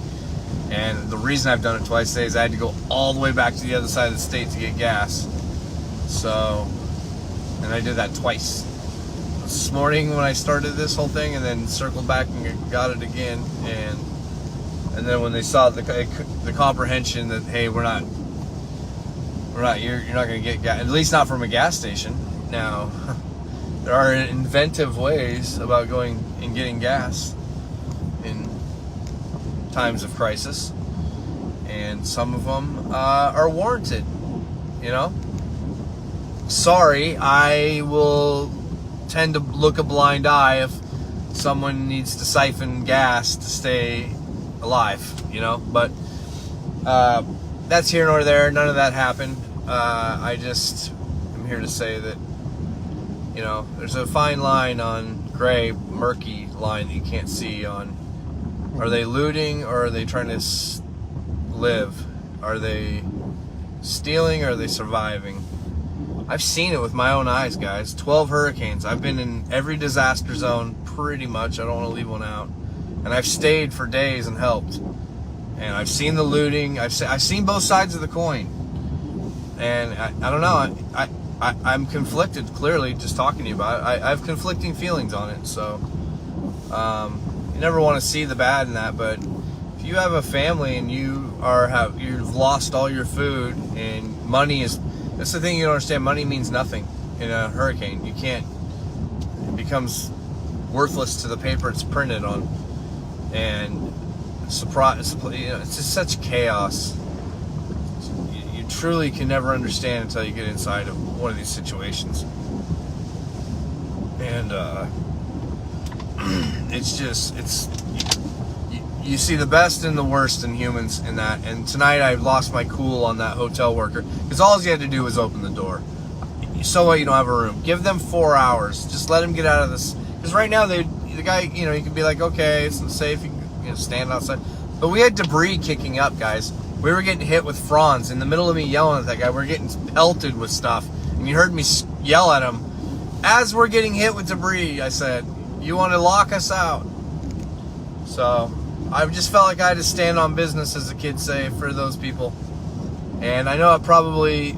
and the reason I've done it twice today is I had to go all the way back to the other side of the state to get gas. So, and I did that twice this morning when I started this whole thing, and then circled back and got it again. And then when they saw the comprehension that, hey, you're not going to get gas, at least not from a gas station. Now, there are inventive ways about going and getting gas in times of crisis, and some of them are warranted, you know. Sorry, I will tend to look a blind eye if someone needs to siphon gas to stay alive, you know, but that's here nor there. None of that happened. I just am here to say that, you know, there's a fine line on gray, murky line that you can't see on. Are they looting, or are they trying to live? Are they stealing, or are they surviving? I've seen it with my own eyes, guys. 12 hurricanes. I've been in every disaster zone pretty much. I don't want to leave one out. And I've stayed for days and helped. And I've seen the looting. I've seen both sides of the coin. And I don't know. I'm conflicted, clearly, just talking to you about it. I have conflicting feelings on it. So you never want to see the bad in that. But if you have a family and you've lost all your food, and money is... That's the thing you don't understand. Money means nothing in a hurricane. It becomes worthless to the paper it's printed on. And surprise, you know, it's just such chaos. You truly can never understand until you get inside of one of these situations. And you see the best and the worst in humans in that. And tonight I lost my cool on that hotel worker, because all he had to do was open the door. So what? You don't have a room. Give them 4 hours. Just let him get out of this. Because right now the guy, you know, you can be like, okay, it's safe. You can, stand outside. But we had debris kicking up, guys. We were getting hit with fronds. In the middle of me yelling at that guy, we're getting pelted with stuff. And you heard me yell at him as we're getting hit with debris. I said, you want to lock us out? So I just felt like I had to stand on business, as the kids say, for those people. And I know it probably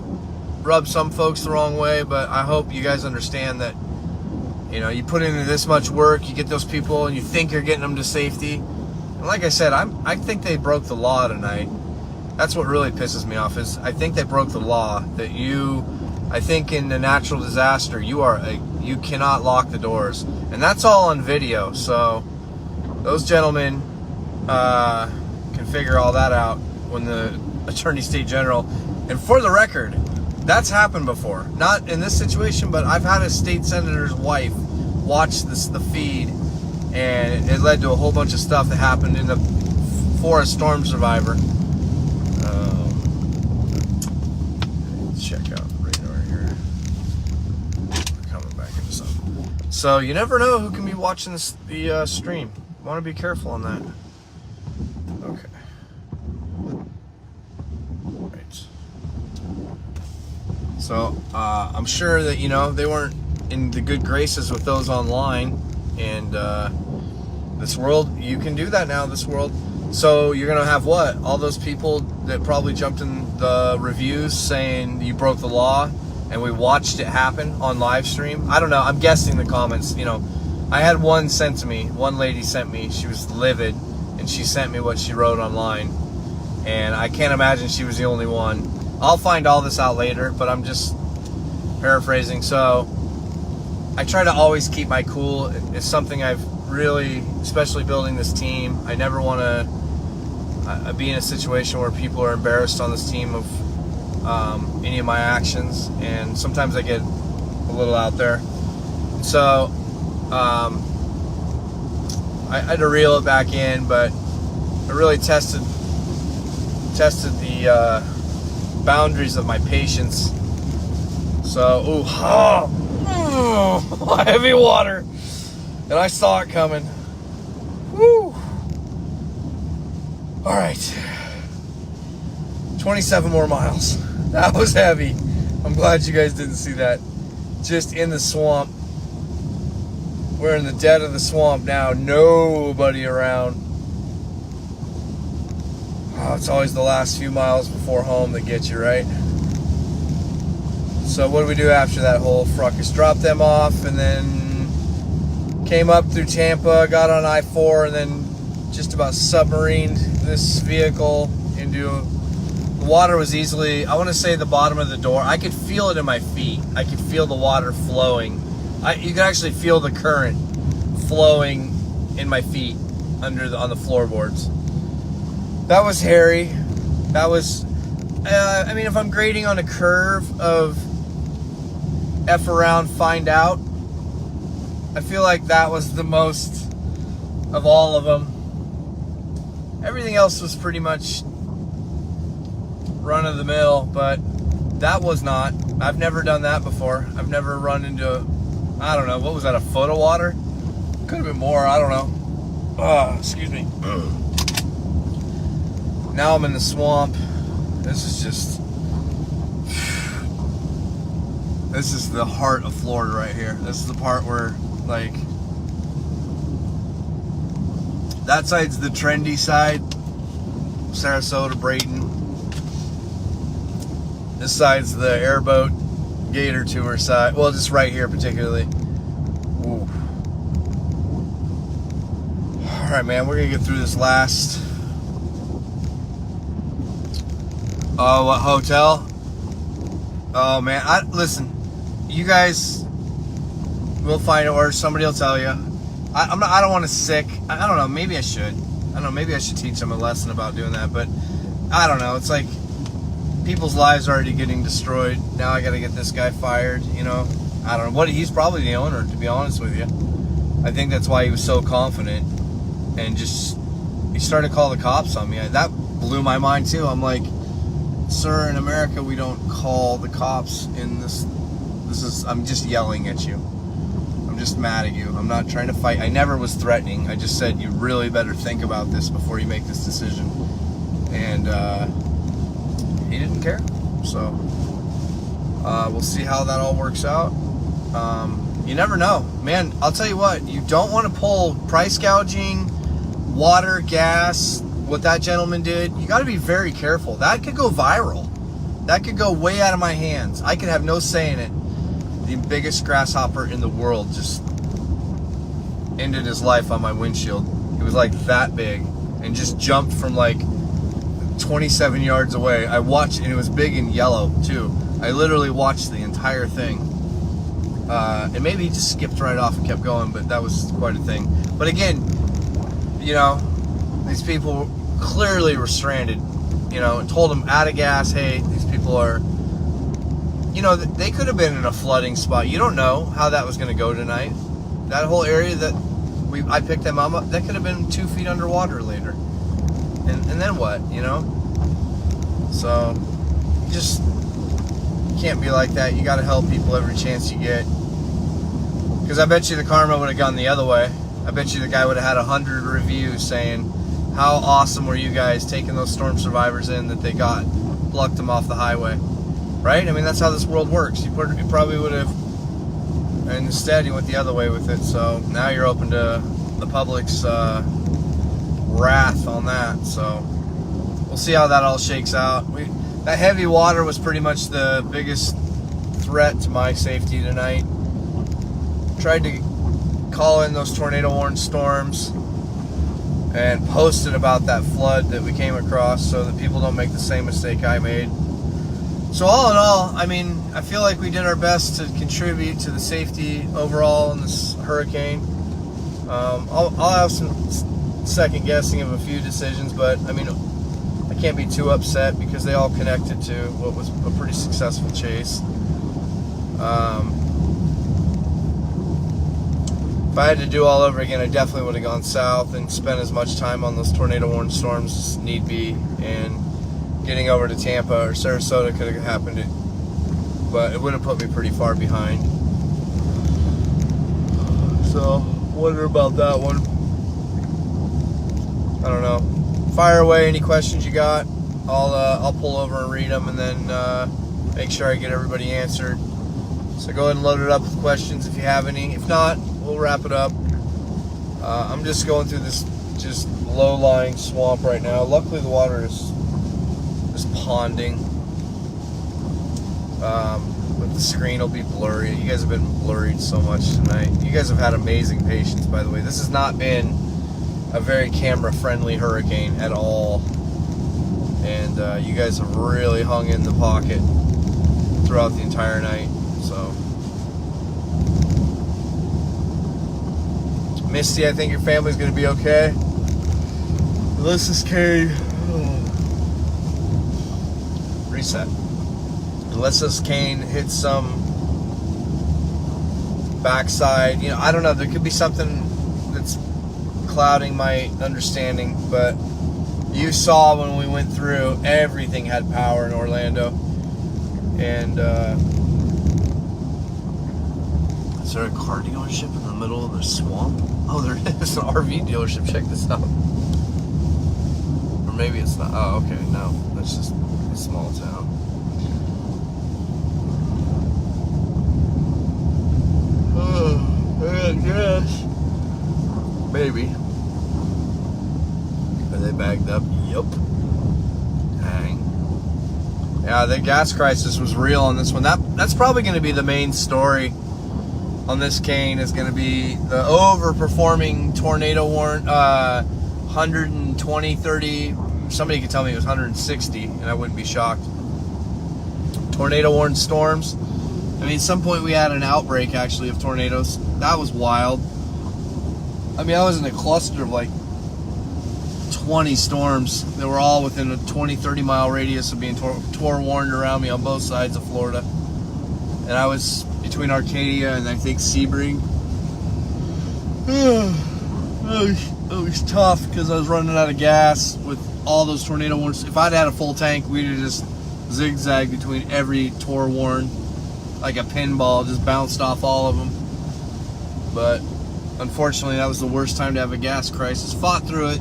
rubbed some folks the wrong way, but I hope you guys understand that, you know, you put into this much work, you get those people, and you think you're getting them to safety. And like I said, I think they broke the law tonight. That's what really pisses me off, is I think they broke the law. That I think in a natural disaster, you cannot lock the doors. And that's all on video, so those gentlemen can figure all that out when the Attorney State General. And for the record, that's happened before. Not in this situation, but I've had a state senator's wife watch the feed, and it led to a whole bunch of stuff that happened for a storm survivor. Let's check out the radar here. We're coming back into something. So you never know who can be watching the stream. You want to be careful on that. Okay. Right. So I'm sure that, you know, they weren't in the good graces with those online, and this world, you can do that now, this world. So you're gonna have what? All those people that probably jumped in the reviews saying you broke the law, and we watched it happen on live stream. I don't know, I'm guessing the comments, you know. I had one lady sent me, she was livid, and she sent me what she wrote online, and I can't imagine she was the only one. I'll find all this out later, but I'm just paraphrasing. So I try to always keep my cool. It's something I've really, especially building this team, I never want to be in a situation where people are embarrassed on this team of any of my actions, and sometimes I get a little out there. So I had to reel it back in, but I really tested the boundaries of my patience. So, heavy water. And I saw it coming. Woo. All right. 27 more miles. That was heavy. I'm glad you guys didn't see that. Just in the swamp. We're in the dead of the swamp now. Nobody around. Oh, it's always the last few miles before home that get you, right? So what do we do after that whole fracas? Drop them off and then came up through Tampa, got on I-4, and then just about submarined this vehicle into... The water was easily, I want to say, the bottom of the door. I could feel it in my feet. I could feel the water flowing. You could actually feel the current flowing in my feet on the floorboards. That was hairy. That was, I mean, if I'm grading on a curve of F around, find out, I feel like that was the most of all of them. Everything else was pretty much run of the mill, but that was not. I've never done that before. I've never run into, I don't know, what was that, a foot of water? Could have been more, I don't know. Excuse me. Now I'm in the swamp. This is just, this is the heart of Florida right here. This is the part where, like, that side's the trendy side, Sarasota, Brayton. This side's the airboat gator tour side. Well, just right here particularly. Ooh. All right, man, we're gonna get through this last. Oh, what hotel? Oh man, listen. You guys will find it, or somebody will tell you. I don't want to sick. I don't know. Maybe I should. I don't know. Maybe I should teach them a lesson about doing that. But I don't know. It's like people's lives are already getting destroyed. Now I got to get this guy fired. You know. I don't know. What? He's probably the owner, to be honest with you. I think that's why he was so confident, and just he started to call the cops on me. That blew my mind too. I'm like, sir, in America we don't call the cops in this. This is. I'm just yelling at you. I'm just mad at you. I'm not trying to fight. I never was threatening. I just said you really better think about this before you make this decision. And he didn't care. So we'll see how that all works out. You never know, man. I'll tell you what. You don't want to pull price gouging, water, gas. What that gentleman did. You got to be very careful. That could go viral. That could go way out of my hands. I could have no say in it. The biggest grasshopper in the world just ended his life on my windshield. It was like that big and just jumped from like 27 yards away. I watched, and it was big and yellow too. I literally watched the entire thing. And maybe he just skipped right off and kept going, but that was quite a thing. But again, you know, these people clearly were stranded, you know, and told them out of gas, hey, these people are, you know, they could have been in a flooding spot. You don't know how that was going to go tonight. That whole area that I picked them up, that could have been 2 feet underwater later. And then what, you know? So, you just can't be like that. You got to help people every chance you get. Because I bet you the karma would have gone the other way. I bet you the guy would have had 100 reviews saying, how awesome were you guys taking those storm survivors in that they got, plucked them off the highway. Right? I mean, that's how this world works. You probably would have, and instead you went the other way with it. So now you're open to the public's wrath on that. So we'll see how that all shakes out. That heavy water was pretty much the biggest threat to my safety tonight. Tried to call in those tornado warning storms and posted about that flood that we came across so that people don't make the same mistake I made. So all in all, I mean, I feel like we did our best to contribute to the safety overall in this hurricane. I'll have some second guessing of a few decisions, but I mean, I can't be too upset because they all connected to what was a pretty successful chase. If I had to do all over again, I definitely would have gone south and spent as much time on those tornado warning storms as need be, and getting over to Tampa or Sarasota could have happened, but it would have put me pretty far behind. So, wonder about that one. I don't know. Fire away any questions you got. I'll pull over and read them, and then make sure I get everybody answered. So go ahead and load it up with questions if you have any. If not, we'll wrap it up. I'm just going through this just low-lying swamp right now. Luckily, the water is ponding. But the screen will be blurry. You guys have been blurred so much tonight. You guys have had amazing patience, by the way. This has not been a very camera-friendly hurricane at all. And you guys have really hung in the pocket throughout the entire night. So, Misty, I think your family's going to be okay. Ulysses Kane. Reset. Ulysses Kane hit some backside. You know, I don't know. There could be something that's clouding my understanding, but you saw when we went through, everything had power in Orlando. And is there a car dealership in the middle of the swamp? Oh, there is an RV dealership. Check this out. Or maybe it's not. Oh, okay. No, that's just a small town. I guess. Maybe. Are they bagged up? Yup. Dang. Yeah, the gas crisis was real on this one. That's probably going to be the main story on this cane, is going to be the overperforming tornado warrant. 120, 30. Somebody could tell me it was 160, and I wouldn't be shocked. Tornado warned storms. I mean, at some point we had an outbreak, actually, of tornadoes. That was wild. I mean, I was in a cluster of like 20 storms that were all within a 20, 30 mile radius of being warned around me on both sides of Florida. And I was between Arcadia and I think Sebring. It was tough because I was running out of gas with all those tornado warnings. If I'd had a full tank, we'd have just zigzagged between every tor warn like a pinball, just bounced off all of them. But unfortunately, that was the worst time to have a gas crisis. Fought through it.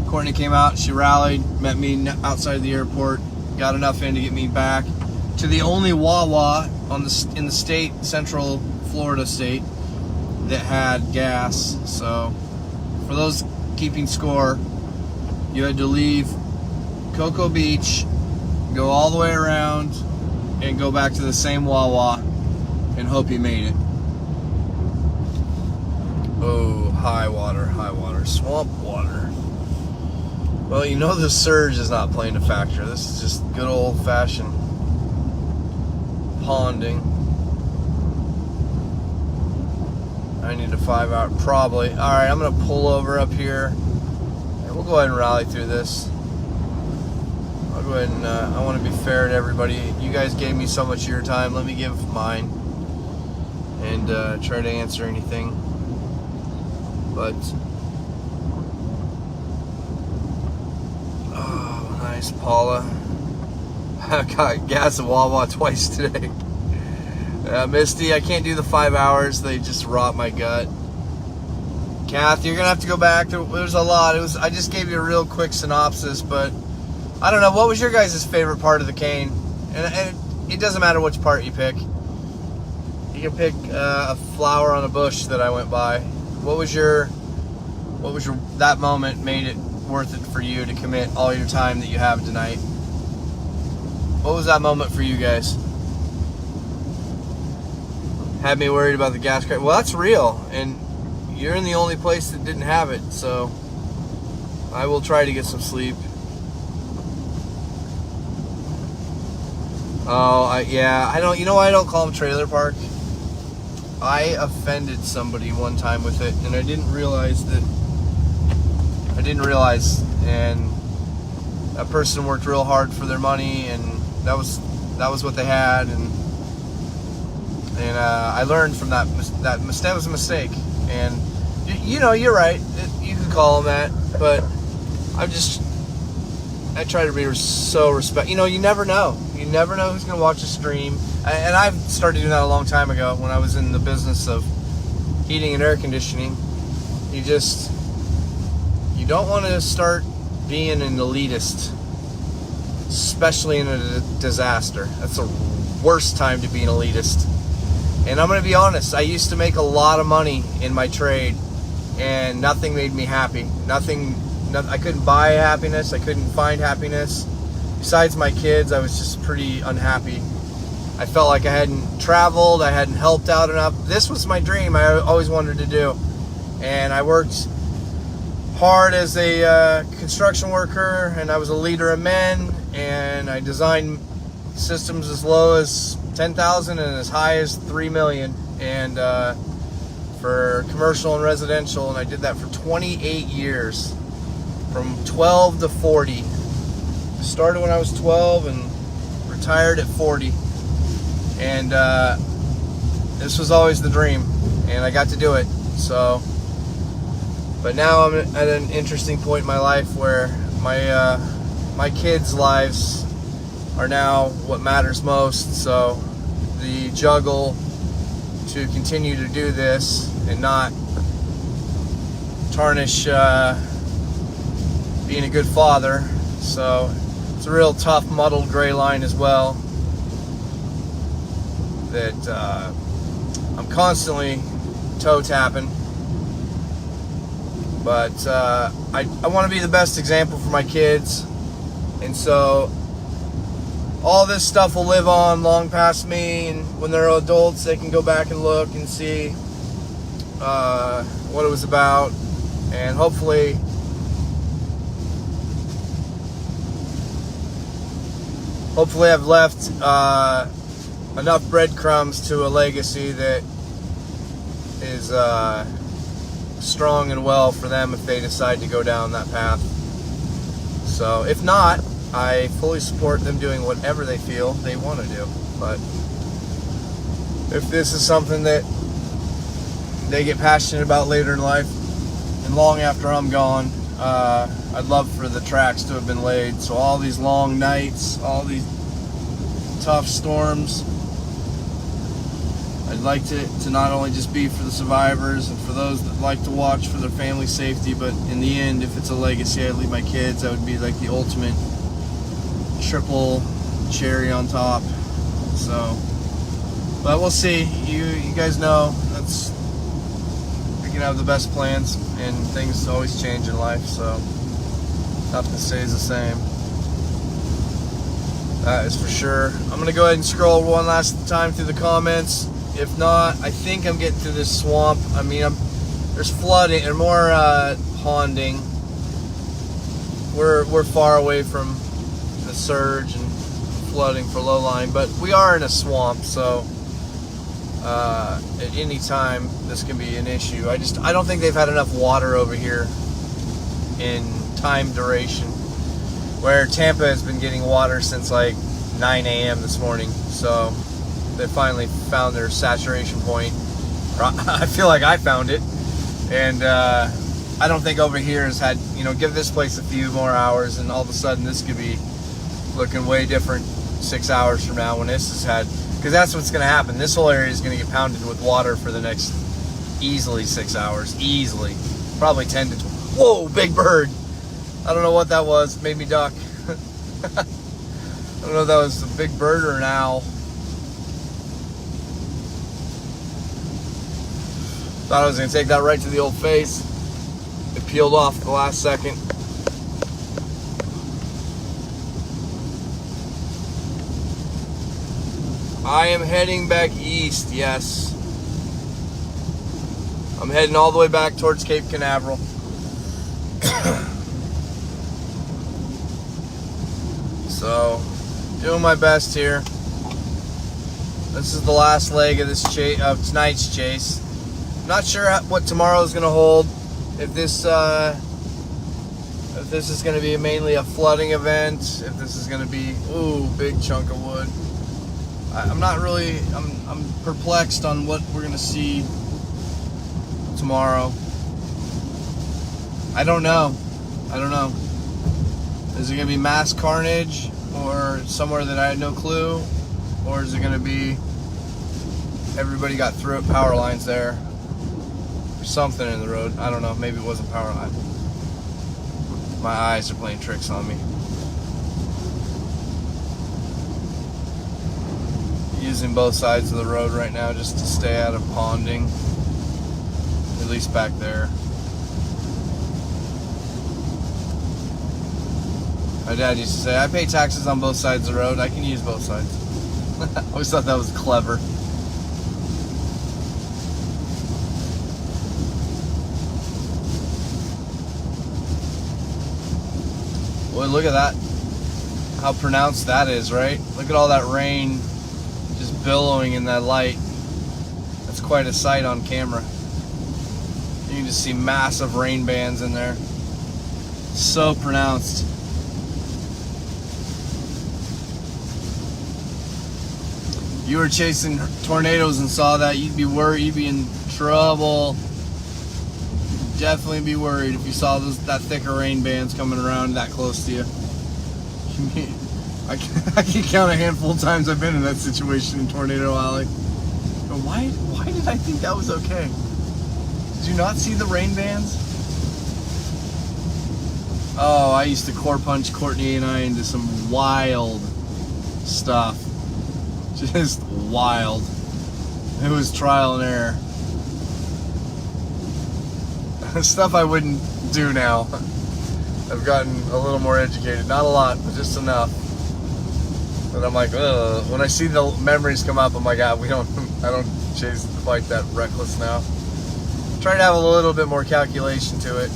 Courtney came out, she rallied, met me outside the airport, got enough in to get me back to the only Wawa in the state, Central Florida state, that had gas. So for those keeping score, you had to leave Cocoa Beach, go all the way around, and go back to the same Wawa and hope you made it. Oh, high water, swamp water. Well, you know the surge is not playing a factor. This is just good old-fashioned ponding. I need a 5 hour, probably. All right, I'm gonna pull over up here, and we'll go ahead and rally through this. I'll go ahead and I want to be fair to everybody. You guys gave me so much of your time. Let me give mine and try to answer anything. But oh, nice, Paula. I got gas at Wawa twice today. Misty, I can't do the 5 hours. They just rot my gut. Kath, you're gonna have to go back. There's a lot. I just gave you a real quick synopsis, but I don't know. What was your guys' favorite part of the cane? And it doesn't matter which part you pick. You can pick a flower on a bush that I went by. What was your that moment made it worth it for you to commit all your time that you have tonight? What was that moment for you guys? Had me worried about the gas crisis. Well, that's real, and you're in the only place that didn't have it, so I will try to get some sleep. Oh, I don't. You know why I don't call them trailer park? I offended somebody one time with it, and I didn't realize, and that person worked real hard for their money, and that was what they had, and I learned from that was a mistake, and you know, you're right. You could call them that, but I try to be so respect. You know, you never know. You never know who's gonna watch a stream. And I've started doing that a long time ago when I was in the business of heating and air conditioning. You don't want to start being an elitist, especially in a disaster. That's the worst time to be an elitist. And I'm going to be honest, I used to make a lot of money in my trade, and nothing made me happy. I couldn't buy happiness. I couldn't find happiness. Besides my kids, I was just pretty unhappy. I felt like I hadn't traveled, I hadn't helped out enough. This was my dream I always wanted to do. And I worked hard as a construction worker, and I was a leader of men, and I designed systems as low as 10,000 and as high as 3 million, and for commercial and residential, and I did that for 28 years, from 12 to 40. I started when I was 12 and retired at 40, and this was always the dream, and I got to do it. So, but now I'm at an interesting point in my life where my kids' lives are now what matters most. So the juggle to continue to do this and not tarnish being a good father. So it's a real tough, muddled gray line as well that I'm constantly toe tapping. But I want to be the best example for my kids, and so all this stuff will live on long past me, and when they're adults they can go back and look and see what it was about, and hopefully I've left enough breadcrumbs to a legacy that is strong and well for them if they decide to go down that path. So if not, I fully support them doing whatever they feel they want to do. But if this is something that they get passionate about later in life and long after I'm gone, I'd love for the tracks to have been laid. So all these long nights, all these tough storms, I'd like to not only just be for the survivors and for those that like to watch for their family safety, but in the end, if it's a legacy I leave my kids, that would be like the ultimate triple cherry on top. So, but we'll see. You guys know that's, we can have the best plans and things always change in life, so nothing stays the same. That is for sure. I'm gonna go ahead and scroll one last time through the comments. If not, I think I'm getting through this swamp. I mean, there's flooding or more ponding. We're far away from the surge and flooding for low line, but we are in a swamp, so at any time this can be an issue. I don't think they've had enough water over here in time duration, where Tampa has been getting water since like 9 a.m. this morning. So they finally found their saturation point. I feel like I found it, and I don't think over here has had, give this place a few more hours and all of a sudden this could be looking way different 6 hours from now when this has had, because that's what's going to happen. This whole area is going to get pounded with water for the next easily 6 hours, easily, probably 10 to 12. Whoa, big bird. I don't know what that was. It made me duck. I don't know if that was a big bird or an owl. Thought I was going to take that right to the old face. It peeled off at the last second. I am heading back east, yes. I'm heading all the way back towards Cape Canaveral. So, doing my best here. This is the last leg of this of tonight's chase. Not sure what tomorrow is going to hold. If this is going to be mainly a flooding event, if this is going to be big chunk of wood. I'm not really. I'm perplexed on what we're going to see tomorrow. I don't know. Is it going to be mass carnage or somewhere that I had no clue? Or is it going to be everybody got through it, power lines there? Or something in the road. I don't know. Maybe it wasn't power line. My eyes are playing tricks on me. Using both sides of the road right now just to stay out of ponding. At least back there. My dad used to say, I pay taxes on both sides of the road. I can use both sides. I always thought that was clever. Boy, look at that. How pronounced that is, right? Look at all that rain just billowing in that light. That's quite a sight on camera. You can just see massive rain bands in there. So pronounced. You were chasing tornadoes and saw that, you'd be worried, you'd be in trouble. Definitely be worried if you saw that thicker rain bands coming around that close to you. I can count a handful of times I've been in that situation in Tornado Alley. But why did I think that was okay? Did you not see the rain bands? Oh, I used to core punch Courtney and I into some wild stuff. Just wild. It was trial and error. Stuff I wouldn't do now. I've gotten a little more educated. Not a lot, but just enough. But I'm like, ugh. When I see the memories come up, I'm like, I don't chase quite that reckless now. Try to have a little bit more calculation to it.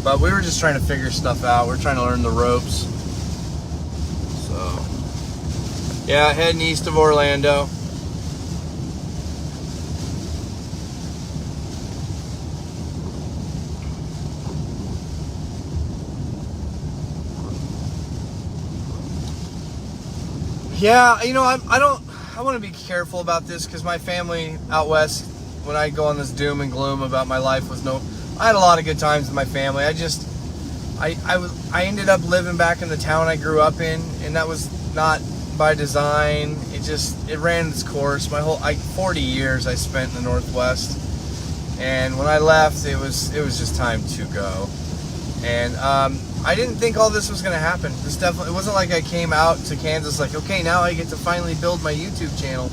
But we were just trying to figure stuff out. We're trying to learn the ropes. So, yeah, heading east of Orlando. Yeah, you know, I want to be careful about this because my family out west, when I go on this doom and gloom about my life I had a lot of good times with my family. I ended up living back in the town I grew up in, and that was not by design. It ran its course. 40 years I spent in the Northwest, and when I left, it was just time to go. And I didn't think all this was going to happen. It wasn't like I came out to Kansas like, okay, now I get to finally build my YouTube channel.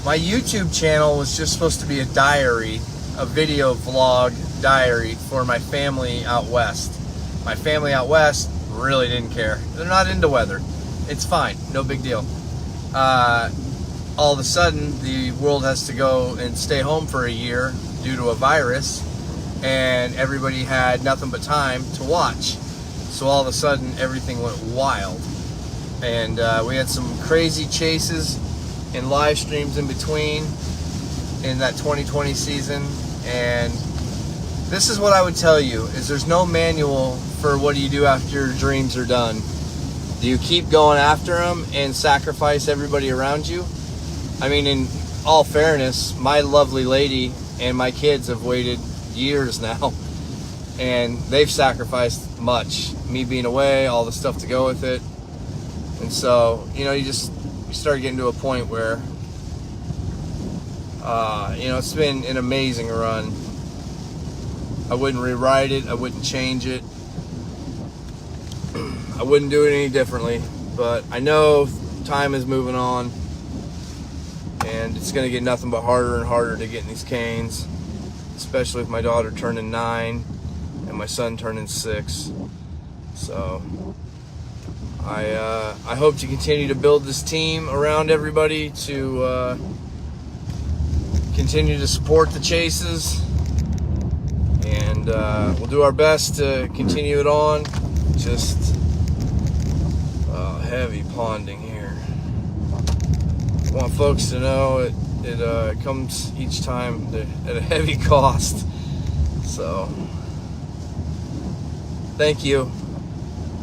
My YouTube channel was just supposed to be a diary, a video vlog diary for my family out west. My family out west really didn't care. They're not into weather. It's fine. No big deal. All of a sudden, the world has to go and stay home for a year due to a virus, and everybody had nothing but time to watch. So all of a sudden, everything went wild. And we had some crazy chases and live streams in between in that 2020 season. And this is what I would tell you, is there's no manual for what do you do after your dreams are done. Do you keep going after them and sacrifice everybody around you? I mean, in all fairness, my lovely lady and my kids have waited years now, and they've sacrificed much. Me being away, all the stuff to go with it. And so, you know, you start getting to a point where, you know, it's been an amazing run. I wouldn't rewrite it. I wouldn't change it. I wouldn't do it any differently. But I know time is moving on, and it's going to get nothing but harder and harder to get in these canes, especially with my daughter turning 9 and my son turning 6. So I hope to continue to build this team around everybody to continue to support the chases, and we'll do our best to continue it on. Just heavy ponding here. I want folks to know it comes each time at a heavy cost. So thank you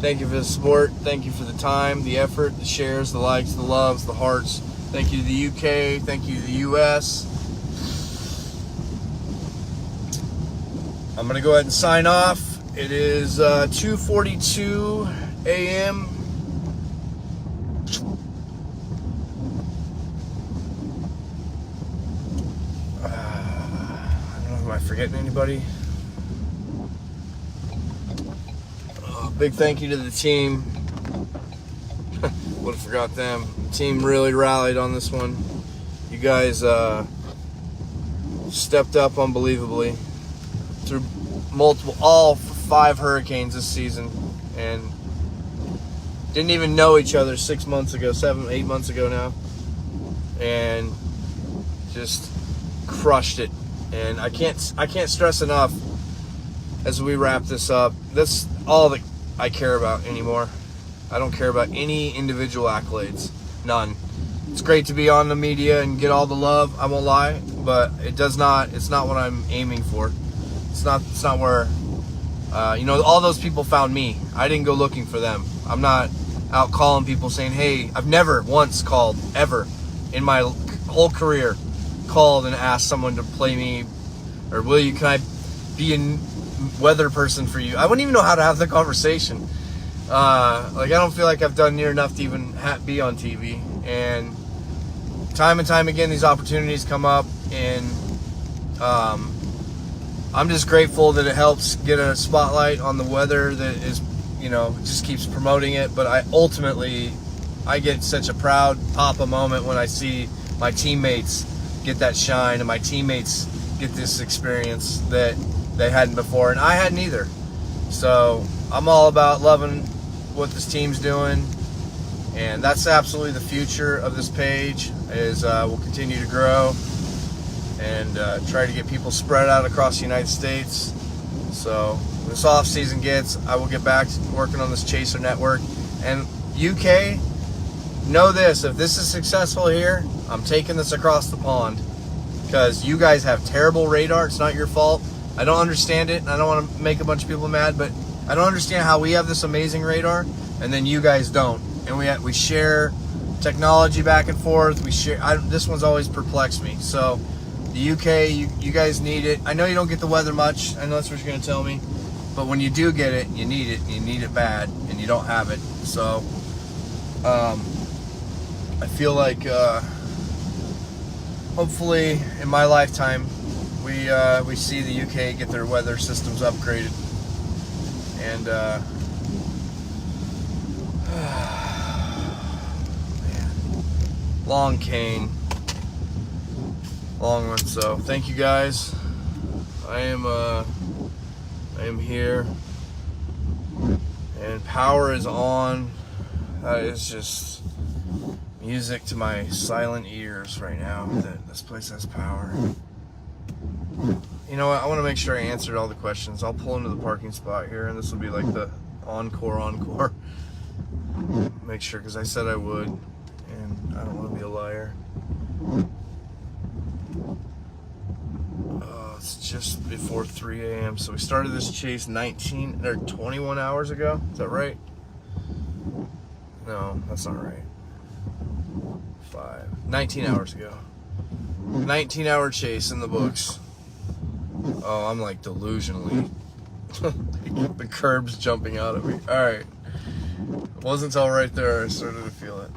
for the support. Thank you for the time, the effort, the shares, the likes, the loves, the hearts. Thank you to the UK. Thank you to the US. I'm gonna go ahead and sign off. It is 2:42 a.m. I don't know, am I forgetting anybody? Big thank you to the team. Would have forgot them. The team really rallied on this one. You guys stepped up unbelievably through all 5 hurricanes this season, and didn't even know each other 6 months ago, 8 months ago now, and just crushed it. And I can't stress enough as we wrap this up. That's all that I care about anymore. I don't care about any individual accolades. None. It's great to be on the media and get all the love, I won't lie, but it's not what I'm aiming for. It's not where, all those people found me. I didn't go looking for them. I'm not out calling people saying, hey, I've never once called, ever, in my whole career, called and asked someone to play me, or can I be a weather person for you? I wouldn't even know how to have the conversation. I don't feel like I've done near enough to even be on TV. And time again, these opportunities come up, and I'm just grateful that it helps get a spotlight on the weather that is, just keeps promoting it. But I get such a proud papa moment when I see my teammates get that shine and my teammates get this experience that they hadn't before, and I hadn't either. So I'm all about loving what this team's doing, and that's absolutely the future of this page. Is we'll continue to grow and try to get people spread out across the United States. So when this off season gets, I will get back to working on this Chaser network. And UK, know this: if this is successful here, I'm taking this across the pond, because you guys have terrible radar. It's not your fault. I don't understand it, and I don't want to make a bunch of people mad, but I don't understand how we have this amazing radar and then you guys don't. And we share technology back and forth. This one's always perplexed me. So the UK, you guys need it. I know you don't get the weather much. I know that's what you're going to tell me. But when you do get it, you need it. And you need it bad, and you don't have it. So I feel like hopefully in my lifetime we see the UK get their weather systems upgraded. And man, long cane, long one. So thank you guys. I am here, and power is on. That is just music to my silent ears right now, that this place has power. You know what? I want to make sure I answered all the questions. I'll pull into the parking spot here, and this will be like the encore. Make sure, because I said I would, and I don't want to be a liar. It's just before 3 a.m. So we started this chase 21 hours ago. Is that right? No, that's not right. 19 hours ago. 19-hour chase in the books. Oh, I'm like delusionally. The curb's jumping out at me. Alright. It wasn't until right there I started to feel it.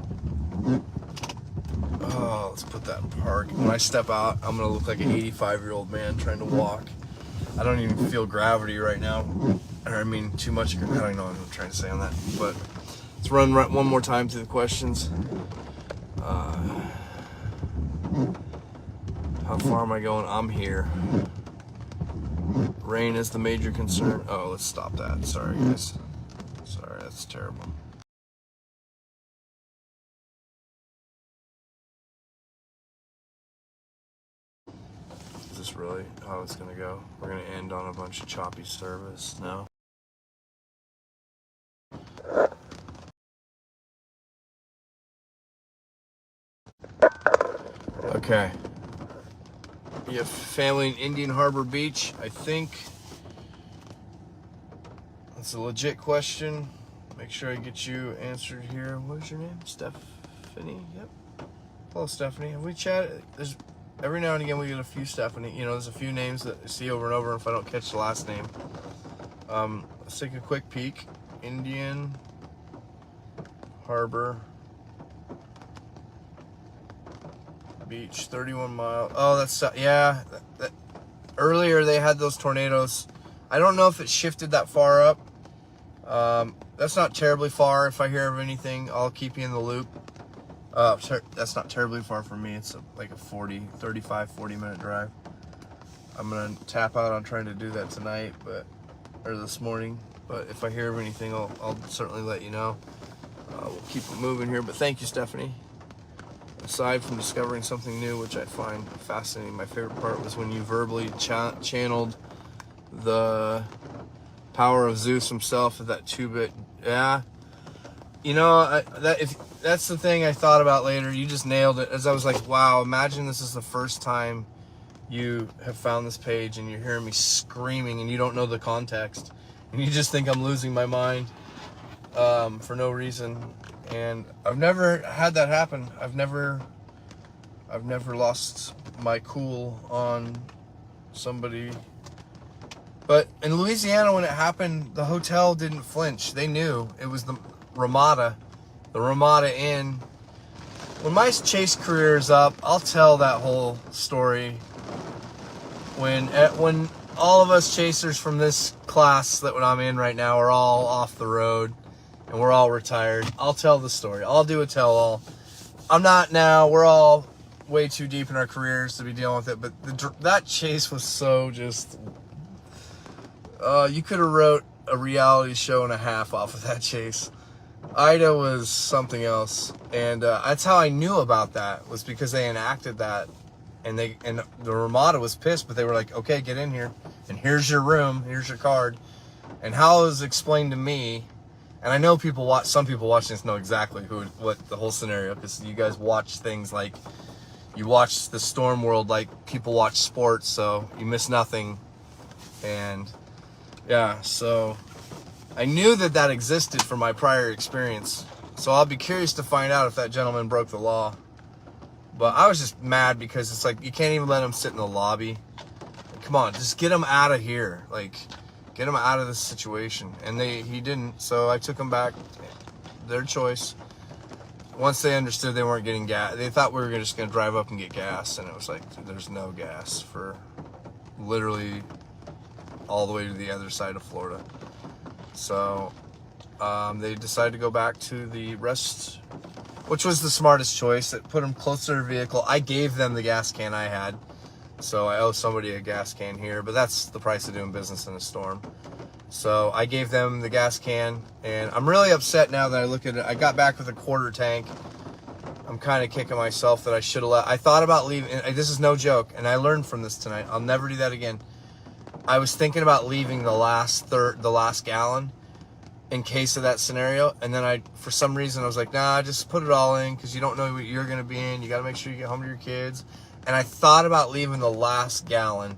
Oh, let's put that in park. When I step out, I'm going to look like an 85-year-old man trying to walk. I don't even feel gravity right now. Or, I mean, too much. I don't know what I'm trying to say on that. But let's run one more time through the questions. How far am I going? I'm here. Rain is the major concern. Oh, let's stop that. Sorry, guys. Sorry, that's terrible. Is this really how it's gonna go? We're gonna end on a bunch of choppy service now. Okay. You have family in Indian Harbor Beach, I think. That's a legit question. Make sure I get you answered here. What is your name? Stephanie? Yep. Hello, Stephanie. Have we chatted? There's every now and again we get a few Stephanie. You know, there's a few names that I see over and over. If I don't catch the last name, Let's take a quick peek. Indian Harbor Beach, 31 mile. Oh, that's, yeah. Earlier they had those tornadoes. I don't know if it shifted that far up. That's not terribly far. If I hear of anything, I'll keep you in the loop. That's not terribly far from me. It's like a 40 minute drive. I'm going to tap out on trying to do that tonight, or this morning. But if I hear of anything, I'll certainly let you know. We'll keep it moving here. But thank you, Stephanie. Aside from discovering something new, which I find fascinating, my favorite part was when you verbally channeled the power of Zeus himself at that 2-bit. Yeah. You know, that's the thing I thought about later. You just nailed it. As I was like, wow, imagine this is the first time you have found this page and you're hearing me screaming and you don't know the context. And you just think I'm losing my mind for no reason. And I've never had that happen. I've never lost my cool on somebody. But in Louisiana, when it happened, the hotel didn't flinch. They knew it was the Ramada Inn. When my chase career is up, I'll tell that whole story. When all of us chasers from this class that I'm in right now are all off the road and we're all retired, I'll tell the story. I'll do a tell-all. I'm not now. We're all way too deep in our careers to be dealing with it. But that chase was so just... you could have wrote a reality show and a half off of that chase. Ida was something else. And that's how I knew about that, was because they enacted that. And the Ramada was pissed, but they were like, okay, get in here. And here's your room. Here's your card. And how it was explained to me, and I know some people watching this know exactly what the whole scenario, because you guys watch things like, you watch the storm world like people watch sports, so you miss nothing. And yeah, so I knew that existed from my prior experience. So I'll be curious to find out if that gentleman broke the law. But I was just mad because it's like, you can't even let him sit in the lobby. Like, come on, just get him out of here. Like, get him out of this situation. And he didn't, so I took him back. Their choice. Once they understood they weren't getting gas, they thought we were just going to drive up and get gas. And it was like, dude, there's no gas for literally all the way to the other side of Florida. So they decided to go back to the rest, which was the smartest choice. It put them closer to their vehicle. I gave them the gas can I had, so I owe somebody a gas can here, but that's the price of doing business in a storm. So I gave them the gas can, and I'm really upset now that I look at it. I got back with a quarter tank. I'm kind of kicking myself that I should have left. I thought about leaving. This is no joke, and I learned from this tonight. I'll never do that again. I was thinking about leaving the last gallon in case of that scenario, and then for some reason I was like, nah, just put it all in, because you don't know what you're going to be in. You got to make sure you get home to your kids. And I thought about leaving the last gallon,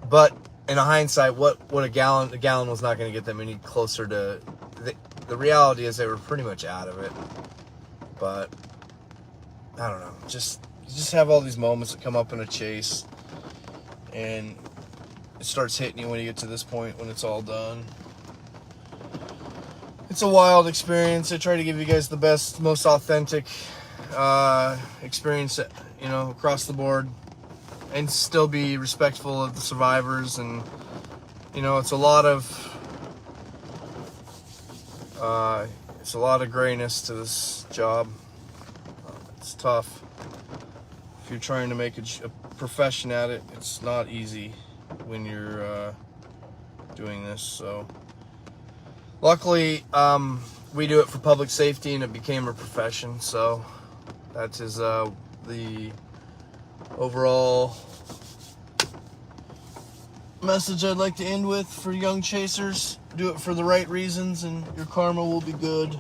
but in hindsight, what a gallon was not going to get them any closer to the reality is they were pretty much out of it. But I don't know, you just have all these moments that come up in a chase, and it starts hitting you when you get to this point, when it's all done. It's a wild experience. I try to give you guys the best, most authentic experience, across the board, and still be respectful of the survivors. And it's a lot of grayness to this job. It's tough. If you're trying to make a profession at it, it's not easy when you're doing this. So luckily, we do it for public safety, and it became a profession. So that is the overall message I'd like to end with for young chasers. Do it for the right reasons, and your karma will be good.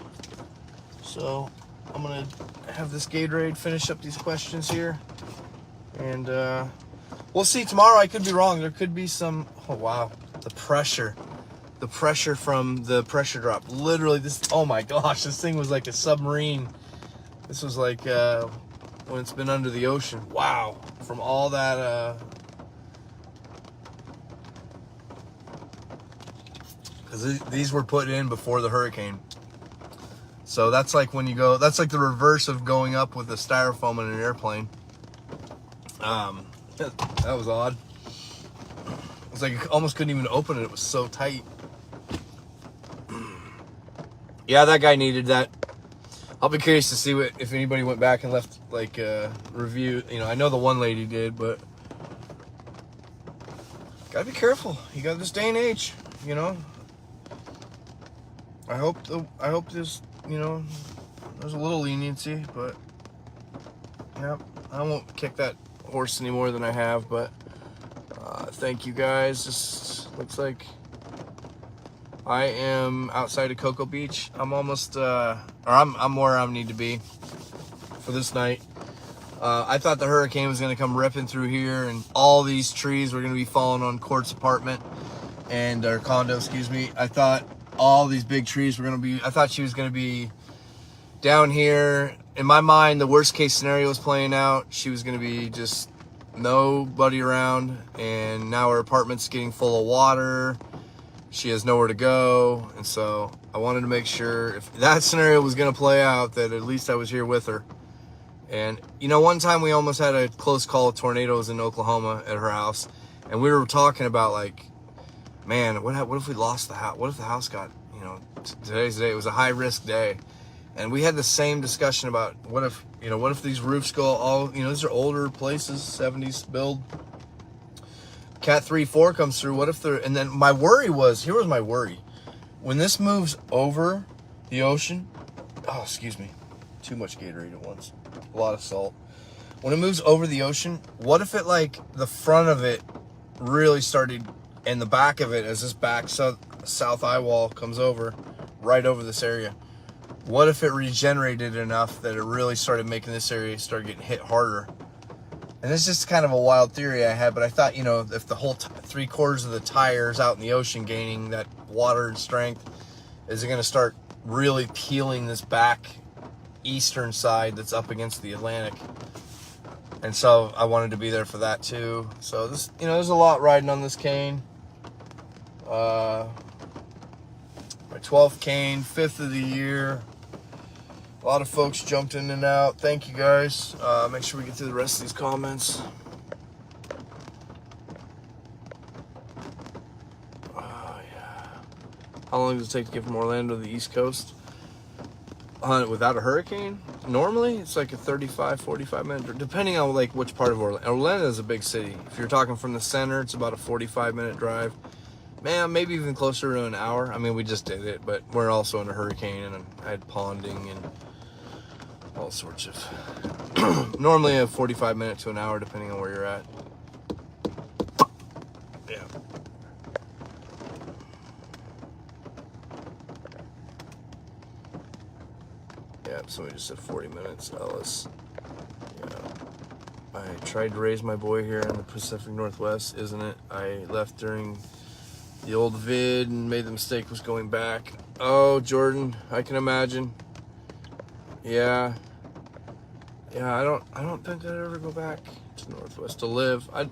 So I'm gonna have this Gatorade finish up these questions here, and we'll see tomorrow. I could be wrong. There could be some. Oh wow, the pressure from the pressure drop. Literally, oh my gosh, this thing was like a submarine. This was like when it's been under the ocean. Wow, from all that because these were put in before the hurricane. So that's like when you go, that's like the reverse of going up with the styrofoam in an airplane. That was odd. It was like I almost couldn't even open it. It was so tight. Yeah, that guy needed that. I'll be curious to see if anybody went back and left like a review. You know, I know the one lady did, but gotta be careful. You got this day and age, you know. I hope this, you know, there's a little leniency, but yeah, I won't kick that horse any more than I have. But thank you guys. This looks like I am outside of Cocoa Beach. I'm almost, I'm where I need to be for this night. I thought the hurricane was going to come ripping through here, and all these trees were going to be falling on Court's apartment or condo, excuse me. I thought all these big trees were going to be, I thought she was going to be down here. In my mind, the worst case scenario was playing out. She was going to be just nobody around, and now her apartment's getting full of water. She has nowhere to go, and so I wanted to make sure if that scenario was going to play out, that at least I was here with her. And, you know, one time we almost had a close call of tornadoes in Oklahoma at her house, and we were talking about, like, man, what if we lost the house? What if the house got, you know, today's the day. It was a high-risk day. And we had the same discussion about what if these roofs go all, you know, these are older places, 70s build. Cat 3-4 comes through. What if and then my worry was, here was my worry. When this moves over the ocean, oh, excuse me, too much Gatorade at once. A lot of salt. When it moves over the ocean, what if it, like, the front of it really started, and the back of it, as this back south eyewall comes over, right over this area, what if it regenerated enough that it really started making this area start getting hit harder? And it's just kind of a wild theory I had, but I thought, you know, if the whole 3/4 of the tires out in the ocean gaining that water and strength, is it going to start really peeling this back eastern side that's up against the Atlantic? And so I wanted to be there for that too. So this, you know, there's a lot riding on this cane. My 12th cane, 5th of the year. A lot of folks jumped in and out. Thank you guys. Make sure we get through the rest of these comments. Yeah. How long does it take to get from Orlando to the East Coast? Without a hurricane? Normally, it's like a 35, 45 minute, depending on like which part of Orlando. Orlando is a big city. If you're talking from the center, it's about a 45-minute drive. Man, maybe even closer to an hour. I mean, we just did it, but we're also in a hurricane, and I had ponding and all sorts of. Normally a 45 minutes to an hour, depending on where you're at. Yeah. Yeah, somebody just said 40 minutes, Ellis. Yeah. I tried to raise my boy here in the Pacific Northwest, isn't it? I left during the old vid and made the mistake was going back. Oh, Jordan, I can imagine. Yeah, I don't think I'd ever go back to the Northwest to live. I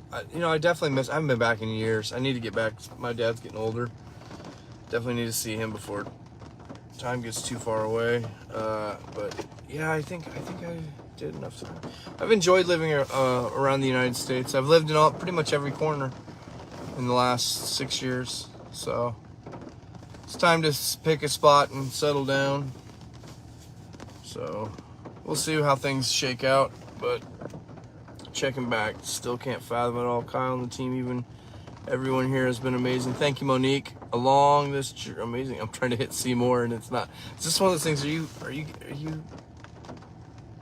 definitely miss. I haven't been back in years. I need to get back. My dad's getting older. Definitely need to see him before time gets too far away. But yeah, I think I did enough time. I've enjoyed living around the United States. I've lived in pretty much every corner in the last 6 years, so it's time to pick a spot and settle down. So we'll see how things shake out, but checking back, still can't fathom it all. Kyle and the team, even everyone here has been amazing. Thank you, Monique. Along this amazing. I'm trying to hit see more, and it's not. It's just one of those things. Are you?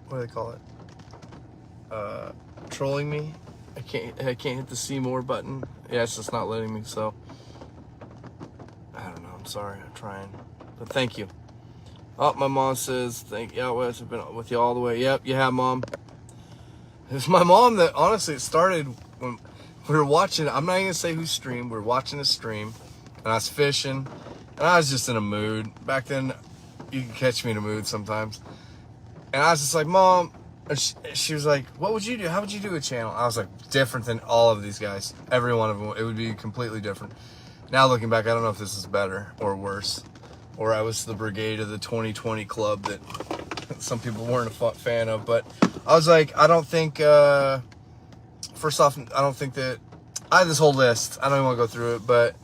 What do they call it? Trolling me? I can't hit the see more button. Yeah, it's just not letting me, so I don't know. I'm sorry. I'm trying. But thank you. Oh, my mom says, thank you, out west. I've been with you all the way. Yep, you have, Mom. It's my mom that, honestly, it started when we were watching. I'm not even going to say who streamed. We were watching a stream, and I was fishing, and I was just in a mood. Back then, you can catch me in a mood sometimes. And I was just like, Mom, and she was like, what would you do? How would you do a channel? I was like, different than all of these guys. Every one of them. It would be completely different. Now looking back, I don't know if this is better or worse, or I was the brigade of the 2020 club that some people weren't a fan of. But I was like, I don't think. First off, I don't think that I have this whole list. I don't even want to go through it, but.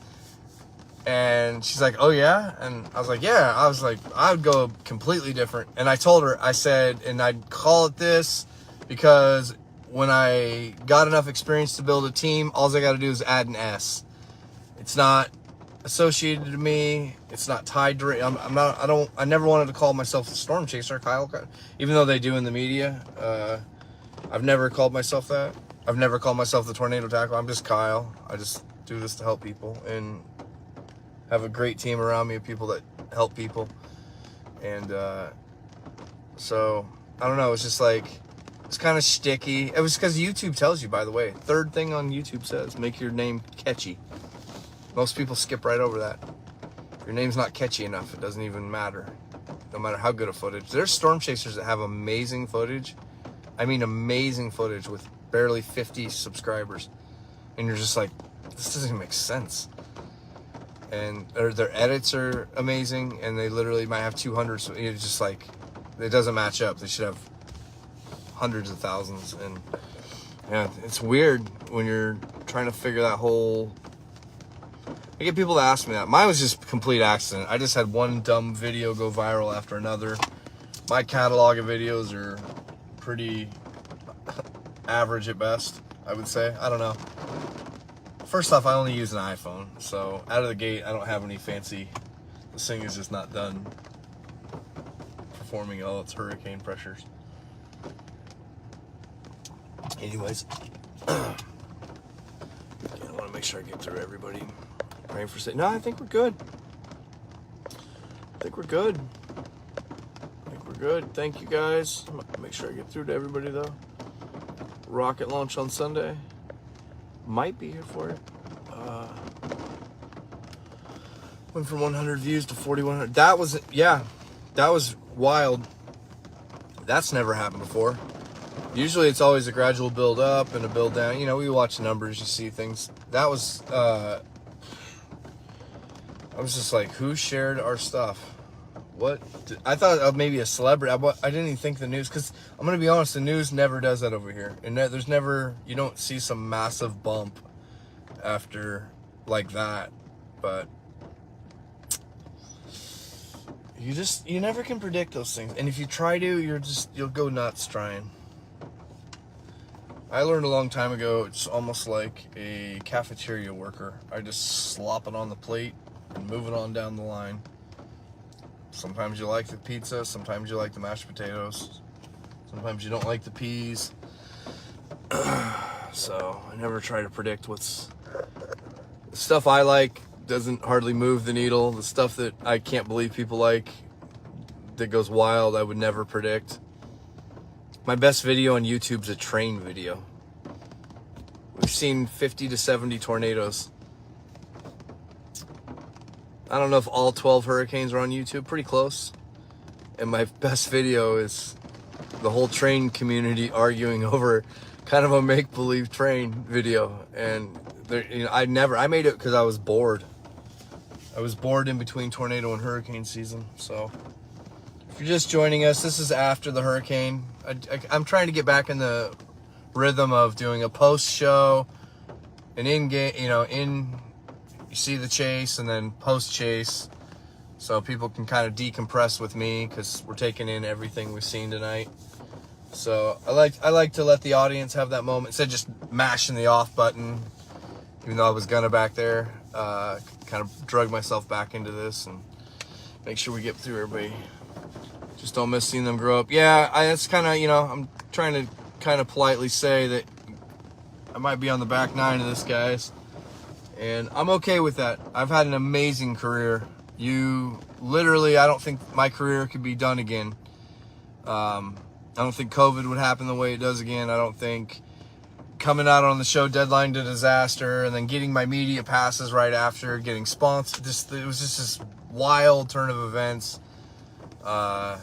And she's like, oh yeah? And I was like, yeah. I was like, I would go completely different. And I told her, I said, and I'd call it this because when I got enough experience to build a team, all I got to do is add an S. It's not associated to me. It's not tied to, I never wanted to call myself a storm chaser, Kyle, even though they do in the media. I've never called myself that. I've never called myself the tornado tackle. I'm just Kyle. I just do this to help people and have a great team around me of people that help people. And so I don't know, it's just like, it's kind of sticky. It was because YouTube tells you, by the way, third thing on YouTube says make your name catchy. Most people skip right over that. If your name's not catchy enough, it doesn't even matter, no matter how good a footage. There's storm chasers that have amazing footage. I mean amazing footage with barely 50 subscribers, and you're just like, this doesn't even make sense. And their edits are amazing, and they literally might have 200. So it's just like, it doesn't match up. They should have hundreds of thousands. And yeah, it's weird when you're trying to figure that whole. I get people that ask me that. Mine was just a complete accident. I just had one dumb video go viral after another. My catalog of videos are pretty average at best, I would say. I don't know. First off, I only use an iPhone, so out of the gate, I don't have any fancy. This thing is just not done performing all its hurricane pressures. Anyways, I want to make sure I get through everybody. Praying for safety. No, I think we're good. I think we're good. Thank you guys. I'm gonna make sure I get through to everybody though. Rocket launch on Sunday. Might be here for it. Went from 100 views to 4,100. That was wild. That's never happened before. Usually it's always a gradual build up and a build down. You know, we watch numbers, you see things. That was, I was just like, who shared our stuff? I thought maybe a celebrity. I didn't even think the news, because I'm going to be honest, the news never does that over here. And there's never, you don't see some massive bump after like that. But you never can predict those things. And if you try to, you'll go nuts trying. I learned a long time ago, it's almost like a cafeteria worker. I just slop it on the plate and move it on down the line. Sometimes you like the pizza, sometimes you like the mashed potatoes, sometimes you don't like the peas. So I never try to predict what's... The stuff I like doesn't hardly move the needle. The stuff that I can't believe people like, that goes wild, I would never predict. My best video on YouTube's a train video. We've seen 50 to 70 tornadoes. I don't know if all 12 hurricanes are on YouTube, pretty close. And my best video is the whole train community arguing over kind of a make-believe train video. And I made it because I was bored. I was bored in between tornado and hurricane season. So if you're just joining us, this is after the hurricane. I'm trying to get back in the rhythm of doing a post show, an in-game, you see the chase and then post chase, so people can kind of decompress with me, because we're taking in everything we've seen tonight. So I like to let the audience have that moment instead of just mashing the off button, even though I was gonna back there. Kind of drug myself back into this and make sure we get through everybody. Just don't miss seeing them grow up. Yeah, it's kind of, I'm trying to kind of politely say that I might be on the back nine of this, guys. And I'm okay with that. I've had an amazing career. I don't think my career could be done again. I don't think COVID would happen the way it does again. I don't think coming out on the show Deadline to Disaster and then getting my media passes right after, getting sponsored. It was just this wild turn of events. I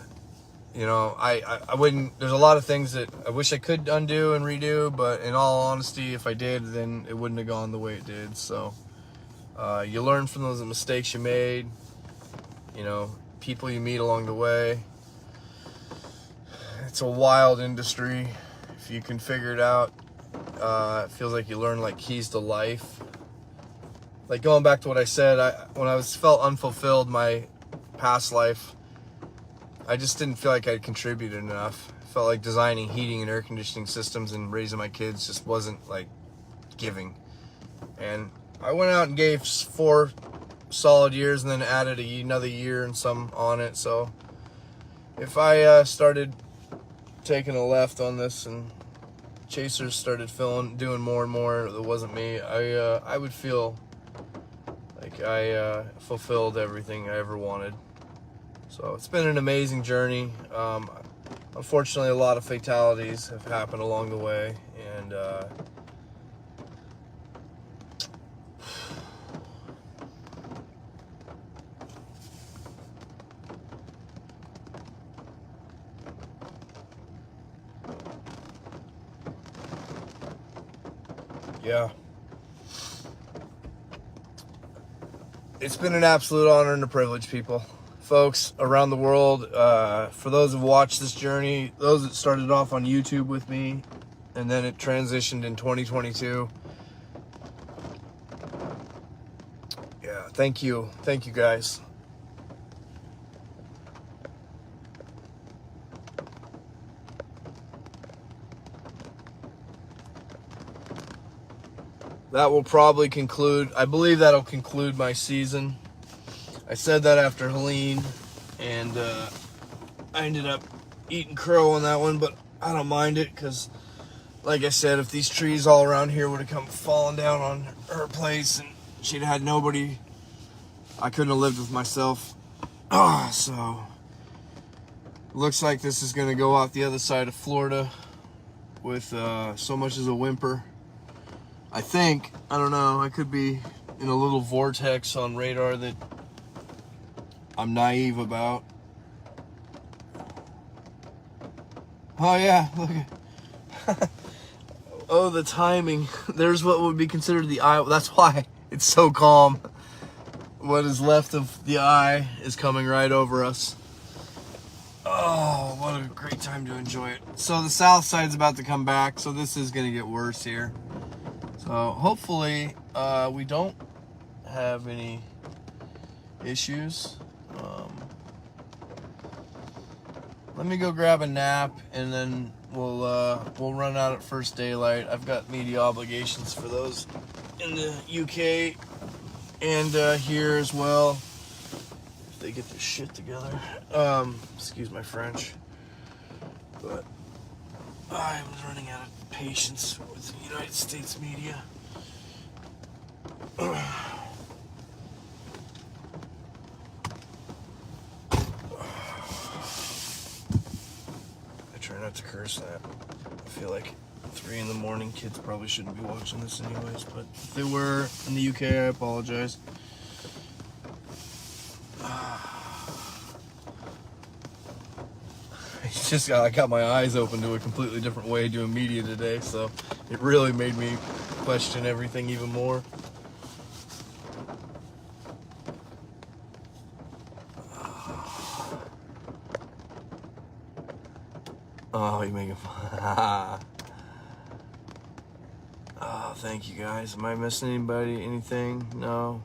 wouldn't, there's a lot of things that I wish I could undo and redo, but in all honesty, if I did, then it wouldn't have gone the way it did. So, You learn from those mistakes you made, you know, people you meet along the way. It's a wild industry. If you can figure it out, it feels like you learn like keys to life. Like going back to what I said, when I felt unfulfilled my past life, I just didn't feel like I'd contributed enough. I felt like designing heating and air conditioning systems and raising my kids just wasn't like giving. And I went out and gave 4 solid years and then added another year and some on it. So if I started taking a left on this and chasers started doing more and more, it wasn't me, I would feel like I fulfilled everything I ever wanted. So it's been an amazing journey. Unfortunately, a lot of fatalities have happened along the way, and yeah. It's been an absolute honor and a privilege, people. Folks around the world, for those who've watched this journey, those that started off on YouTube with me, and then it transitioned in 2022. Yeah, thank you. Thank you, guys. That will probably conclude, I believe that'll conclude my season. I said that after Helene, and I ended up eating crow on that one, but I don't mind it, because like I said, if these trees all around here would have come falling down on her place and she'd had nobody, I couldn't have lived with myself. So looks like this is going to go out the other side of Florida with so much as a whimper. I think, I don't know, I could be in a little vortex on radar that I'm naive about. Oh yeah, look at oh, the timing. There's what would be considered the eye. That's why it's so calm. What is left of the eye is coming right over us. Oh, what a great time to enjoy it. So the south side's about to come back, so this is going to get worse here. So hopefully we don't have any issues. Let me go grab a nap, and then we'll run out at first daylight. I've got media obligations for those in the UK and here as well, if they get their shit together. Excuse my French, but I'm running out of patience with the United States media. Try not to curse that. I feel like 3 in the morning, kids probably shouldn't be watching this anyways, but if they were in the UK, I apologize. I got my eyes open to a completely different way doing media today, so it really made me question everything even more. Oh, you making fun. Oh, thank you guys. Am I missing anybody? Anything? No.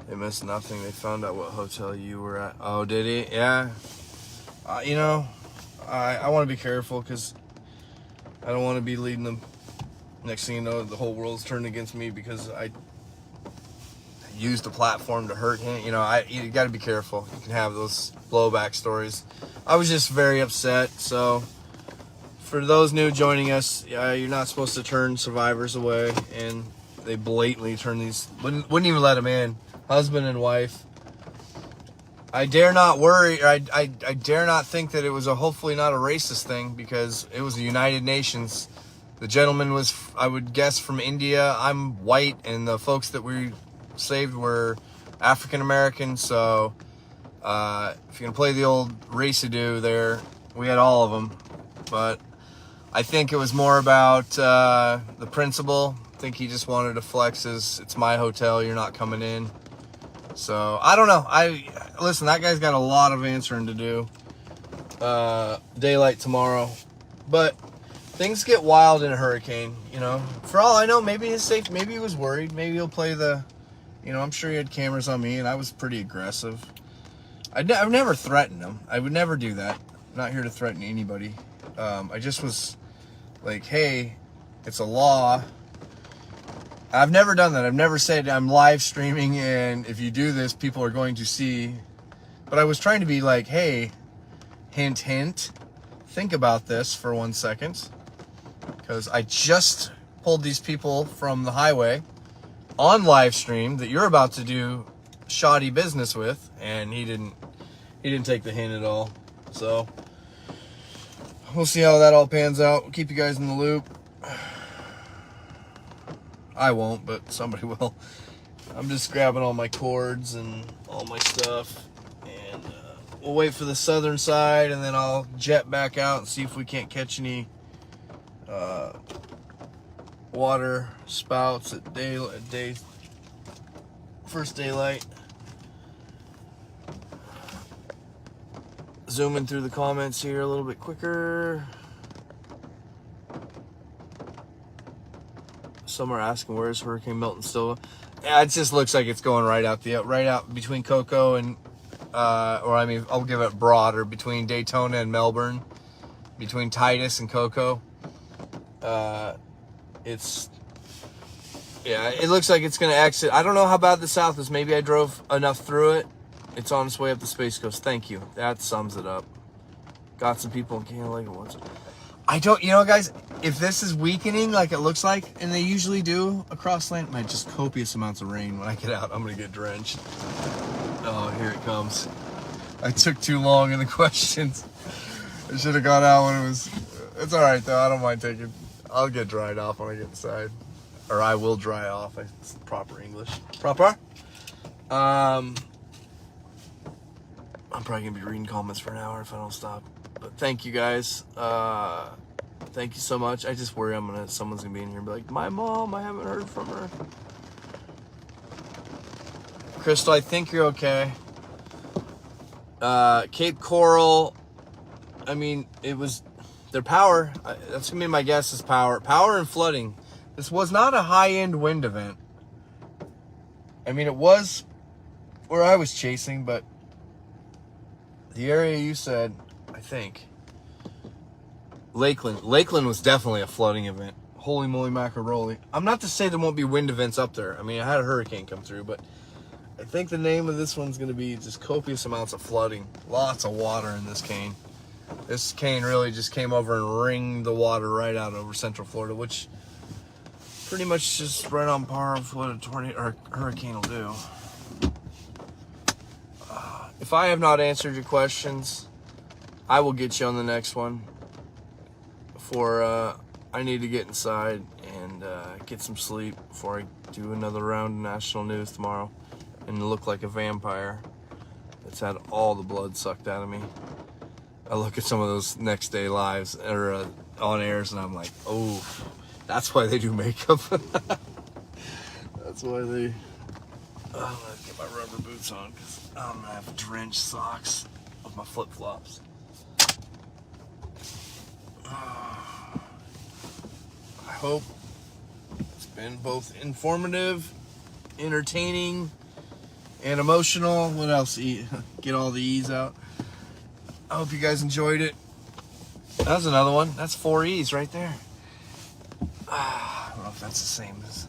They missed nothing. They found out what hotel you were at. Oh, did he? Yeah. You know, I want to be careful, because I don't want to be leading them. Next thing you know, the whole world's turned against me because I used the platform to hurt him. You know, you got to be careful. You can have those blowback stories. I was just very upset. So for those new joining us, you're not supposed to turn survivors away, and they blatantly turn these, wouldn't even let them in. Husband and wife. I dare not worry, or I dare not think that it was hopefully not a racist thing, because it was the United Nations. The gentleman was, I would guess, from India. I'm white, and the folks that we saved were African American. So if you can play the old race-a-do there, we had all of them. But I think it was more about the principal. I think he just wanted to flex his, it's my hotel, you're not coming in. So, I don't know. Listen, that guy's got a lot of answering to do. Daylight tomorrow. But things get wild in a hurricane, you know. For all I know, maybe he's safe. Maybe he was worried. Maybe he'll play the, you know, I'm sure he had cameras on me, and I was pretty aggressive. I've never threatened him. I would never do that. I'm not here to threaten anybody. I just was like, hey, it's a law. I've never done that. I've never said I'm live streaming and if you do this, people are going to see. But I was trying to be like, hey, hint, hint. Think about this for 1 second. Because I just pulled these people from the highway on live stream that you're about to do shoddy business with. And he didn't take the hint at all. So we'll see how that all pans out. We'll keep you guys in the loop. I won't, but somebody will. I'm just grabbing all my cords and all my stuff. And we'll wait for the southern side, and then I'll jet back out and see if we can't catch any water spouts at first daylight. Zooming through the comments here a little bit quicker. Some are asking, where's Hurricane Milton still? Yeah, it just looks like it's going right out between Cocoa and, I'll give it broader, between Daytona and Melbourne, between Titus and Cocoa. It looks like it's going to exit. I don't know how bad the south is. Maybe I drove enough through it. It's on its way up the Space Coast. Thank you. That sums it up. Got some people in Canada like it was. I don't, you know, guys, if this is weakening like it looks like, and they usually do across land, might just copious amounts of rain. When I get out, I'm going to get drenched. Oh, here it comes. I took too long in the questions. I should have gone out when it was, it's all right, though. I don't mind taking, I'll get dried off when I get inside. Or I will dry off. It's proper English. Proper? I'm probably going to be reading comments for an hour if I don't stop. But thank you guys. Thank you so much. I just worry someone's gonna be in here and be like, my mom, I haven't heard from her. Crystal, I think you're okay. Cape Coral, I mean, it was their power. That's gonna be my guess is power. Power and flooding. This was not a high-end wind event. I mean, it was where I was chasing, but the area you said, I think Lakeland was definitely a flooding event. Holy moly macaroni. I'm not to say there won't be wind events up there. I mean, I had a hurricane come through, but I think the name of this one's going to be just copious amounts of flooding. Lots of water in this cane. This cane really just came over and wringed the water right out over Central Florida, which pretty much just right on par with what a tornado or hurricane will do. If I have not answered your questions, I will get you on the next one. I need to get inside and get some sleep before I do another round of national news tomorrow and look like a vampire that's had all the blood sucked out of me. I look at some of those next day lives or on airs and I'm like, oh, that's why they do makeup. That's why they... I'm gonna get my rubber boots on because I'm gonna have drenched socks with my flip-flops. I hope it's been both informative, entertaining, and emotional. What else? Get all the E's out. I hope you guys enjoyed it. That's another one. That's 4 E's right there. I don't know if that's the same as